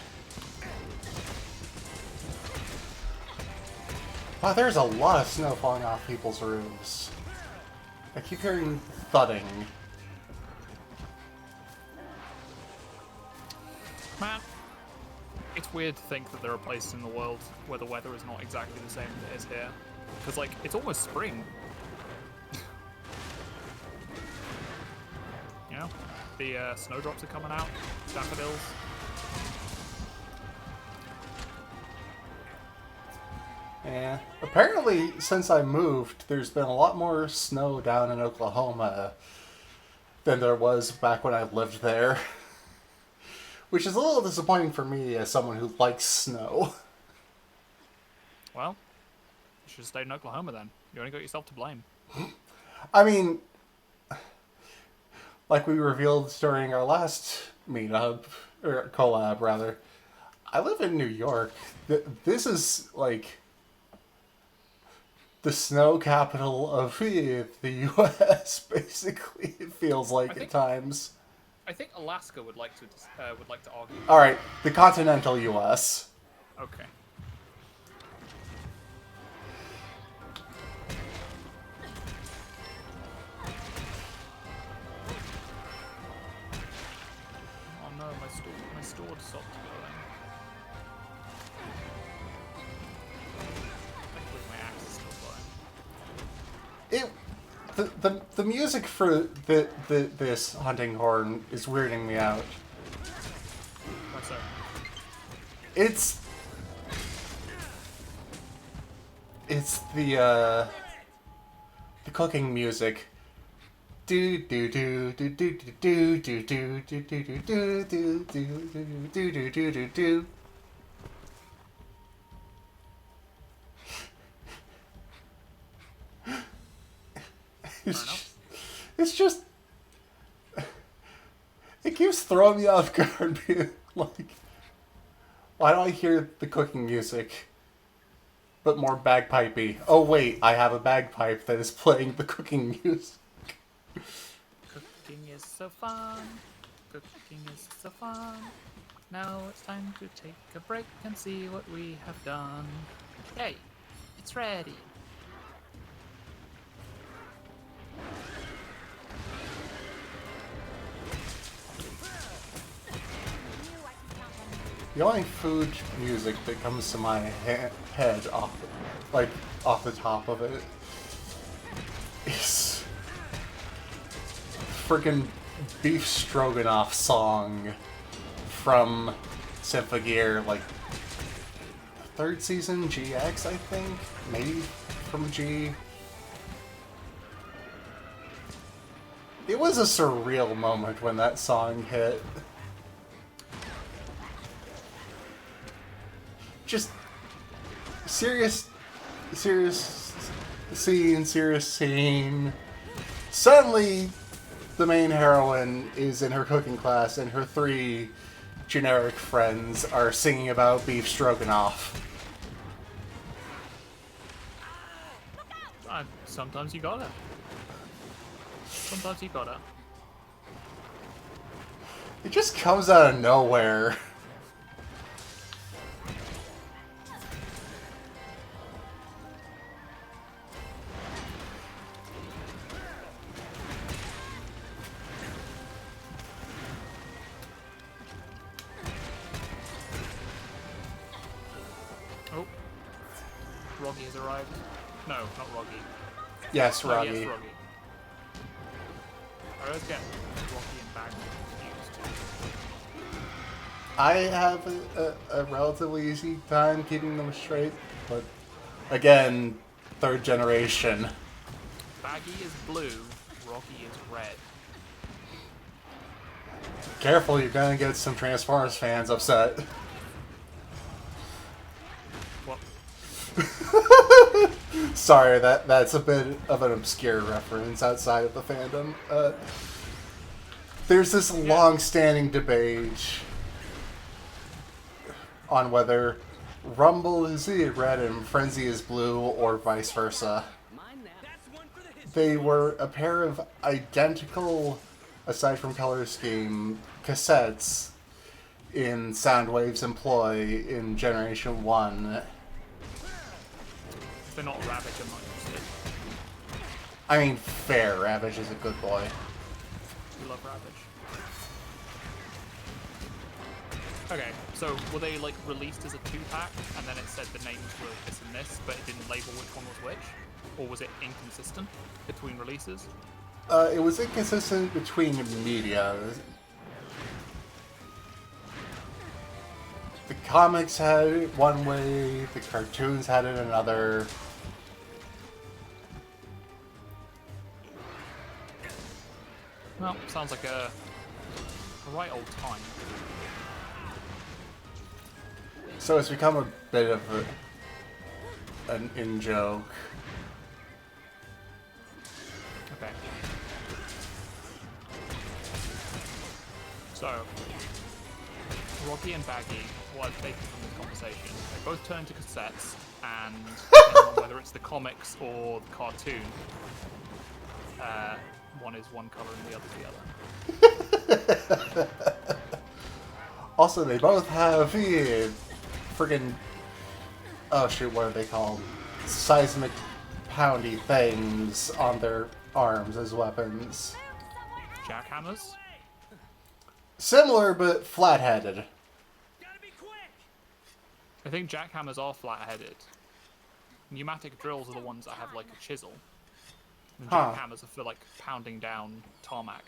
Wow, there's a lot of snow falling off people's roofs. I keep hearing thudding. Man, it's weird to think that there are places in the world where the weather is not exactly the same as it is here. Because, like, it's almost spring. You know? The snowdrops are coming out. Daffodils. Yeah. Apparently, since I moved, there's been a lot more snow down in Oklahoma than there was back when I lived there. Which is a little disappointing for me as someone who likes snow. Well, you should have stayed in Oklahoma then. You only got yourself to blame. I mean, like we revealed during our last meetup, or collab rather, I live in New York. This is like the snow capital of the U.S. Basically, it feels like at times. I think Alaska would like to argue. All right, the continental U.S. Okay. Oh no, my sword stopped going. Thankfully, my axe is still going. The music for this hunting horn is weirding me out. Why so? It's the cooking music. Do do do do do do do do do do do do do do do do do do. It's just it keeps throwing me off guard. Being like, why do I hear the cooking music, but more bagpipey? Oh wait, I have a bagpipe that is playing the cooking music. Cooking is so fun. Cooking is so fun. Now it's time to take a break and see what we have done. Hey, it's ready. The only food music that comes to my head off the top of it is friggin' beef stroganoff song from Symphogear, like third season GX, I think, maybe from G. It was a surreal moment when that song hit. Just serious scene. Suddenly, the main heroine is in her cooking class, and her three generic friends are singing about beef stroganoff. Sometimes you gotta. Sometimes you gotta. It just comes out of nowhere. Oh. Roggy has arrived. No, not Roggy. Yes, No, Roggy. yes, Roggy. I always get Rocky and Bag confused. I have a relatively easy time keeping them straight, but again, third generation. Baggy is blue, Rocky is red. Careful, you're gonna get some Transformers fans upset. What? Sorry, that's a bit of an obscure reference outside of the fandom. There's this long-standing debate on whether Rumble is red and Frenzy is blue, or vice versa. They were a pair of identical, aside from color scheme, cassettes in Soundwave's employ in Generation 1. They're not Ravage, I'm not interested. I mean, fair. Ravage is a good boy. We love Ravage. Okay, so were they like released as a 2-pack and then it said the names were this and this, but it didn't label which one was which? Or was it inconsistent between releases? It was inconsistent between media. The comics had it one way, the cartoons had it another. Well, sounds like a right old time. So it's become a bit of an in-joke. Okay. So, Rocky and Baggy, what I've taken from this conversation, they both turn into cassettes, and depending on whether it's the comics or the cartoon, one is one color and the other's the other. Also, they both have friggin' oh shoot, what are they called? Seismic poundy things on their arms as weapons. Jackhammers? Similar, but flat-headed. Gotta be quick! I think jackhammers are flat-headed. Pneumatic drills are the ones that have like a chisel. And Huh. jackhammers are for like pounding down tarmac.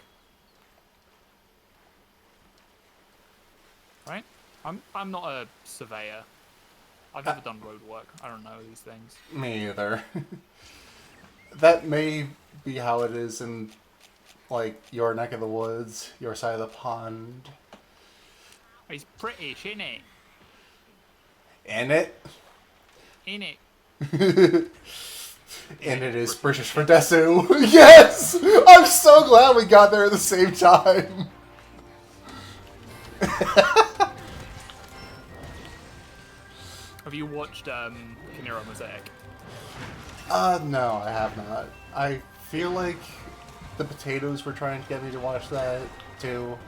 Right? I'm not a surveyor. I've never done road work. I don't know these things. Me either. That may be how it is in, like, your neck of the woods, your side of the pond. It's British, isn't it? And it? In it. And it is British for Desu. Yes! I'm so glad we got there at the same time. Have you watched Kinero Mosaic? No, I have not. I feel like the potatoes were trying to get me to watch that, too.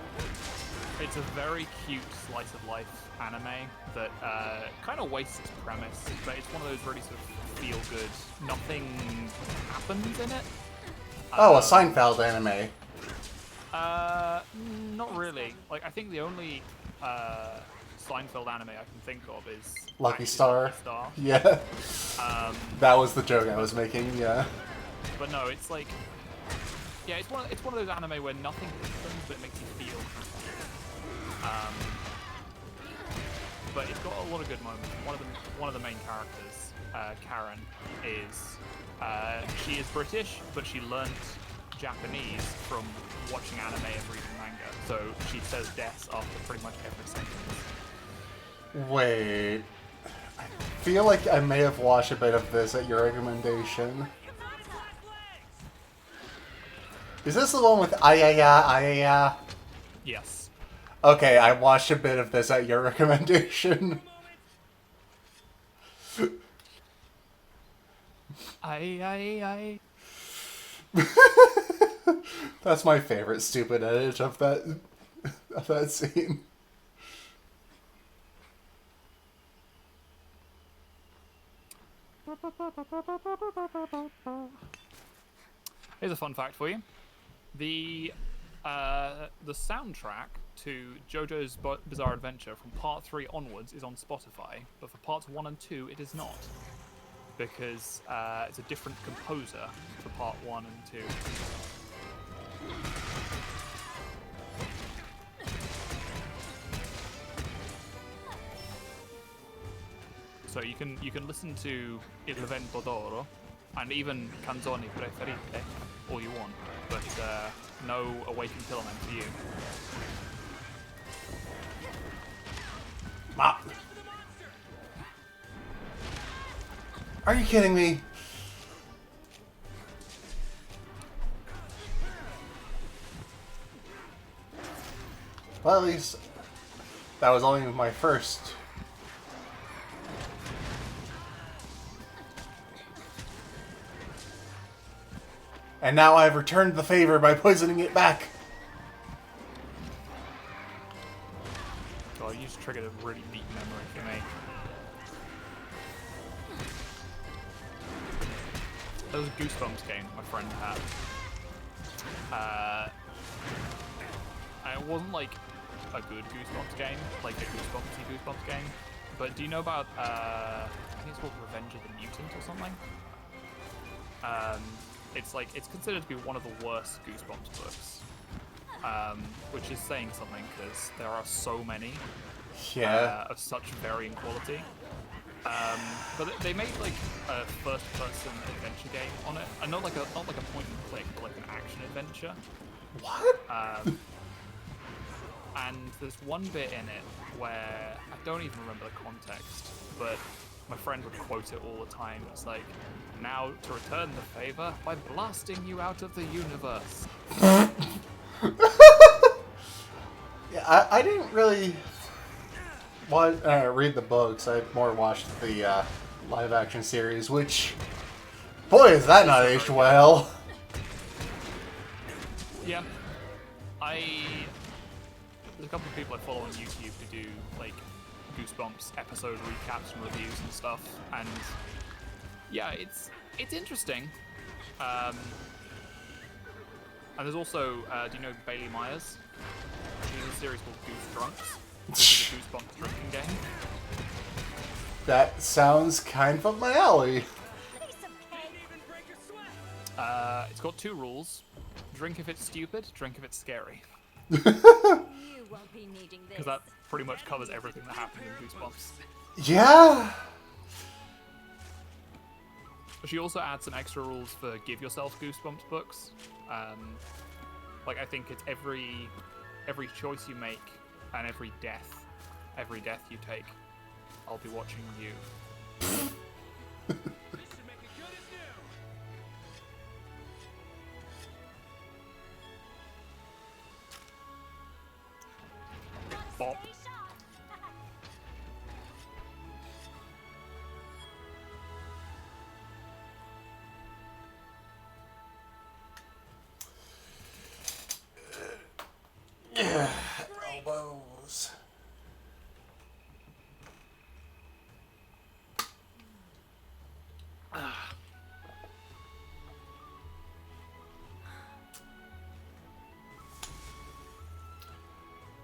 It's a very cute slice of life anime that kind of wastes its premise, but it's one of those really sort of feel good. Nothing happens in it. Oh, a Seinfeld anime. Not really. Like, I think the only Seinfeld anime I can think of is Lucky actually Star. Lucky Star. Yeah. Um, That was the joke I was making, yeah. but no, it's like, yeah, it's one of those anime where nothing happens, but it makes you feel. But it's got a lot of good moments. One of the main characters, Karen, is she is British, but she learnt Japanese from watching anime and reading manga. So she says "des" after pretty much every sentence. Wait. I feel like I may have watched a bit of this at your recommendation. Is this the one with ayaya, ayaya? Yes. Okay, I watched a bit of this at your recommendation. I. That's my favorite stupid edit of that scene. Here's a fun fact for you: the soundtrack to JoJo's Bizarre Adventure from Part 3 onwards is on Spotify, but for Parts 1 and 2 it is not, because it's a different composer for Part 1 and 2. So you can listen to Il Vento d'Oro and even Canzoni Preferite all you want, but no Awakened Pillowman for you. Ah. Are you kidding me? Well, at least that was only my first. And now I've returned the favor by poisoning it back. Oh, you just triggered a really deep memory for me. There was a Goosebumps game my friend had. And it wasn't like a good Goosebumps game, like a Goosebumps game. But do you know about, I think it's called Revenge of the Mutant or something? It's considered to be one of the worst Goosebumps books. Which is saying something, because there are so many of such varying quality. But they made like a first-person adventure game on it, and not like a point and click, but like an action adventure. What? And there's one bit in it where I don't even remember the context, but my friend would quote it all the time. It's like, now to return the favor by blasting you out of the universe. Yeah, I didn't really read the books. I more watched the live-action series, which, boy, is that not aged well. Yeah. There's a couple of people I follow on YouTube to do, like, Goosebumps episode recaps and reviews and stuff, and yeah, it's interesting. And there's also, do you know Bailey Myers? There's a series called Goose Drunks, which is a Goosebumps drinking game. That sounds kind of up my alley. It's got 2 rules. Drink if it's stupid, drink if it's scary. You won't be needing this. Because that pretty much covers everything that happened in Goosebumps. Yeah. She also adds some extra rules for Give Yourself Goosebumps books. Like, I think it's every choice you make and every death you take, I'll be watching you. Bop. Elbows.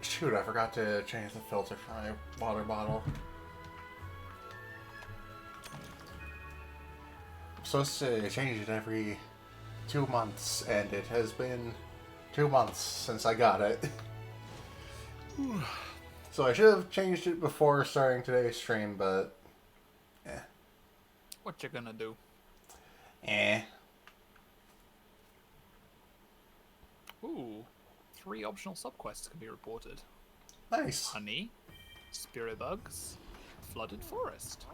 Shoot, I forgot to change the filter for my water bottle. I'm supposed to change it every 2 months, and it has been 2 months since I got it. So I should have changed it before starting today's stream, but yeah. What you gonna do? Ooh, 3 optional subquests can be reported. Nice. Honey, spirit bugs, flooded forest.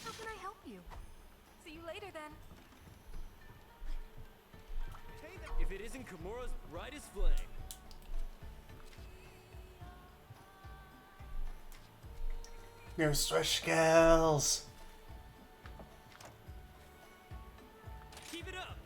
How can I help you? See you later then. If it isn't Kimura's brightest flame. New switch skills. Keep it up.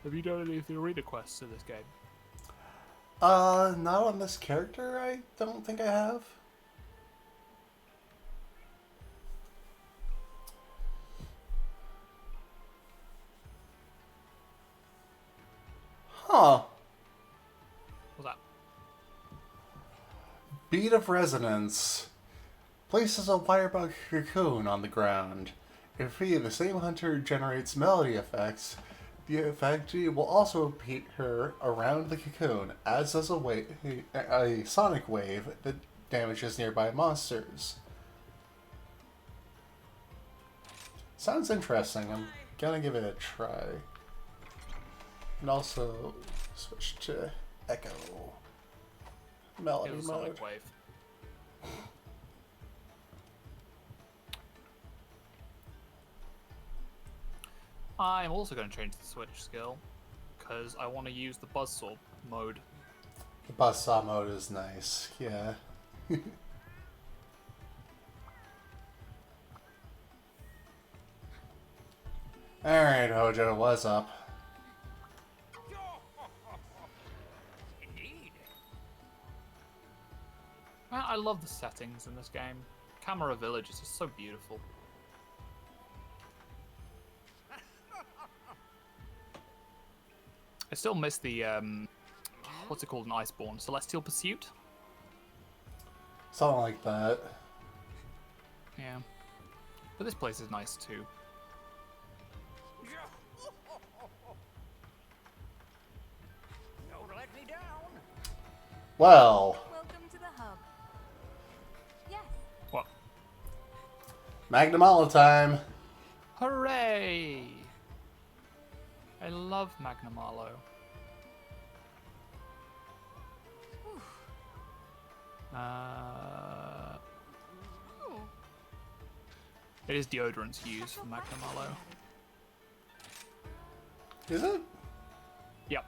Have you done any of the arena quests in this game? Not on this character, I don't think I have. Huh. What's that? Beat of Resonance. Places a wirebug cocoon on the ground. If the same hunter generates melody effects, the effect will also repeat her around the cocoon, as does a sonic wave that damages nearby monsters. Sounds interesting. I'm gonna give it a try. And also switch to Echo Melody It was a mode. sonic wave. I'm also going to change the switch skill because I want to use the buzzsaw mode. The buzzsaw mode is nice, yeah. Alright, Hojo, what's up? Man, I love the settings in this game. Camera Village is just so beautiful. I still miss the, what's it called in Iceborne? Celestial Pursuit? Something like that. Yeah. But this place is nice too. Well, Welcome to the hub. Yes. What? Magnamalo time. Hooray! I love Magnum Arlo. Oh. It is deodorants used for Magnum Arlo. Is it? Yep.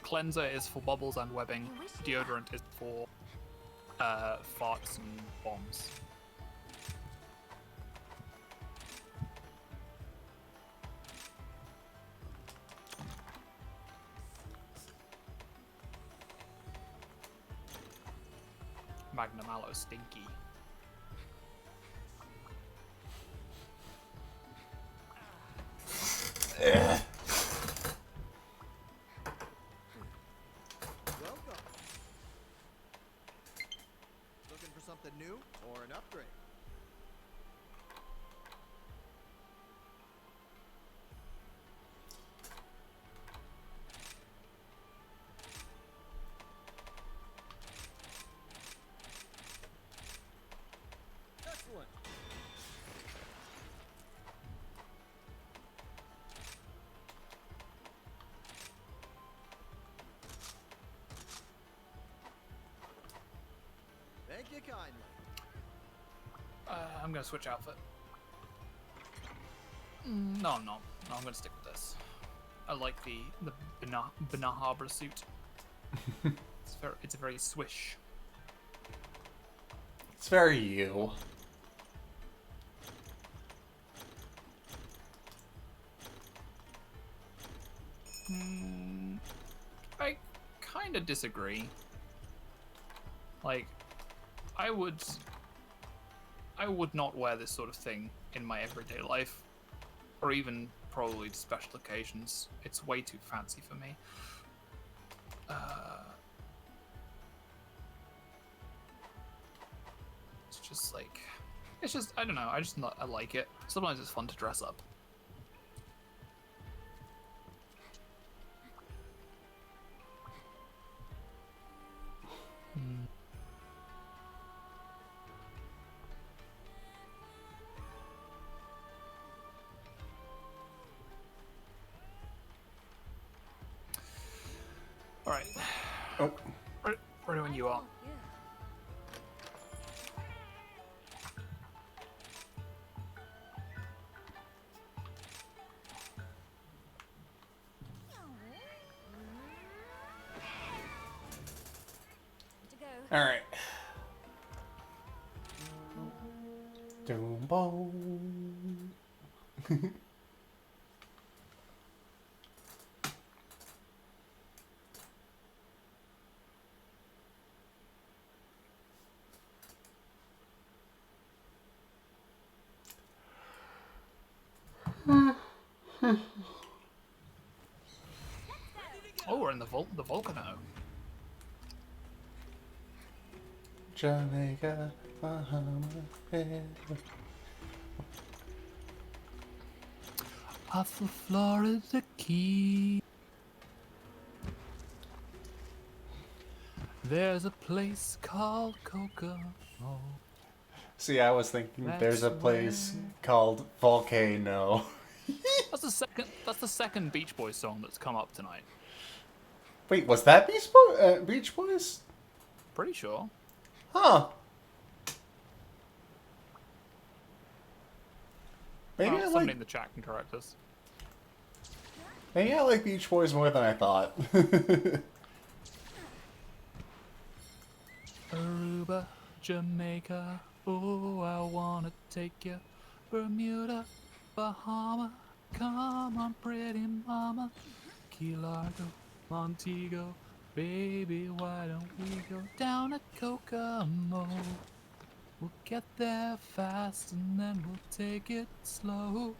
Cleanser is for bubbles and webbing. You wish you Deodorant is for farts and bombs. Magnum Aloe stinky. Welcome. Looking for something new or an upgrade? Excellent. Thank you kindly. I'm gonna switch outfit. No, I'm not. No, I'm gonna stick with this. I like the Banahabra suit. It's very swish. It's very you. I kind of disagree. Like, I would not wear this sort of thing in my everyday life, or even probably to special occasions. It's way too fancy for me. It's just like, I don't know. I like it. Sometimes it's fun to dress up. All right. Oh, Ready when you are. Yeah. To go. all right. Doom boom. Oh, we're in the volcano. Jamaica, Bahama, Off the Florida Key. There's a place called Kokomo. See, I was thinking there's a That's place where- called Volcano. That's the second Beach Boys song that's come up tonight. Wait, was that Beach Boys? Pretty sure. Huh. Maybe Well, I somebody like in the chat can correct us. maybe I like Beach Boys more than I thought. Aruba, Jamaica, oh, I wanna take you. Bermuda, Bahama, come on, pretty mama. Key Largo, Montego, baby, why don't we go down to Kokomo? We'll get there fast and then we'll take it slow.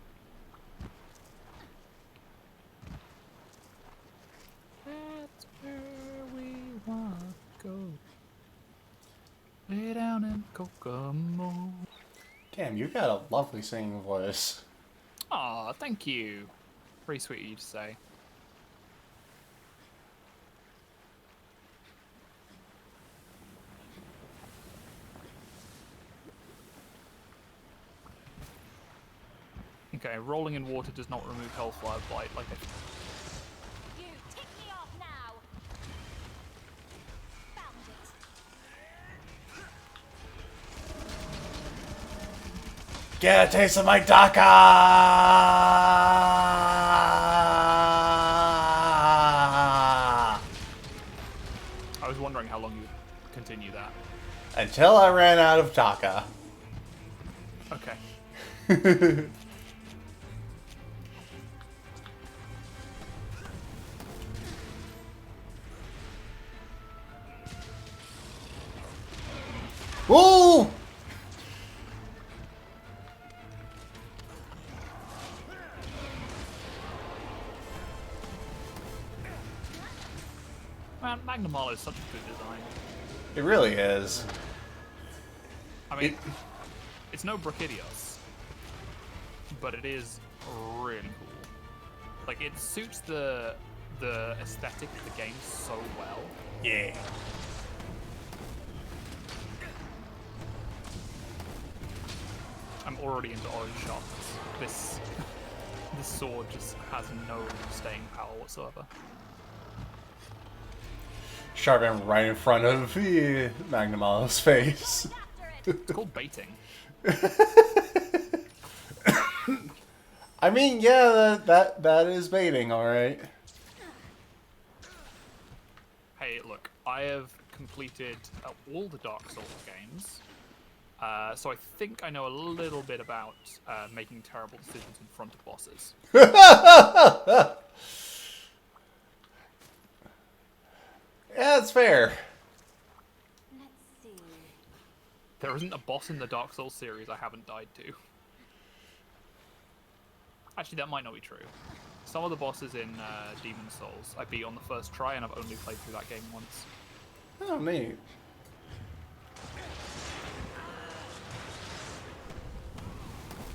That's where we want to go. Way down in Kokomo. Damn, you got a lovely singing voice. Aw, thank you. Very sweet of you to say. Okay, rolling in water does not remove Hellfire Blight. Like, You tick me off now. Found it. Get a taste of my Daka! I was wondering how long you would continue that. Until I ran out of Daka. Okay. Woo! Man, Magnamalo is such a good design. It really is. I mean, it's no Brachydios, but it is really cool. Like, it suits the aesthetic of the game so well. Yeah. I'm already into orange shots. This sword just has no staying power whatsoever. Sharp him right in front of Magnamalo's face. It's called baiting. I mean, yeah, that is baiting, all right. Hey, look, I have completed all the Dark Souls games, so I think I know a little bit about making terrible decisions in front of bosses. Yeah, it's fair. Let's see. There isn't a boss in the Dark Souls series I haven't died to. Actually, that might not be true. Some of the bosses in Demon Souls I beat on the first try, and I've only played through that game once. Oh, neat.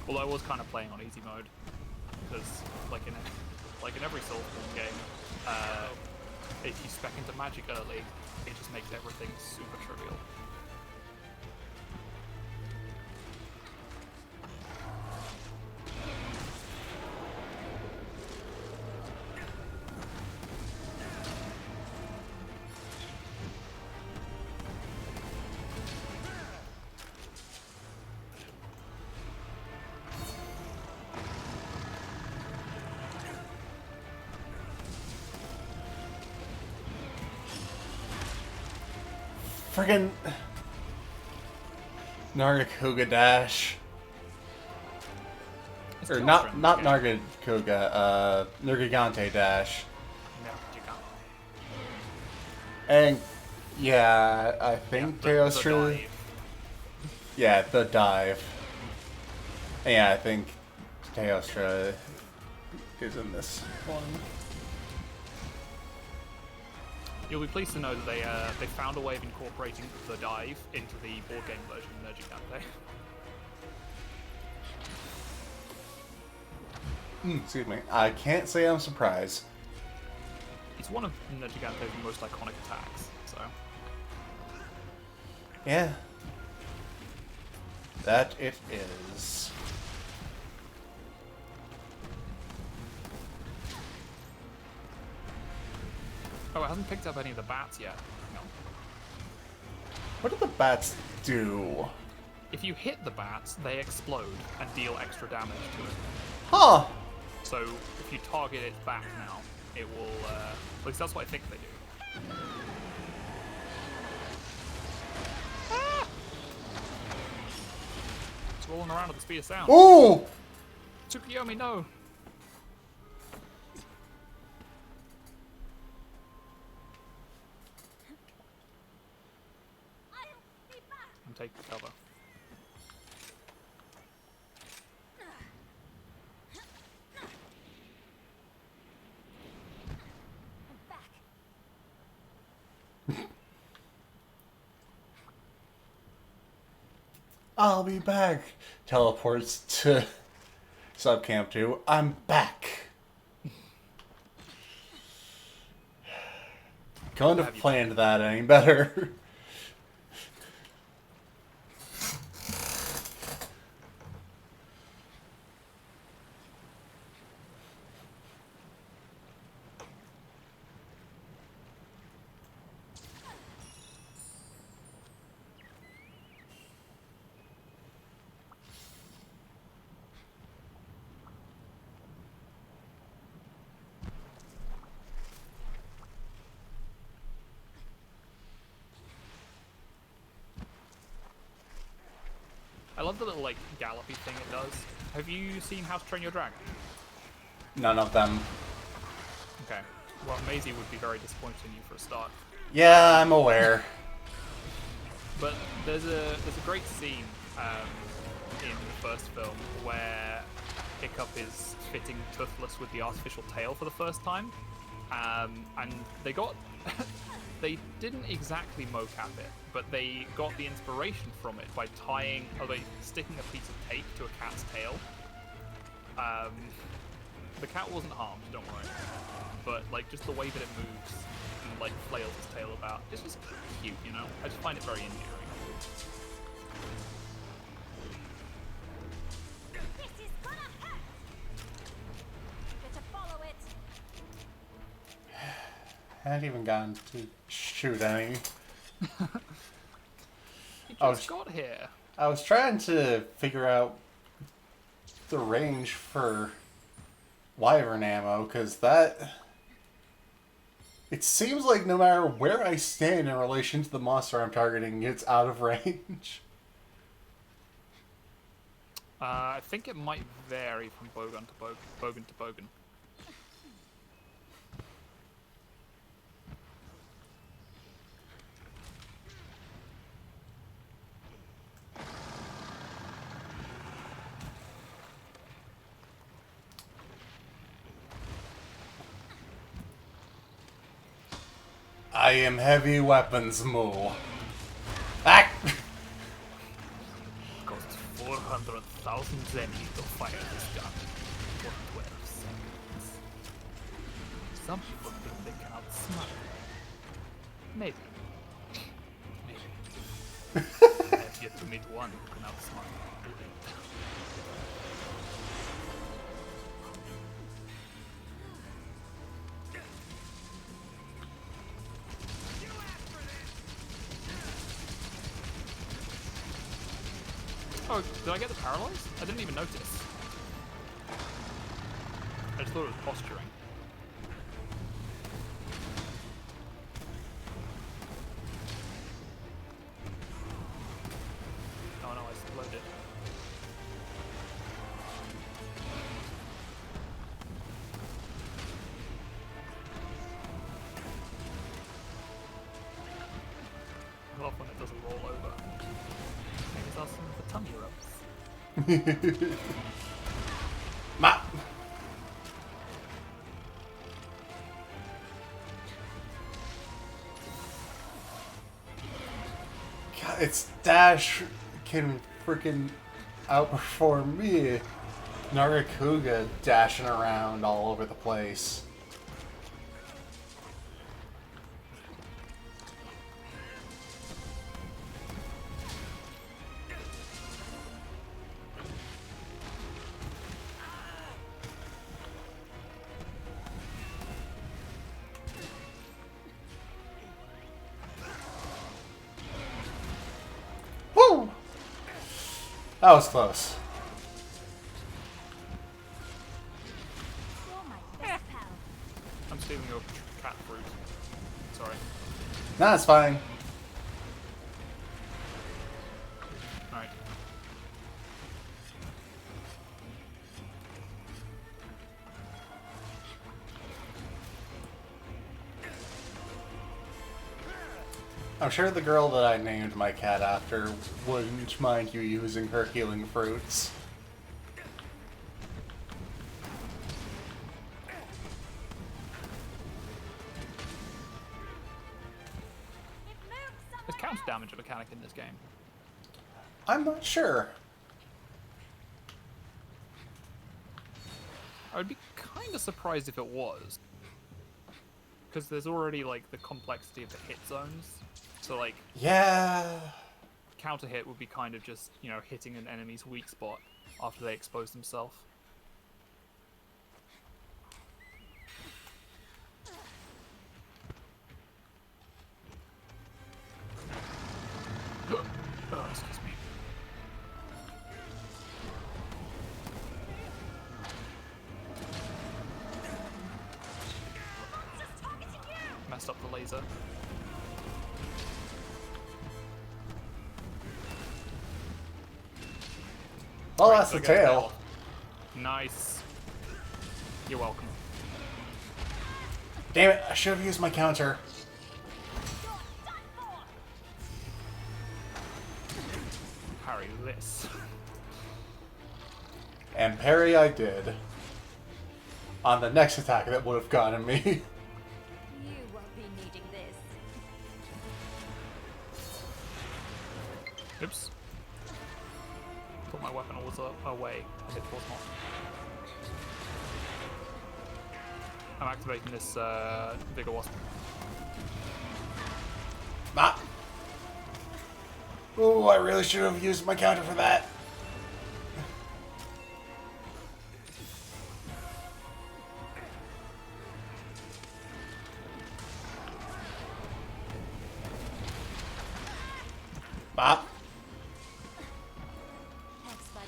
Although I was kind of playing on easy mode, because like in every Soulsborne game, if you spec into magic early, it just makes everything super trivial. Friggin' Nargacuga Dash. It's Or chaos not friendly, not okay? Nargacuga, Nergigante Dash. No, you can't. And yeah, I think the Teostra. dive. Yeah, the dive. And yeah, I think Teostra is in this one. You'll be pleased to know that they found a way of incorporating the dive into the board game version of Nergigante. Excuse me. I can't say I'm surprised. It's one of Nergigante's most iconic attacks, so... Yeah. That it is. Oh, it hasn't picked up any of the bats yet. Hang on. What do the bats do? If you hit the bats, they explode and deal extra damage to it. Huh. So if you target its back now, it will, at least that's what I think they do. Ah! It's rolling around at the speed of sound. Ooh! Tsukuyomi, no! I'll be back. I'm taking cover. I'm back. I'll be back. Teleports to Subcamp 2. I'm back. Couldn't have planned that any better. love the little like gallopy thing it does. Have you seen How to Train Your Dragon? None of them. Okay. Well, Maisie would be very disappointed in you for a start. Yeah, I'm aware. But there's a great scene in the first film where Hiccup is fitting Toothless with the artificial tail for the first time, and they got they didn't exactly mocap it, but they got the inspiration from it by sticking a piece of tape to a cat's tail. The cat wasn't harmed, don't worry, but like just the way that it moves and like flails its tail about, it's just cute, you know. I just find it very endearing. This is gonna hurt. Get to follow it. I haven't even gotten to shoot any. You I just got here. I was trying to figure out the range for Wyvern ammo, because it seems like no matter where I stand in relation to the monster I'm targeting, it's out of range. I think it might vary from Bogan to Bogan. I am heavy weapons moo. Ah! Costs 400,000 zenny to fire this gun for 12 seconds. Some people think they can outsmart it. Maybe. I have yet to meet one who can outsmart a bullet. Oh, did I get the paralyze? I didn't even notice. I just thought it was posturing. Oh no, I exploded. I love when it doesn't roll over. Maybe it's asking for tummy rubs. Ma! God, its dash can freaking outperform me. Narakuga dashing around all over the place. Woo! That was close. You're my best pal. I'm stealing your cat fruit. Sorry. Nah, it's fine. Alright. I'm sure the girl that I named my cat after wouldn't mind you using her healing fruits. Is counter damage a mechanic in this game? I'm not sure. I would be kind of surprised if it was. Because there's already, like, the complexity of the hit zones. So, like, Yeah. counter hit would be kind of just, you know, hitting an enemy's weak spot after they expose themselves. Oh, excuse me. Messed up the laser. Oh, Wait, that's so the I get tail. Nice. You're welcome. Damn it, I should have used my counter. Parry this. And parry I did. On the next attack that would have gotten me. You won't be needing this. Oops. Put my weapon was away. It was not. I'm activating this Vigor Wasp. Ah! Ooh, I really should have used my counter for that. Bop. Thanks, buddy.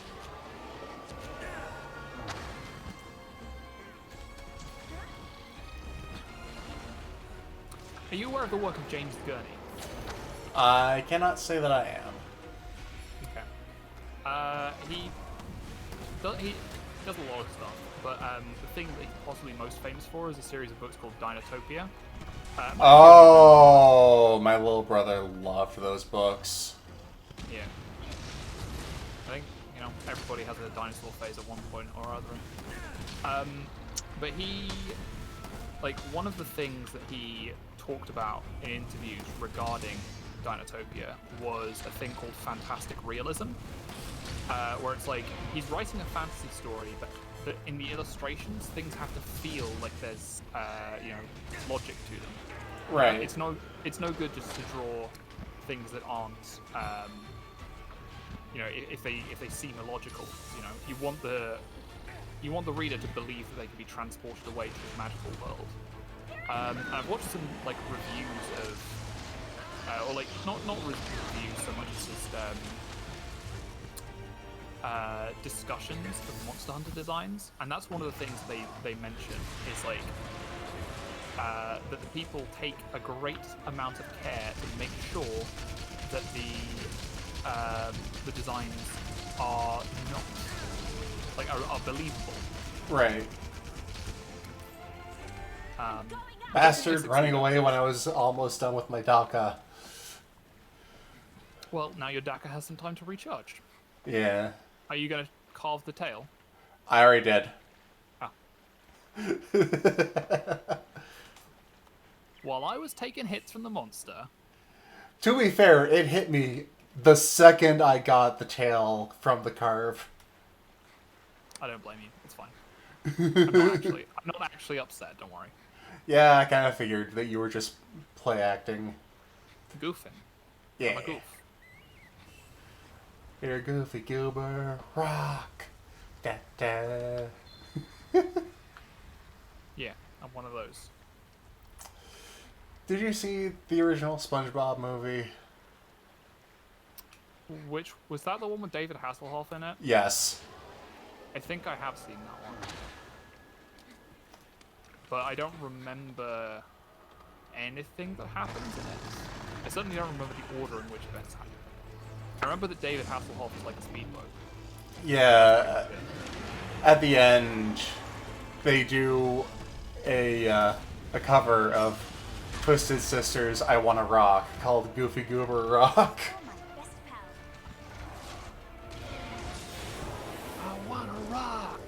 Are you aware of the work of James Gurney? I cannot say that I am. Okay. He does a lot of stuff, but the thing that he's possibly most famous for is a series of books called Dinotopia. Oh, my little brother loved those books. Yeah. I think, everybody has a dinosaur phase at one point or other. But he, one of the things that he talked about in interviews regarding Dinotopia was a thing called fantastic realism, where it's like he's writing a fantasy story, but in the illustrations, things have to feel like there's, logic to them. Right. It's no good just to draw things that aren't, if they seem illogical. You want the reader to believe that they can be transported away to this magical world. And I've watched some reviews of, not reviews so much as just discussions of Monster Hunter designs, and that's one of the things they mention is that the people take a great amount of care to make sure that the designs are not are believable. Right. Um, Bastard running away when I was almost done with my Daka. Well, now your Daka has some time to recharge. Yeah. Are you going to carve the tail? I already did. Ah. While I was taking hits from the monster... To be fair, it hit me the second I got the tail from the carve. I don't blame you. It's fine. I'm not actually upset, don't worry. Yeah, I kind of figured that you were just play acting. Goofing. Yeah. I'm a goof. You're a goofy goober. Rock. Da da. Yeah, I'm one of those. Did you see the original SpongeBob movie? Which, was that the one with David Hasselhoff in it? Yes. I think I have seen that one. But I don't remember anything that happens in it. I certainly don't remember the order in which events happen. I remember that David Hasselhoff is like a speedboat. Yeah. At the end, they do a cover of Twisted Sister's "I Wanna Rock" called "Goofy Goober Rock." My best pal. I wanna rock!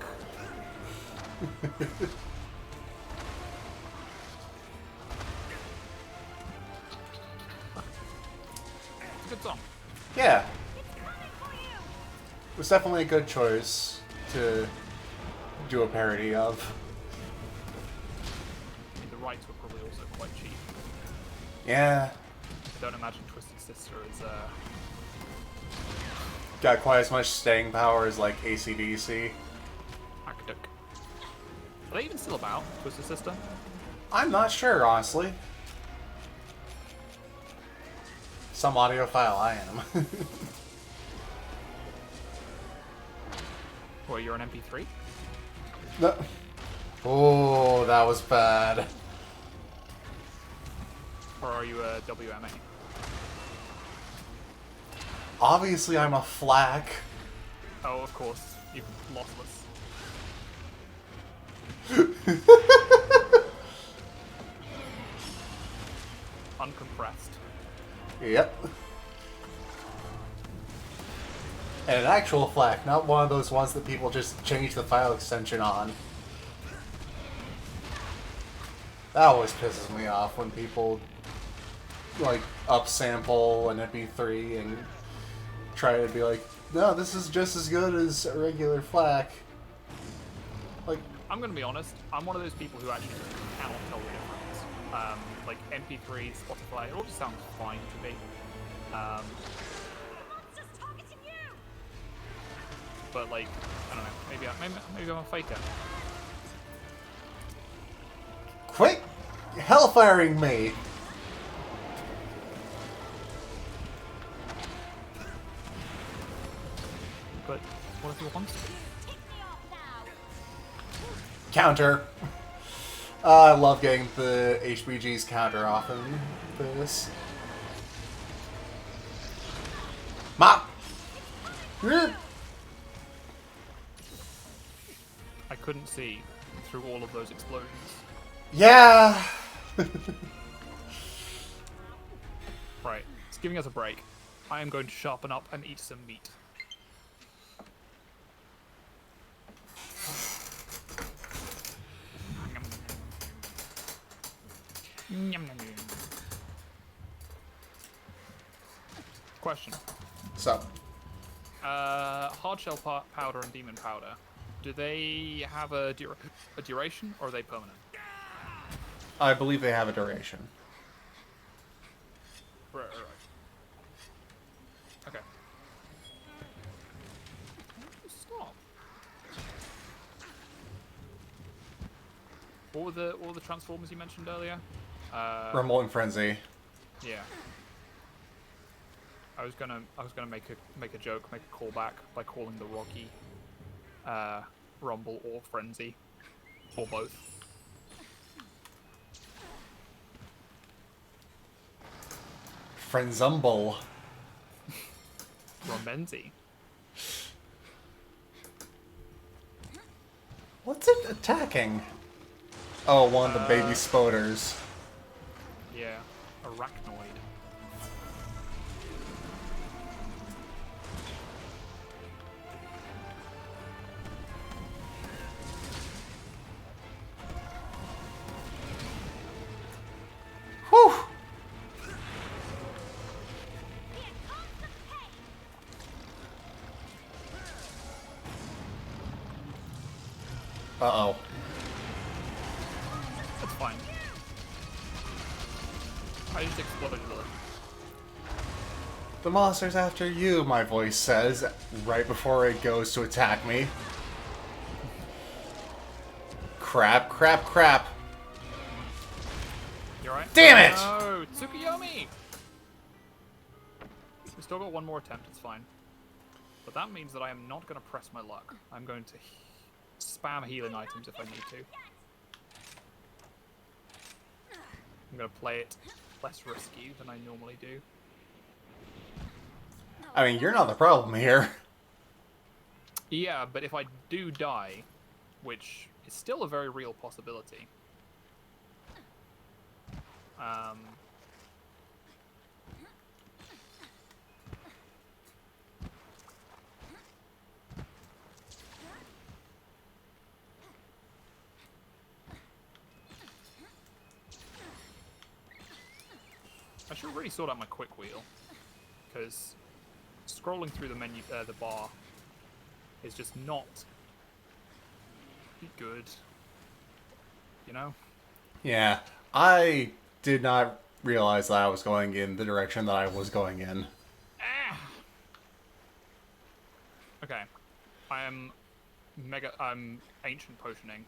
It's a good song. Yeah. It was definitely a good choice to do a parody of. I mean, the rights were probably also quite cheap. Yeah. I don't imagine Twisted Sister is, Got quite as much staying power as, like, AC/DC. Akaduk. Are they even still about, Twisted Sister? I'm not sure, honestly. Some audiophile I am. Or you're an MP3? No. Oh, that was bad. Or are you a WMA? Obviously, I'm a flack. Oh, of course. You're lossless. Uncompressed. Yep. And an actual FLAC, not one of those ones that people just change the file extension on. That always pisses me off when people like upsample an MP3 and try to be like, no, this is just as good as a regular FLAC. Like, I'm gonna be honest. I'm one of those people who actually cannot tell the difference. Like MP3, Spotify, it all just sounds fine to me. But like, I don't know. Maybe I'm a faker. quit hellfiring me! But what if he wants to? Counter. I love getting the HBG's counter off in this. Mop! I couldn't see through all of those explosions. Yeah! Right, it's giving us a break. I am going to sharpen up and eat some meat. Yum, yum, yum. Question. So, Hard shell powder and demon powder, do they have a duration, or are they permanent? I believe they have a duration. Right. Okay. Stop. What were the transformers you mentioned earlier? Rumble and Frenzy. Yeah. I was gonna make a joke, make a callback by calling the Rocky Rumble or Frenzy, or both. Frenzumble. Romenzi. What's it attacking? Oh, one of the baby spoders. Yeah, arachnoid. Whew! Uh-oh. That's fine. I just exploded it. The monster's after you, my voice says, right before it goes to attack me. Crap, crap, crap. You alright? Damn it! No, Tsukuyomi! We still got one more attempt, it's fine. But that means that I am not going to press my luck. I'm going to spam healing items if I need to. I'm going to play it less risky than I normally do. I mean, you're not the problem here. Yeah, but if I do die, which is still a very real possibility, I should really sort out my quick wheel, because scrolling through the menu, the bar, is just not good. You know? Yeah, I did not realize that I was going in the direction that I was going in. Ah! Okay. I'm ancient potioning.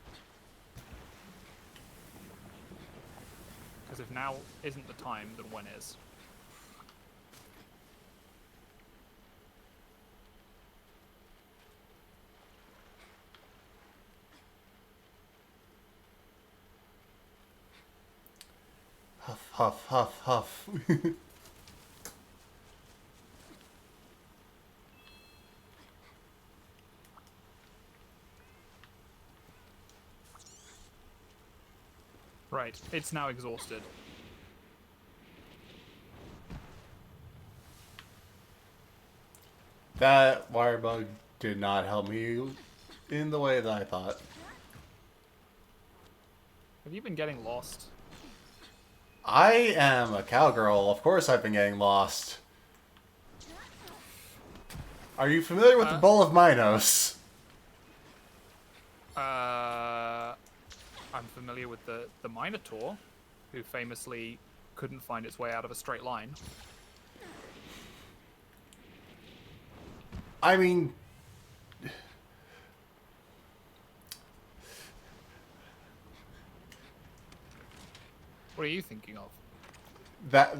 Because if now isn't the time, then when is? Huff, huff, huff, huff. Right, it's now exhausted. That wire bug did not help me in the way that I thought. Have you been getting lost? I am a cowgirl. Of course I've been getting lost. Are you familiar with the Bowl of Minos? I'm familiar with the Minotaur, who famously couldn't find its way out of a straight line. I mean... What are you thinking of? that...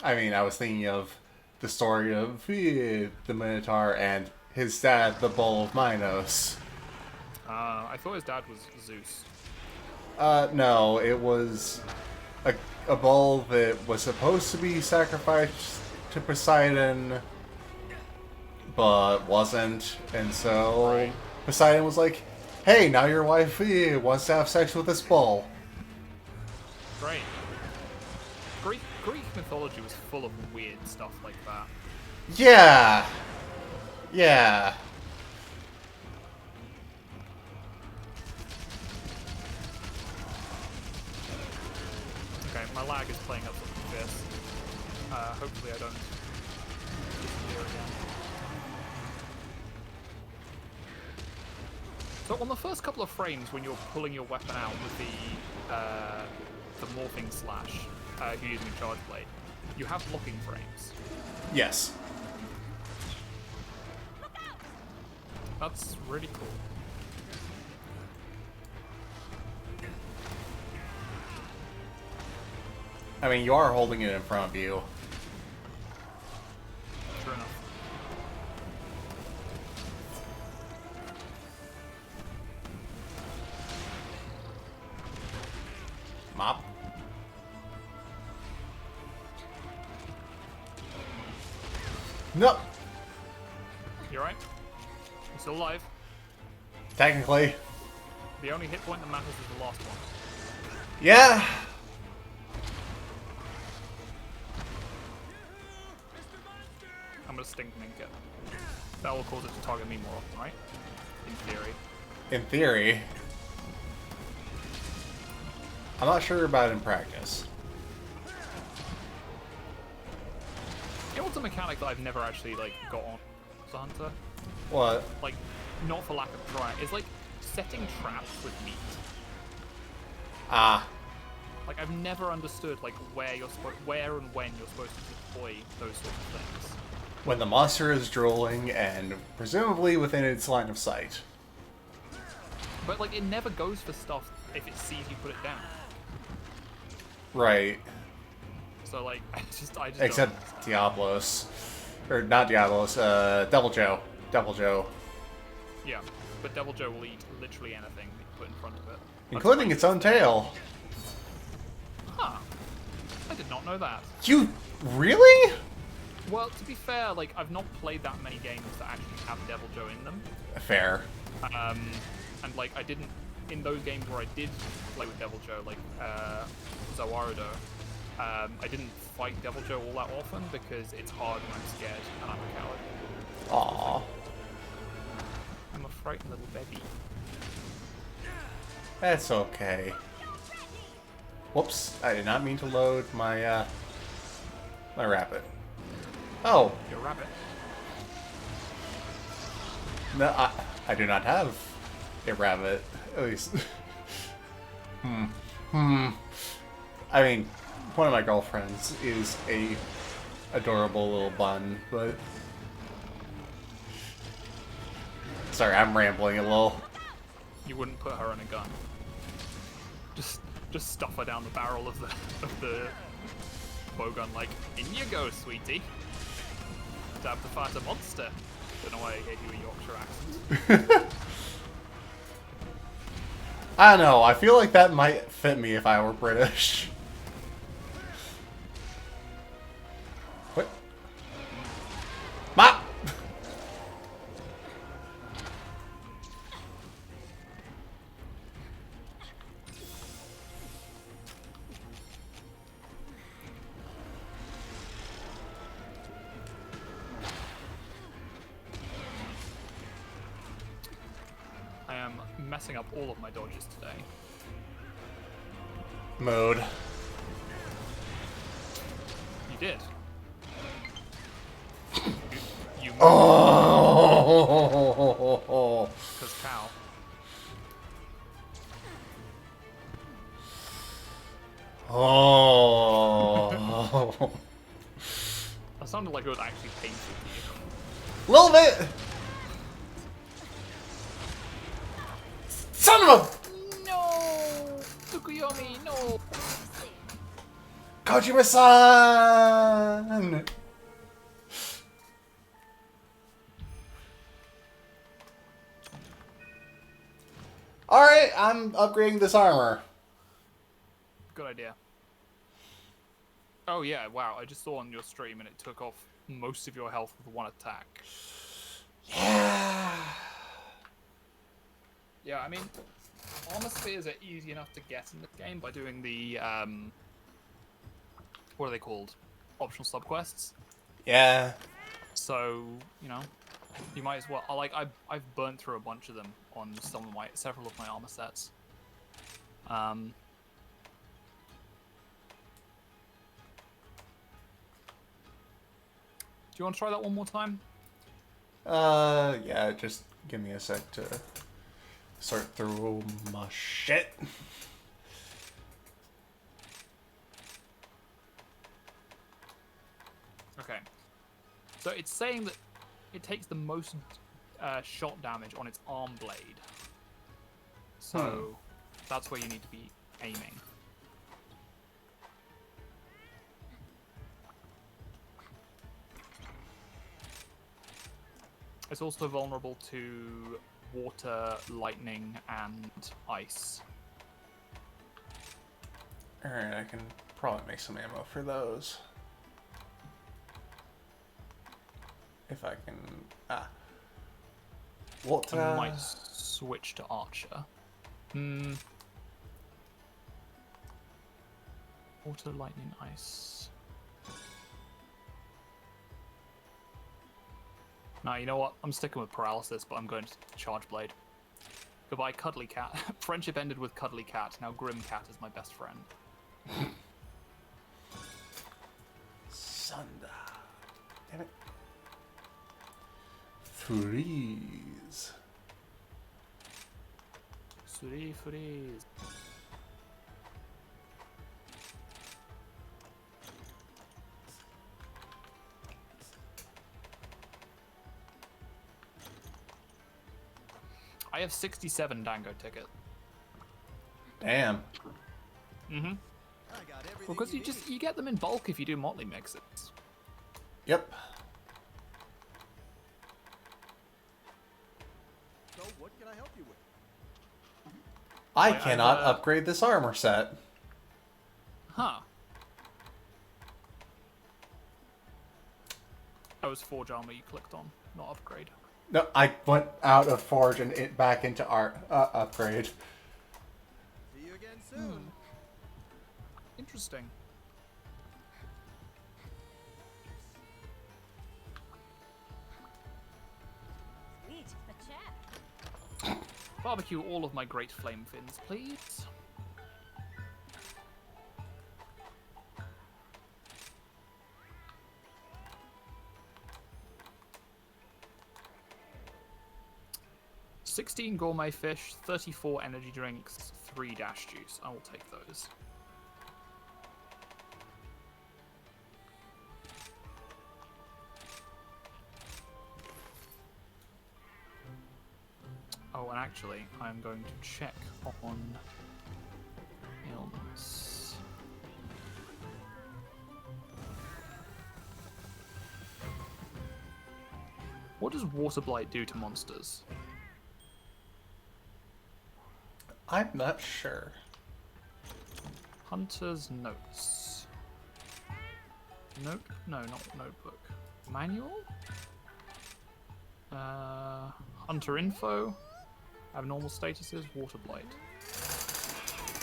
I mean, I was thinking of the story of the Minotaur and his dad, the Bowl of Minos. I thought his dad was Zeus. No, it was a bowl that was supposed to be sacrificed to Poseidon, but wasn't, and so Right. Poseidon was like, hey, now your wife wants to have sex with this bowl. Great. Greek mythology was full of weird stuff like that. Yeah. Yeah. Okay, my lag is playing up something fierce. Hopefully I don't disappear again. So on the first couple of frames, when you're pulling your weapon out with the morphing slash, if you're using a charge blade, you have blocking frames. Yes. That's really cool. I mean, you are holding it in front of you. True enough. Mop. No. You alright? You're still alive. Technically. The only hit point that matters is the last one. Yeah. I'm gonna stink mink it. That will cause it to target me more often, right? In theory. In theory. I'm not sure about it in practice. You know what's a mechanic that I've never actually like got on as a hunter? What? Like, not for lack of trying. It's like setting traps with meat. Ah. Like I've never understood like where and when you're supposed to deploy those sorts of things. When the monster is drooling and presumably within its line of sight. But like it never goes for stuff if it sees you put it down. Right. So like I just Except don't Diablos. Or not Diablos, Devil Joe. Devil Joe. Yeah, but Devil Joe will eat literally anything that you put in front of it. Including its own tail. Huh. I did not know that. You really? Well, to be fair, like I've not played that many games that actually have Devil Joe in them. Fair. And like I didn't in those games where I did play with Devil Joe, like Zawarudo, I didn't fight Devil Joe all that often because it's hard when I'm scared and I'm a coward. Aww. I'm a frightened little baby. That's okay. Whoops, I did not mean to load my, my rabbit. Oh, You're a rabbit. no, I do not have a rabbit, at least. I mean, one of my girlfriends is a adorable little bun, but... Sorry, I'm rambling a little. You wouldn't put her in a gun. Just stuff her down the barrel of the bowgun like, in you go, sweetie. Time to fight a monster. Don't know why I gave you a Yorkshire accent. I don't know, I feel like that might fit me if I were British. What? Mop! messing up all of my dodges today. Mode. You did. You Oh. because cow. Oh. That sounded like it was actually painful to you. A little bit. Son of a No! Tsukuyomi, no! Kojima-san. All right, I'm upgrading this armor. Good idea. Oh yeah, wow, I just saw on your stream and it took off most of your health with one attack. Yeah. Yeah, I mean, armor spheres are easy enough to get in this game by doing the, what are they called? Optional subquests. Yeah. So, you know, you might as well, I've burnt through a bunch of them on several of my armor sets. Do you want to try that one more time? Yeah, just give me a sec to sort through my shit. Okay. So it's saying that it takes the most shot damage on its arm blade. So that's where you need to be aiming. It's also vulnerable to water, lightning, and ice. Alright, I can probably make some ammo for those. If I can... What, I might switch to Archer. Water, lightning, ice. Nah, you know what? I'm sticking with Paralysis, but I'm going to Charge Blade. Goodbye, Cuddly Cat. Friendship ended with Cuddly Cat. Now Grim Cat is my best friend. Sunder. Damn it. Freeze. Freeze. I have 67 Dango ticket. Damn. Mm-hmm. I got everything Because you get them in bulk if you do Motley mixes. Yep. So what can I help you with? I I've, cannot upgrade this armor set. Huh. That was Forge Armor you clicked on, not upgrade. No, I went out of Forge and it back into art upgrade. See you again soon. Interesting. Sweet, a chat. Barbecue all of my great flame fins, please. $16 gourmet fish, 34 energy drinks, 3 dash juice. I will take those. Oh, and actually, I'm going to check on illness. What does Water Blight do to monsters? I'm not sure. Hunter's notes. Note? No, not notebook. Manual? Hunter info. Abnormal statuses. Water Blight.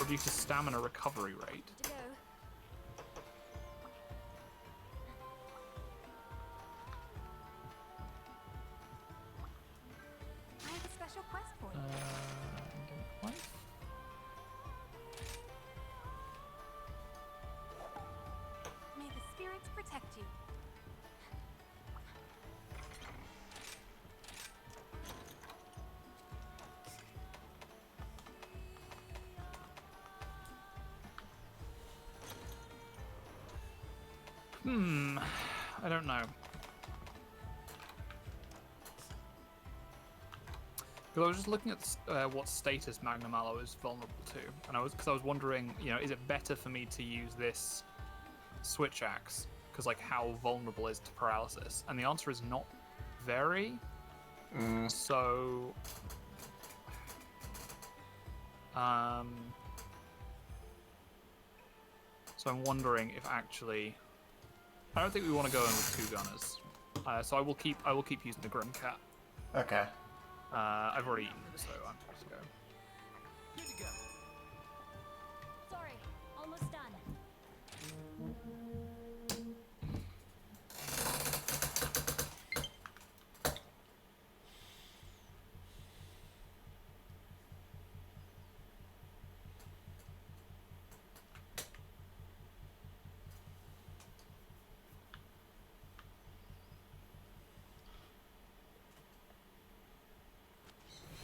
Reduces stamina recovery rate. To go. I have a special quest for you. protect you. I don't know. Because I was just looking at what status Magnum Aloe is vulnerable to, and I was wondering, you know, is it better for me to use this switch axe? Because like how vulnerable is to paralysis? And the answer is not very. So, so I'm wondering if actually, I don't think we want to go in with two gunners. So I will keep using the Grim Cat. Okay. I've already eaten, so I'm just go. Good to go. Sorry, almost done.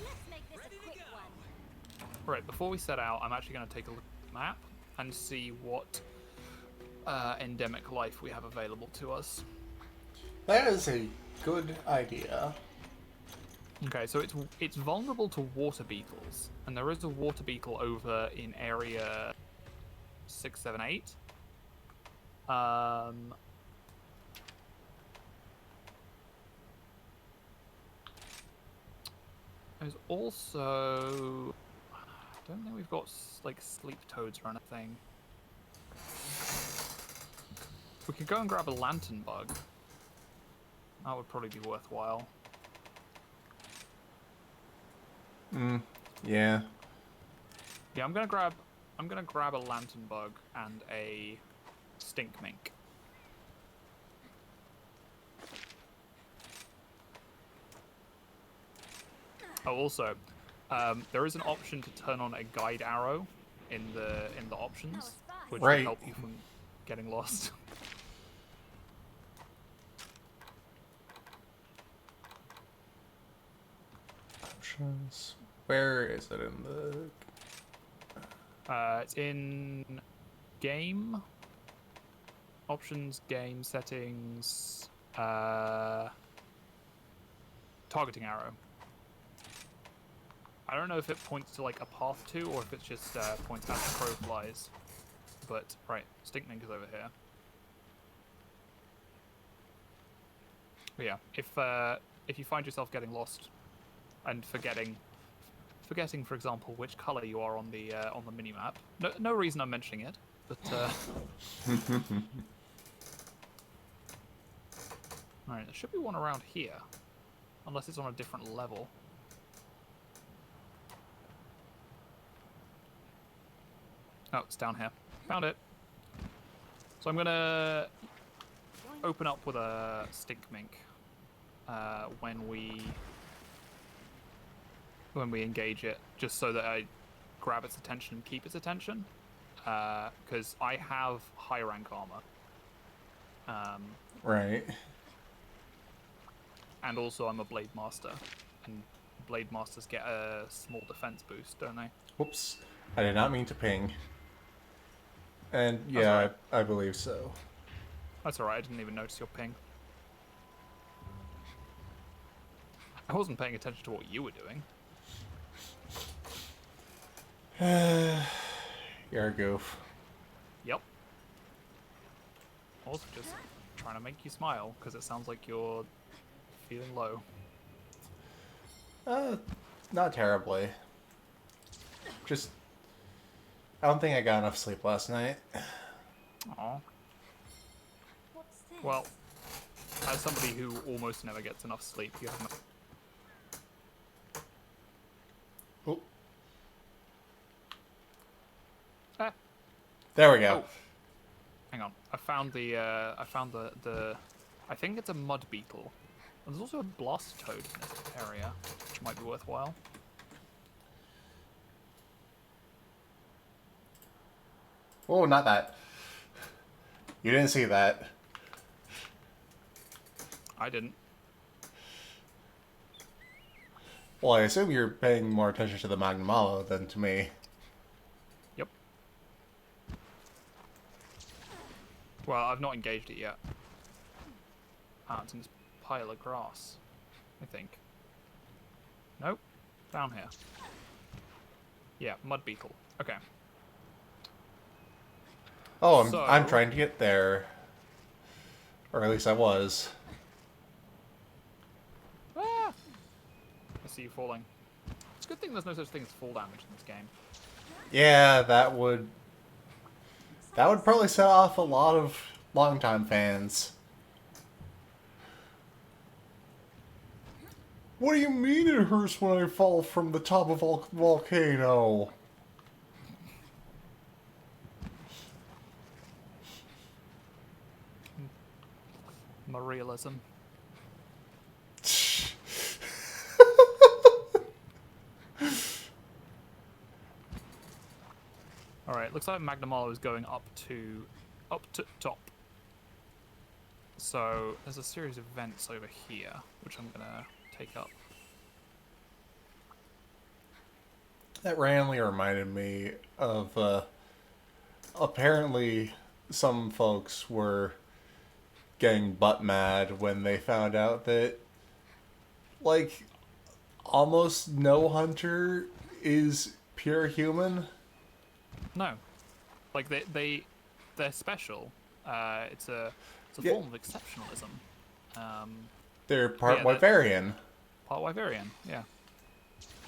Let's make this Ready a to quick go. one. Right, before we set out, I'm actually going to take a look at the map and see what endemic life we have available to us. That is a good idea. Okay, so it's vulnerable to water beetles, and there is a water beetle over in area 678. There's also, I don't think we've got like sleep toads or anything. We could go and grab a lantern bug. That would probably be worthwhile. Yeah. Yeah, I'm gonna grab a lantern bug and a stink mink. Oh, also, there is an option to turn on a guide arrow in the options, which will Right. help you from getting lost. Options. Where is it in the... It's in game options, game settings, targeting arrow. I don't know if it points to like a path to, or if it just points as the crow flies. But right, stink mink is over here. But yeah, if you find yourself getting lost and forgetting, for example, which color you are on the minimap, no reason I'm mentioning it, but alright, there should be one around here, unless it's on a different level. Oh, it's down here. Found it. So I'm gonna open up with a stink mink when we engage it, just so that I grab its attention and keep its attention, because I have high rank armor. Right. And also I'm a blade master, and blade masters get a small defense boost, don't they? Whoops. I did not mean to ping. And That's yeah, alright. I believe so. That's alright, I didn't even notice your ping. I wasn't paying attention to what you were doing. You're a goof. Yep. Also just trying to make you smile, because it sounds like you're feeling low. Not terribly. Just... I don't think I got enough sleep last night. Aw. What's this? Well, as somebody who almost never gets enough sleep, you have no... Oh, Ah, there we go. Oh. Hang on. I found the I think it's a mud beetle. And there's also a blast toad in this area, which might be worthwhile. Oh, not that. You didn't see that. I didn't. Well, I assume you're paying more attention to the Magnamalo than to me. Yep. Well, I've not engaged it yet. Ah, it's in this pile of grass, I think. Nope. Down here. Yeah, mud beetle. Okay. Oh, I'm So- trying to get there. Or at least I was. Ah! I see you falling. It's a good thing there's no such thing as fall damage in this game. Yeah, that would probably set off a lot of longtime fans. What do you mean it hurts when I fall from the top of a volcano? Realism. Alright, looks like Magnamalo is going up to top. So there's a series of vents over here, which I'm gonna take up. That randomly reminded me of, apparently some folks were getting butt mad when they found out that, like, almost no hunter is pure human. No. Like they're special. It's a Yeah. form of exceptionalism. They're part Yeah, Wyverian. Part Wyverian, yeah.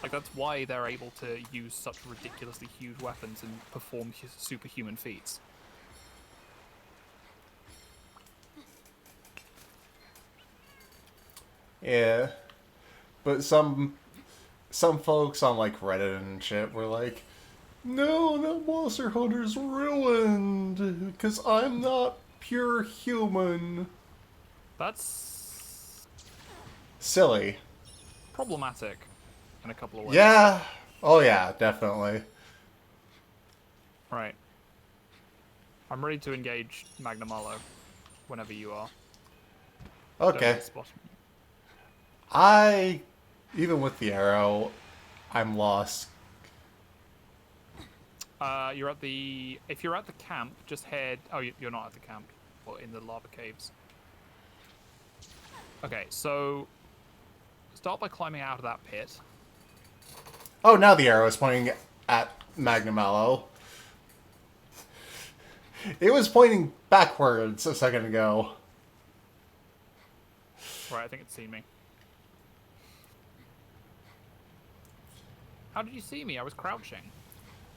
Like that's why they're able to use such ridiculously huge weapons and perform superhuman feats. Yeah. But some folks on like Reddit and shit were like, no, that Monster Hunter's ruined because I'm not pure human. That's Silly. problematic in a couple of ways. Yeah. Oh yeah, definitely. Right. I'm ready to engage Magnamalo whenever you are. Don't Okay. miss spot me. Even with the arrow, I'm lost. You're at the. If you're at the camp, just head. Oh, you're not at the camp. Or in the lava caves. Okay, so start by climbing out of that pit. Oh, now the arrow is pointing at Magnamalo. It was pointing backwards a second ago. Right, I think it's seen me. How did you see me? I was crouching.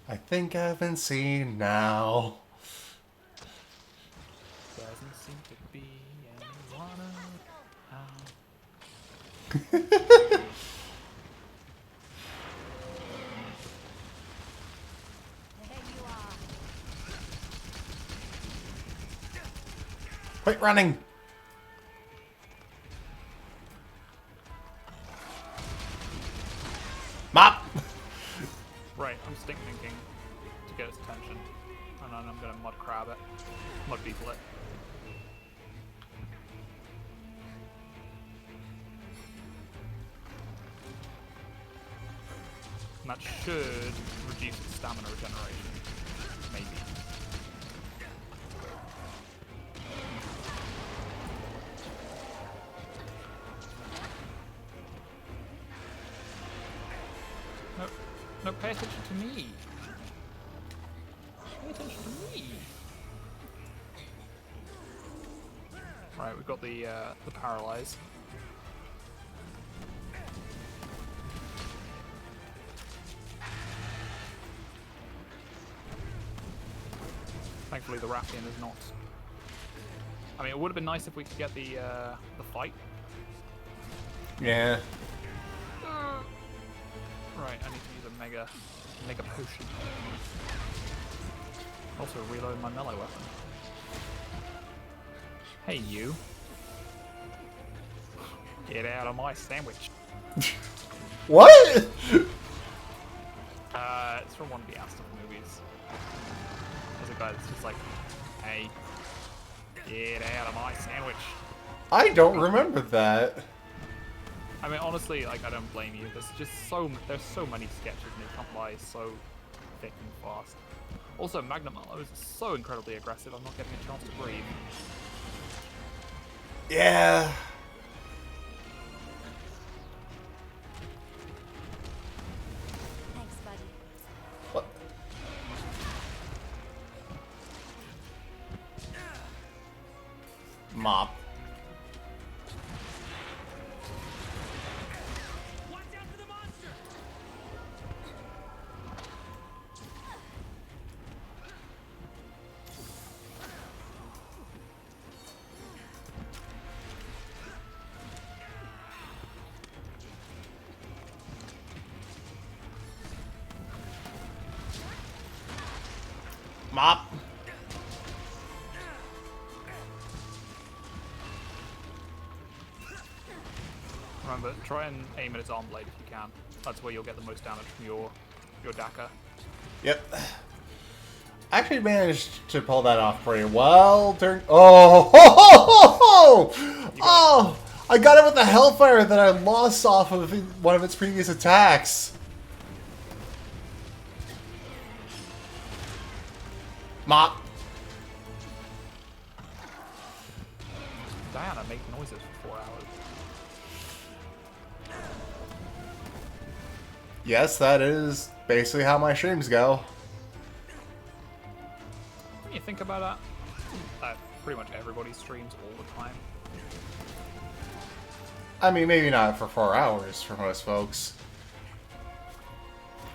I think I've been seen now. Doesn't seem to be anyone around. There you are. Quit running! Mop! Right, I'm stink thinking to get its attention. And then I'm gonna mud crab it. Mud beetle it. And that should reduce its stamina regeneration. Maybe. No, no, pay attention to me. Pay attention to me. Right, we've got the paralyze. Thankfully, the Rathian is not. I mean, it would have been nice if we could get the fight. Yeah. Right, I need to use a mega potion. Also, reload my melee weapon. Hey, you! Get out of my sandwich. What? It's from one of the Aston movies. There's a guy that's just like, hey, get out of my sandwich. I don't remember that. I mean, honestly, like, I don't blame you. There's so many sketches and they come by so thick and fast. Also, Magnum Mallow is so incredibly aggressive, I'm not getting a chance to breathe. Yeah. Thanks, buddy. What? Mop. Watch out for the monster! Mop. Remember, try and aim at its arm blade if you can. That's where you'll get the most damage from your Daka. Yep. I actually managed to pull that off pretty well during. Oh! Ho, ho, ho, ho! Oh! I got it with the Hellfire that I lost off of one of its previous attacks. Mop. Diana, make noises for 4 hours. Yes, that is basically how my streams go. When you think about that, pretty much everybody streams all the time. I mean, maybe not for 4 hours for most folks.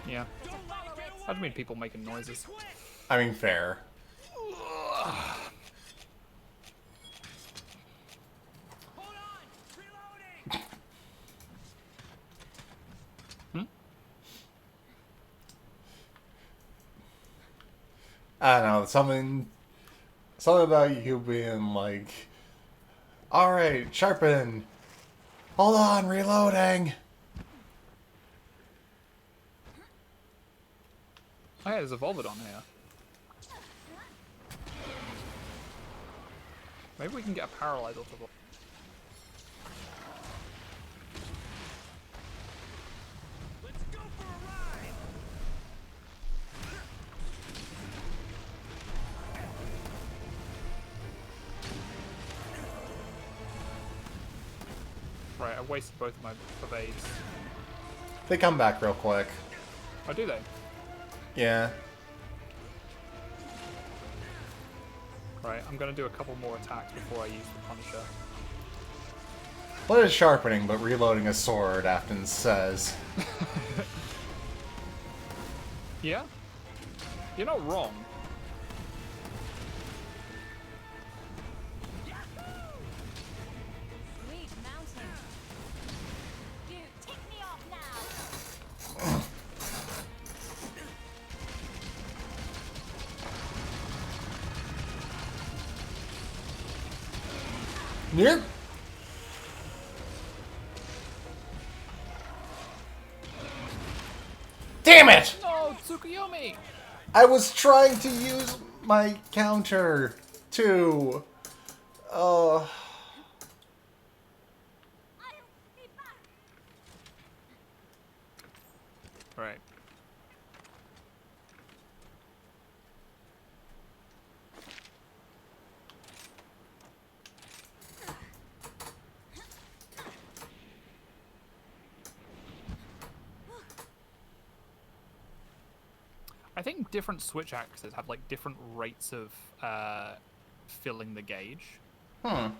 Yeah. Don't let it get away! I just mean people making noises. Quick! I mean, fair. Hold on! Reloading! I don't know, something about you being like, alright, sharpen. Hold on, reloading. Oh yeah, there's a Volvid on here. Maybe we can get a Paralyze off of it. Let's go for a ride! Right, I wasted both of my evades. They come back real quick. Oh, do they? Yeah. Right, I'm gonna do a couple more attacks before I use the Punisher. What is sharpening but reloading a sword, Afton says. Yeah? You're not wrong. Sweet mountain. Dude, take me off now. Yep. Damn it! No, Tsukuyomi! I was trying to use my counter to. I'll be back. Right. I think different switch axes have like different rates of filling the gauge. Hmm.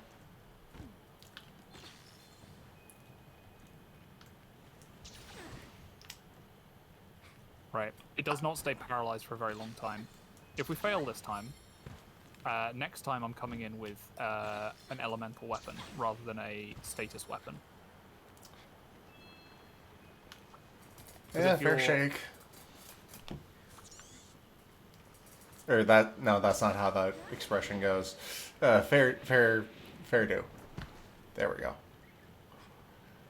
Right. It does not stay paralyzed for a very long time. If we fail this time, next time I'm coming in with an elemental weapon rather than a status weapon. 'Cause Yeah, if fair you're- shake. Or that, no, that's not how that expression goes. Fair do. There we go.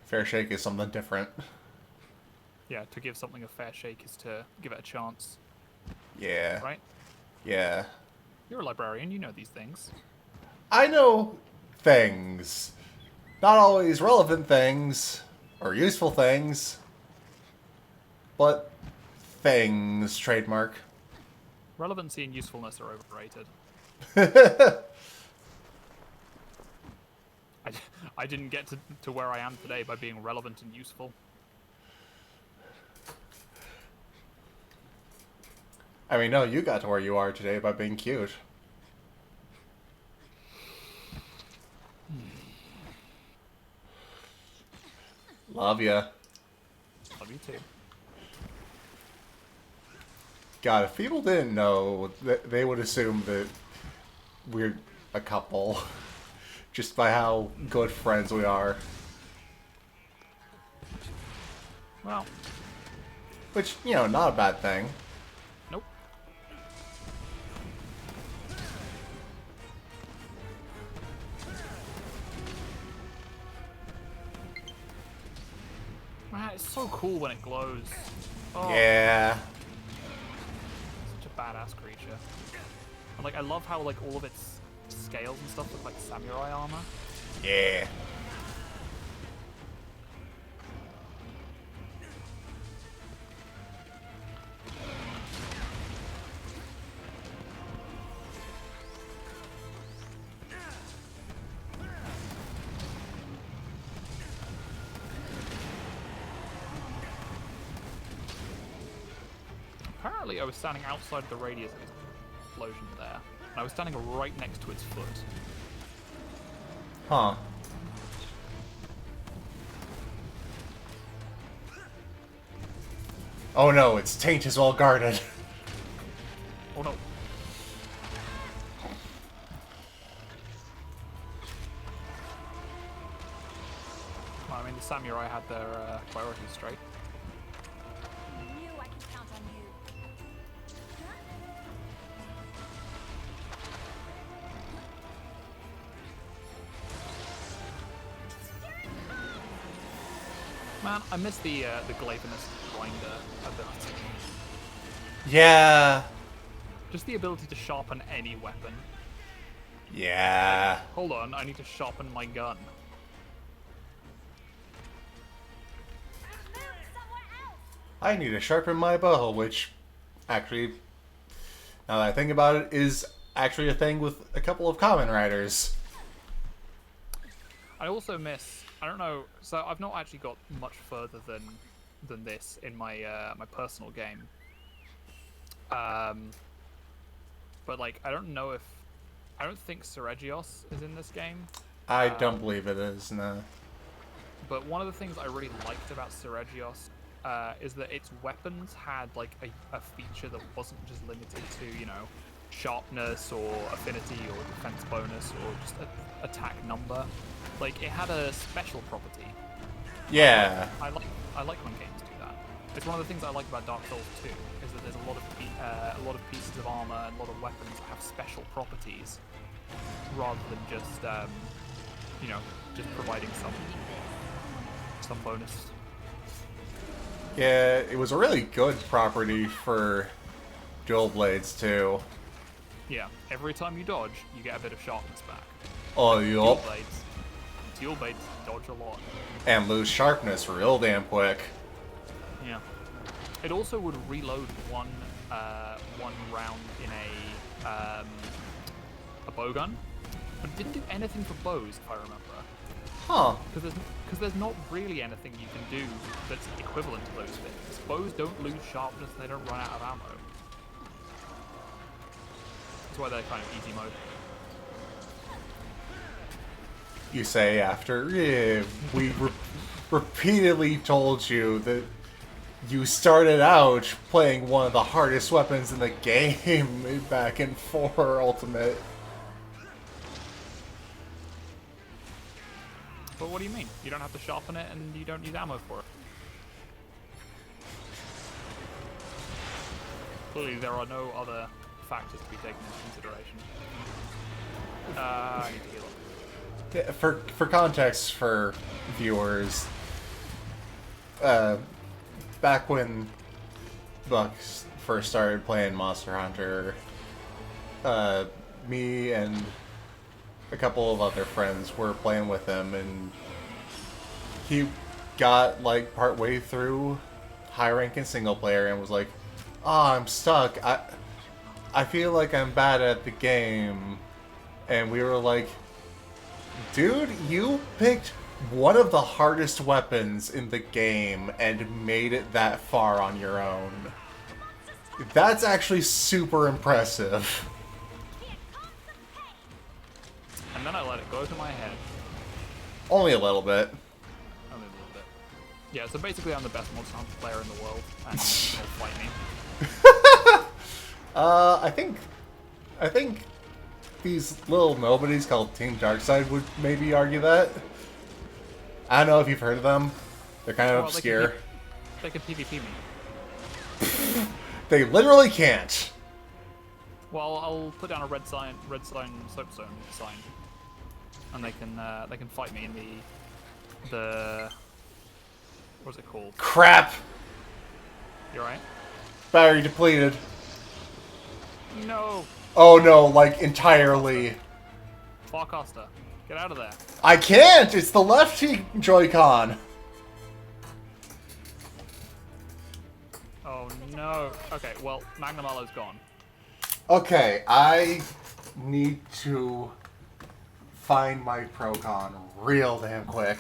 Fair shake is something different. Yeah, to give something a fair shake is to give it a chance, Yeah. right? Yeah. You're a librarian, you know these things. I know things. not always relevant things or useful things, but things trademark. Relevancy and usefulness are overrated. I didn't get to where I am today by being relevant and useful. I mean, no, you got to where you are today by being cute. Love ya. Love you too. God, if people didn't know, they would assume that we're a couple. Just by how good friends we are. Well, Which, you know, not a bad thing. nope. Man, it's so cool when it glows. Oh, Yeah. such a badass creature. And like, I love how like all of its scales and stuff look like samurai armor. Yeah. Apparently, I was standing outside the radius of its explosion there, and I was standing right next to its foot. Huh. Oh no, its taint is well guarded. Oh no. Well, I mean, the samurai had their priorities straight. I knew I could count on you. Man, I miss the Glavenus grinder ability. Yeah. Just the ability to sharpen any weapon. Yeah. Hold on, I need to sharpen my gun. Move somewhere else. I need to sharpen my bow, which actually, now that I think about it, is actually a thing with a couple of common riders. I also miss. I don't know. So I've not actually got much further than this in my my personal game. But like I don't know if I don't think Seregios is in this game. I don't believe it is, no. But one of the things I really liked about Seregios is that its weapons had like a feature that wasn't just limited to, you know, sharpness or affinity or defense bonus or just attack number. Like it had a special property. Yeah. I like when games do that. It's one of the things I like about Dark Souls 2 is that there's a lot of pieces of armor and a lot of weapons that have special properties rather than just you know, just providing some bonus. Yeah, it was a really good property for dual blades too. Yeah, every time you dodge, you get a bit of sharpness back. Oh, Dual yup. blades dodge a lot. And lose sharpness real damn quick. Yeah. It also would reload one round in a bow gun, but it didn't do anything for bows, if I remember. Huh. Because there's not really anything you can do that's equivalent to those things. Bows don't lose sharpness, they don't run out of ammo. That's why they're kind of easy mode. You say after we repeatedly told you that you started out playing one of the hardest weapons in the game back in 4 Ultimate. But what do you mean? You don't have to sharpen it and you don't need ammo for it. Clearly there are no other factors to be taken into consideration. I need to heal up. Yeah, for context for viewers, back when Buck first started playing Monster Hunter, me and a couple of other friends were playing with him, and he got like partway through high rank in single player and was like, "Oh, I'm stuck. I feel like I'm bad at the game." And we were like, "Dude, you picked one of the hardest weapons in the game and made it that far on your own. That's actually super impressive." And then I let it go to my head. Only a little bit. Only a little bit. Yeah, so basically I'm the best Monster Hunter player in the world, and they'll fight me. I think these little nobodies called Team Darkseid would maybe argue that. I don't know if you've heard of them. They're kind of Well, obscure. They can PvP me. They literally can't. Well, I'll put down a red soapstone sign, and they can fight me in the what's it called? Crap! You alright? Battery depleted. No, Oh no, like entirely. Farcaster, get out of there. I can't! It's the lefty Joy-Con. Oh no. Okay, well, Magnum Alo's gone. Okay, I need to find my Pro-Con real damn quick.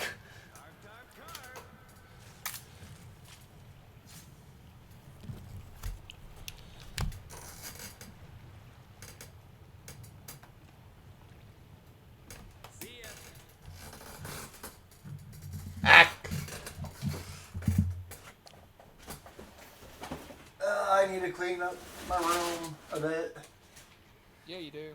See ya. Ah. I need to clean up my room a bit. Yeah, you do.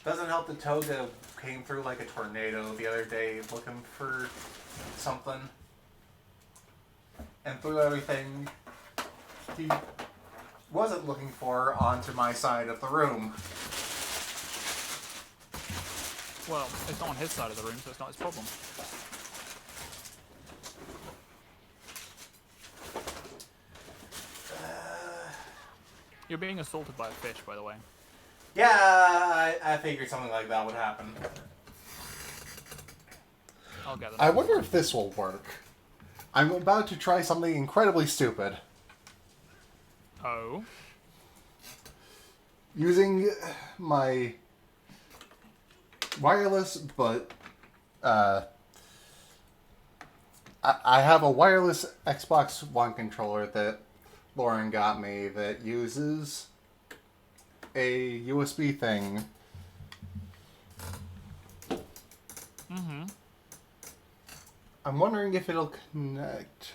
Doesn't help that Toga came through like a tornado the other day looking for something. And threw everything he wasn't looking for onto my side of the room. Well, it's not on his side of the room, so it's not his problem. You're being assaulted by a fish, by the way. Yeah, I figured something like that would happen. I'll get them. I wonder if this will work. I'm about to try something incredibly stupid. Oh? Using my wireless, but I have a wireless Xbox One controller that Lauren got me that uses a USB thing. Mm-hmm. I'm wondering if it'll connect.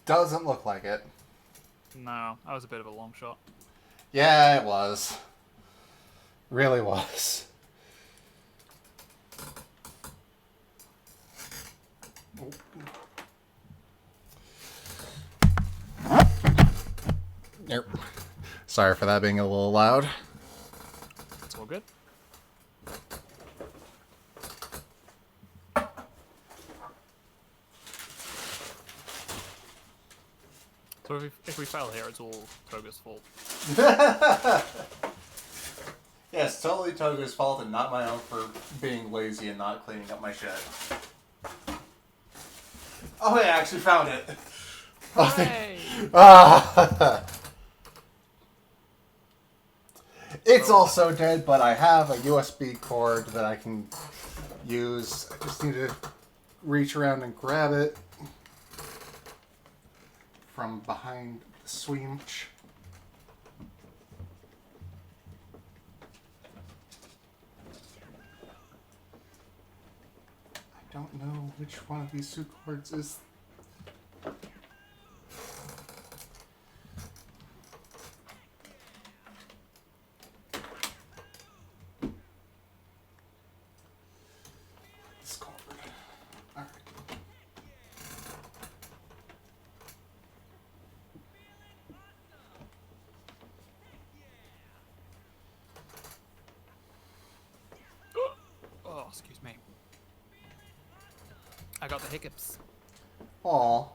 Doesn't look like it. No, that was a bit of a long shot. Yeah, it was. Really was. Yep. Sorry for that being a little loud. It's all good. So if we fail here, it's all Toga's fault. Yes, totally Toga's fault and not my own for being lazy and not cleaning up my shit. Oh, hey, I actually found it. Hooray! Ah. It's also dead, but I have a USB cord that I can use. I just need to reach around and grab it from behind the switch. I don't know which one of these two cords is. This cord. Alright. Oh, excuse me. I got the hiccups. Aw.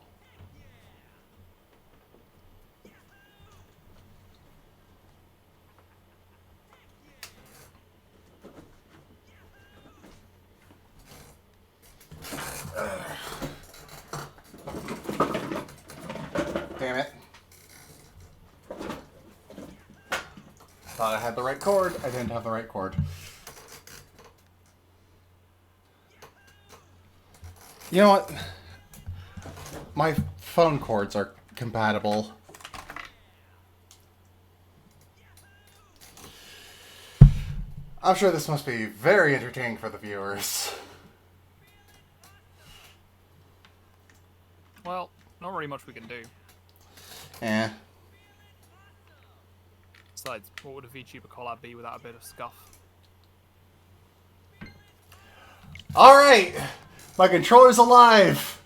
Thought I had the right cord. I didn't have the right cord. You know what? My phone cords are compatible. I'm sure this must be very entertaining for the viewers. Well, not really much we can do. Eh. Besides, what would a VTuber collab be without a bit of scuff? Alright! My controller's alive!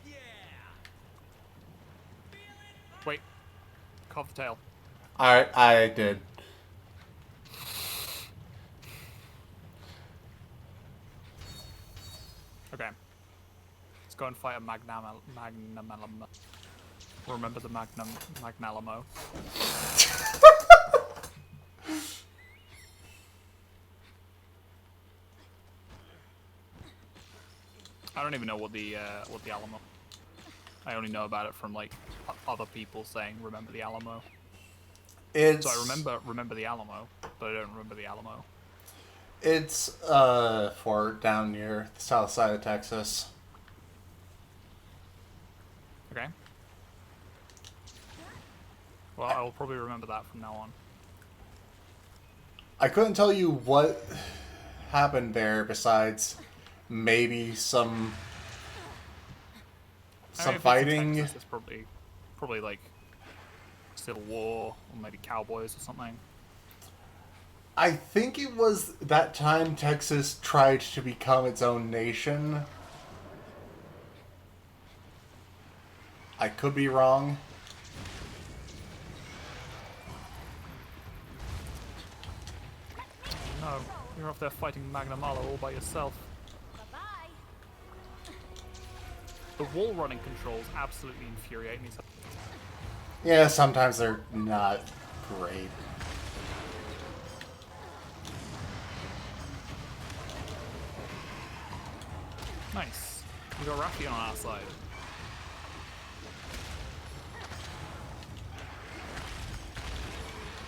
Wait. Carve the tail. Alright, I did. Okay. Let's go and fight a Remember the Magnalamo. I don't even know what the Alamo. I only know about it from like other people saying remember the Alamo. It's... So I remember the Alamo, but I don't remember the Alamo. It's for down near the south side of Texas. Okay. Well, I will probably remember that from now on. I couldn't tell you what happened there besides maybe some fighting. Texas, it's probably like Civil War or maybe cowboys or something. I think it was that time Texas tried to become its own nation. I could be wrong. No, you're off there fighting Magnamalo all by yourself. Bye-bye. The wall running controls absolutely infuriate me. Yeah, sometimes they're not great. Nice. We got Rafi on our side.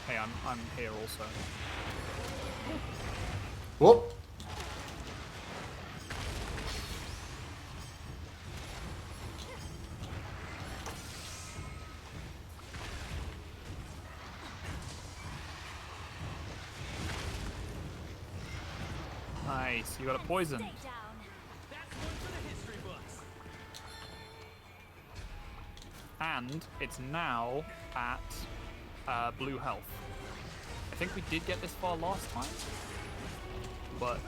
Hey, I'm here also. Whoop. Nice, you got a poison. Stay down. That's one for the history books. And it's now at blue health. I think we did get this far last time, but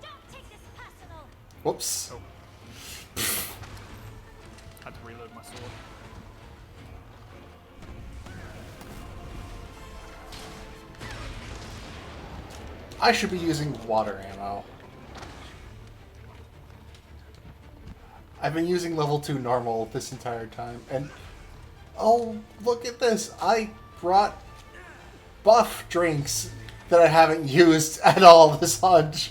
Don't take this personal. Whoops. oh, had to reload my sword. I should be using water ammo. I've been using level 2 normal this entire time, and oh, look at this! I brought buff drinks that I haven't used at all this hunt.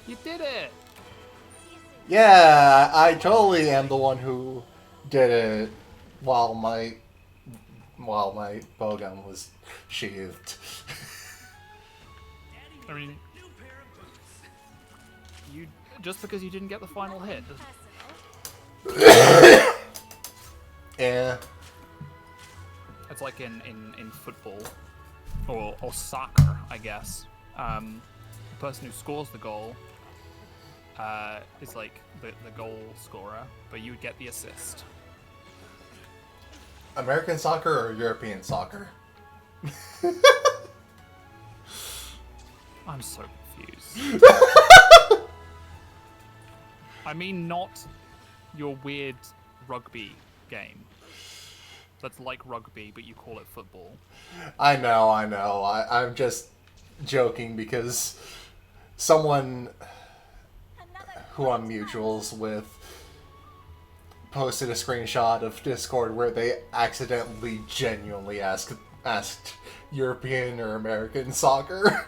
You did it! Yeah, I totally am the one who did it while my bowgun was sheathed. I mean, New pair of boots. you just because you didn't get the final hit. Yeah. It's like in football or soccer, I guess. The person who scores the goal is like the goal scorer, but you would get the assist. American soccer or European soccer? I'm so confused. I mean, not your weird rugby game. That's like rugby, but you call it football. I know. I'm just joking because someone who I'm mutuals with posted a screenshot of Discord where they accidentally genuinely asked asked European or American soccer.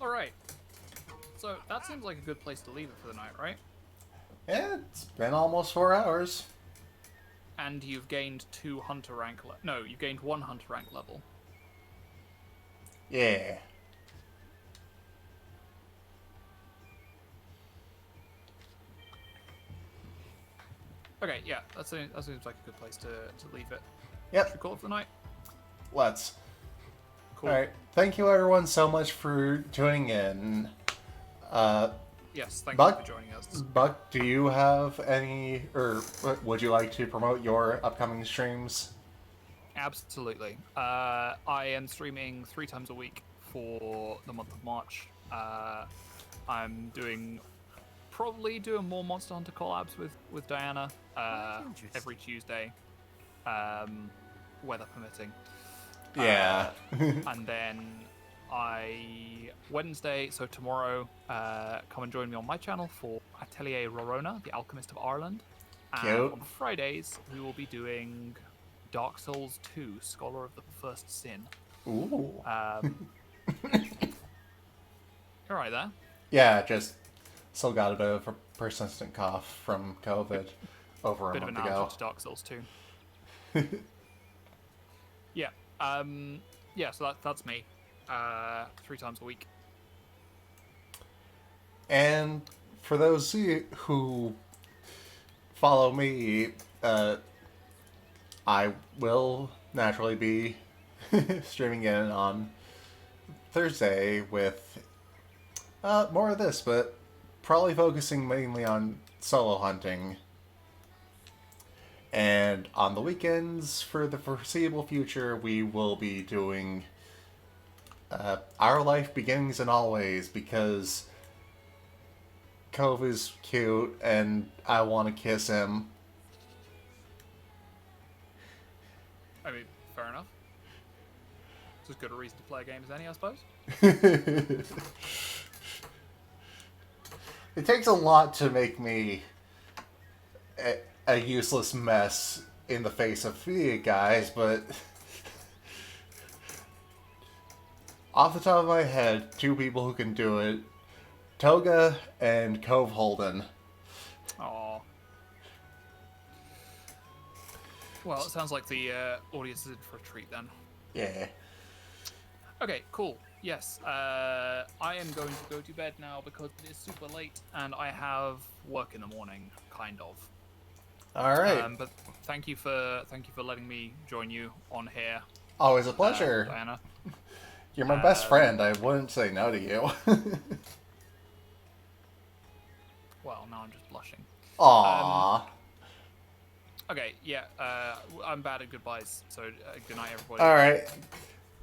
Alright. So, that seems like a good place to leave it for the night, right? Yeah, it's been almost 4 hours. And you've gained 2 hunter rank no, you've gained 1 hunter rank level. Yeah. Okay, yeah, that seems like a good place to leave it. Yep. Should we call it for the night? Let's. Cool. Alright. Thank you everyone so much for tuning in. Yes, thank Buck? you for joining us. Buck, do you have any, or would you like to promote your upcoming streams? Absolutely. I am streaming 3 times a week for the month of March. I'm probably doing more Monster Hunter collabs with Diana every Tuesday, weather permitting. Yeah. And then Wednesday, so tomorrow, come and join me on my channel for Atelier Rorona, the Alchemist of Ireland. And Cute. on Fridays, we will be doing Dark Souls 2, Scholar of the First Sin. Ooh. You're right there. Yeah, just still got a bit of a persistent cough from COVID over a Bit of month an ago. allergy to Dark Souls 2. Yeah. Yeah, so that's me. 3 times a week. And for those of you who follow me, I will naturally be streaming in on Thursday with more of this, but probably focusing mainly on solo hunting. And on the weekends, for the foreseeable future, we will be doing Our Life Begins and Always, because Cove is cute and I want to kiss him. I mean, fair enough. It's as good a reason to play a game as any, I suppose. It takes a lot to make me a useless mess in the face of you guys, but off the top of my head, 2 people who can do it: Toga and Cove Holden. Aww. Well, it sounds like the audience is in for a treat then. Yeah. Okay, cool. Yes, I am going to go to bed now because it is super late and I have work in the morning, kind of. All right. But thank you for letting me join you on here, Always a pleasure. Diana. You're my best friend. I wouldn't say no to you. Well, now I'm just blushing. Aww. Okay, yeah, I'm bad at goodbyes, so good night, everybody. All right.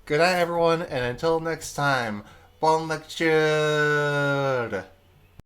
Good night, everyone, and until next time, bon lecture.